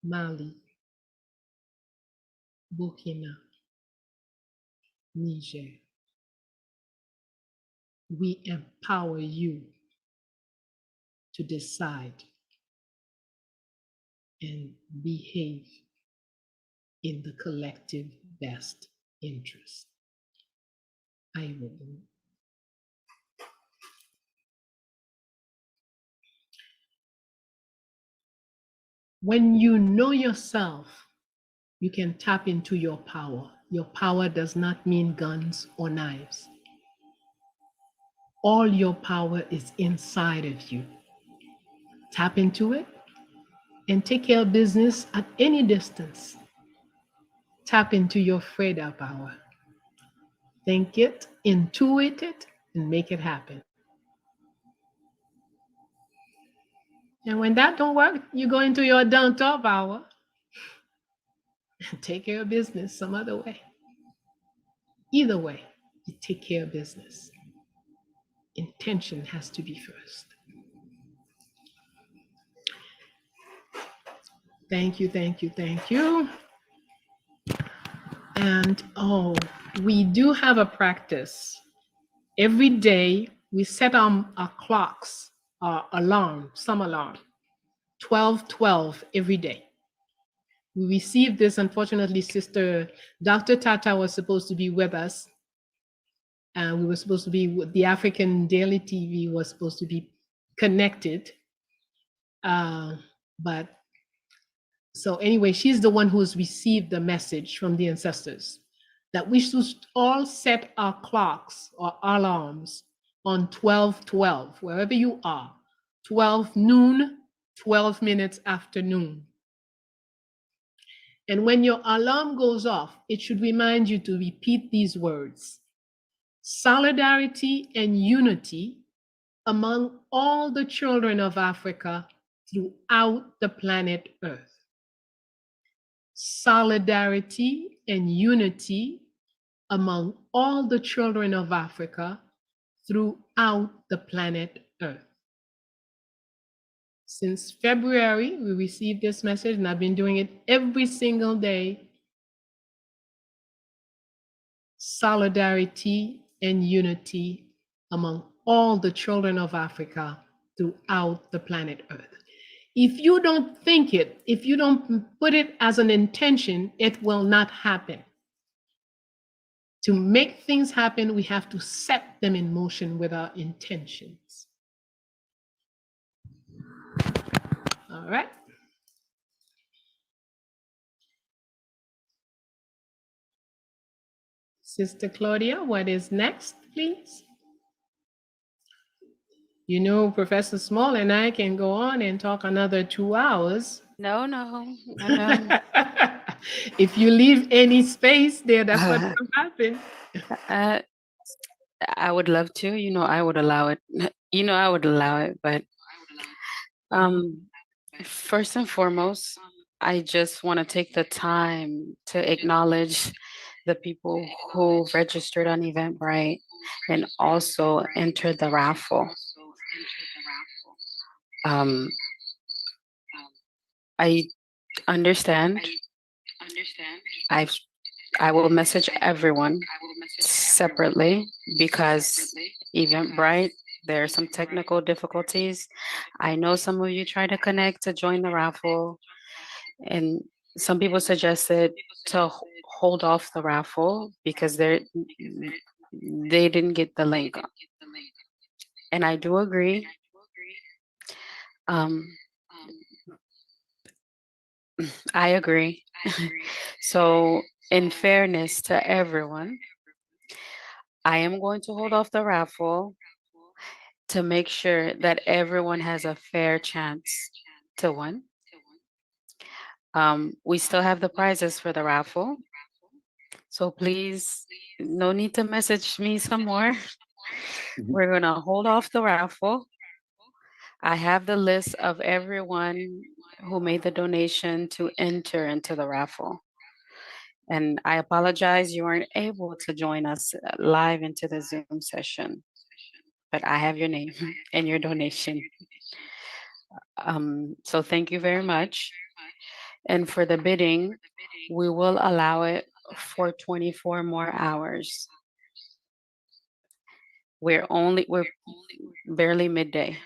Mali, Burkina, Niger. We empower you to decide and behave in the collective best interest. I will. When you know yourself, you can tap into your power. Your power does not mean guns or knives. All your power is inside of you. Tap into it and take care of business at any distance. Tap into your Freda power. Think it, intuit it, and make it happen. And when that don't work, you go into your down-top power and take care of business some other way. Either way, you take care of business. Intention has to be first. Thank you, thank you, thank you. And we do have a practice. Every day we set our clocks, our alarm, some alarm, 12:12 every day. We received this, unfortunately, Sister Dr. Tata was supposed to be with us. And we were supposed to be, the African Daily TV was supposed to be connected. But so anyway, she's the one who's received the message from the ancestors that we should all set our clocks or alarms on 12:12, wherever you are, 12 noon, 12 minutes after noon. And when your alarm goes off, it should remind you to repeat these words: solidarity and unity among all the children of Africa throughout the planet Earth. Solidarity and unity among all the children of Africa throughout the planet Earth. Since February, we received this message, and I've been doing it every single day. Solidarity and unity among all the children of Africa throughout the planet Earth. If you don't think it, if you don't put it as an intention, it will not happen. To make things happen, we have to set them in motion with our intentions. All right. Sister Claudia, what is next, please? You know, Professor Small and I can go on and talk another 2 hours. No, no, no. If you leave any space there, that's what's going to happen. I would love to. You know, I would allow it. You know, I would allow it. But first and foremost, I just want to take the time to acknowledge the people who registered on Eventbrite and also entered the raffle. I understand. I will message everyone separately because Eventbrite, there are some technical difficulties. I know some of you try to connect to join the raffle, and some people suggested to hold off the raffle because they didn't get the link. And I do agree. I agree. So, in fairness to everyone, I am going to hold off the raffle to make sure that everyone has a fair chance to win. We still have the prizes for the raffle. So please, no need to message me some more. We're going to hold off the raffle. I have the list of everyone who made the donation to enter into the raffle. And I apologize you weren't able to join us live into the Zoom session, but I have your name and your donation. So thank you very much. And for the bidding, we will allow it for 24 more hours. We're barely midday.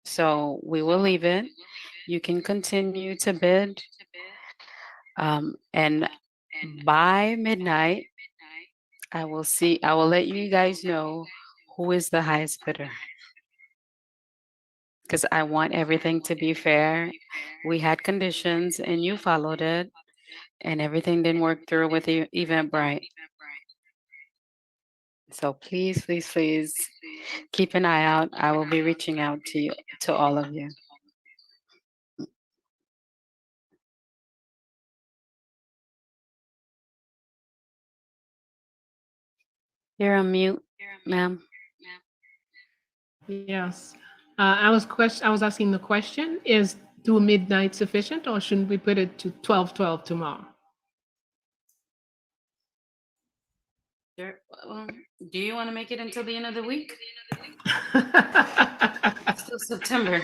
So we will leave it. You can continue to bid. And by midnight, I will let you guys know who is the highest bidder. Because I want everything to be fair. We had conditions and you followed it, and everything didn't work through with the Eventbrite. So please, please, please keep an eye out. I will be reaching out to you, to all of you. You're on mute, ma'am. Yes. I was asking the question, is 2 midnight sufficient, or shouldn't we put it to 12:12 tomorrow? Sure. Do you want to make it until the end of the week? Still September.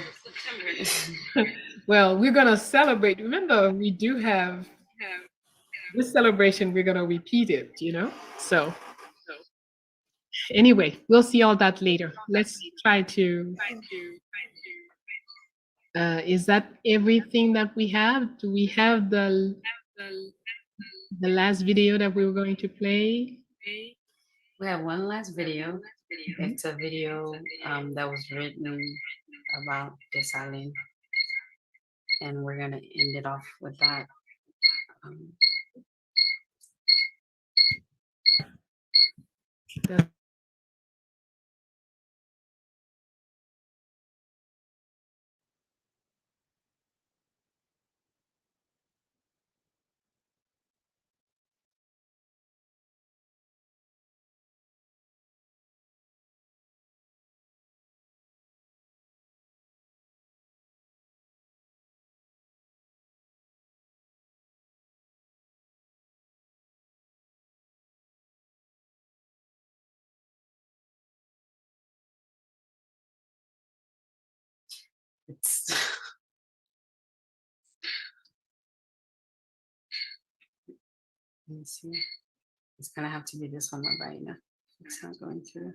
Well, we're going to celebrate. Remember, we do have this celebration. We're going to repeat it, you know? So anyway, we'll see all that later. Let's try to... is that everything that we have? Do we have the last video that we were going to play? We have one last video. It's a video that was written about Dessalines, and we're gonna end it off with that. It's let me see. It's gonna have to be this one right now. It's not going to.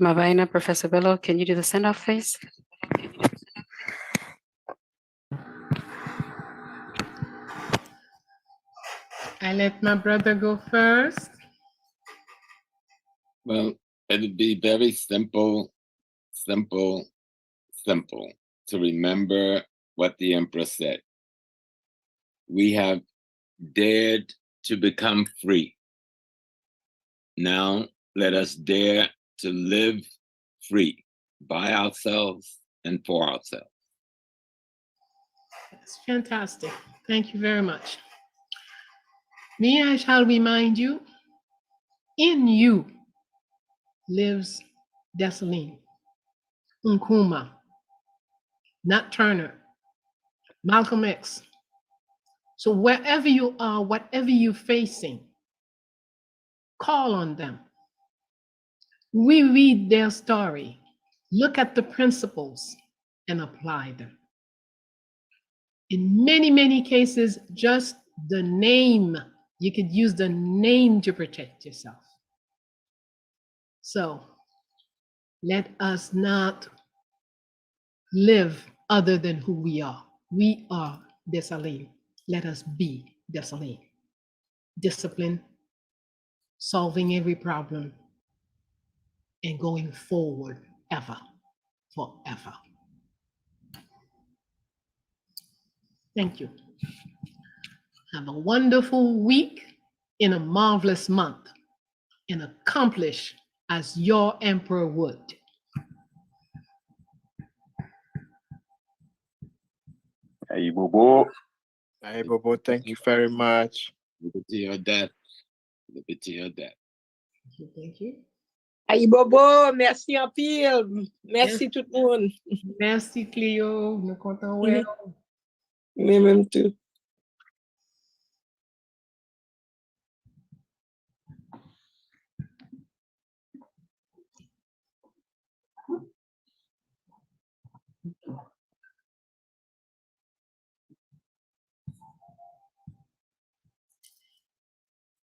Mavaina, Professor Bello, can you do the send-off, please? I let my brother go first. Well, it'd be very simple to remember what the Emperor said. We have dared to become free. Now let us dare to live free by ourselves and for ourselves. That's fantastic. Thank you very much. Me, I shall remind you, in you lives Dessalines, Nkrumah, Nat Turner, Malcolm X. So wherever you are, whatever you're facing, call on them. Reread their story, look at the principles and apply them. In many, many cases, just the name, you could use the name to protect yourself. So let us not live other than who we are. We are Dessalines. Let us be Dessalines. Discipline, solving every problem, and going forward ever, forever. Thank you. Have a wonderful week in a marvelous month, and accomplish as your emperor would. Hey, Bobo. Hey, Bobo, thank you very much. Liberty or death. Liberty or death. Thank you. Aïe Bobo, merci en pile. Merci tout le monde. Merci Cléo, nous comptons well. Mais même tout.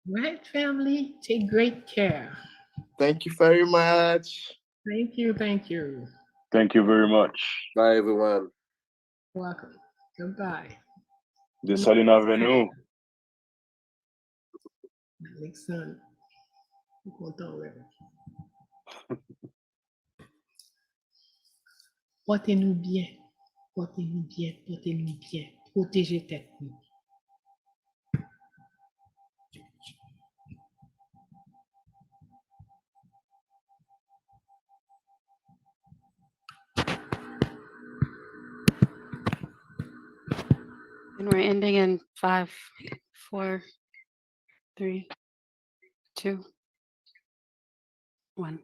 Right, family, take great care. Thank you very much. Thank you, thank you. Thank you very much. Bye, everyone. Welcome. Goodbye. Dessalines Avenue. Alexandre, nous comptons well. Portez-nous bien, portez-nous bien, portez-nous bien. Protégez tête. And we're ending in 5, 4, 3, 2, 1.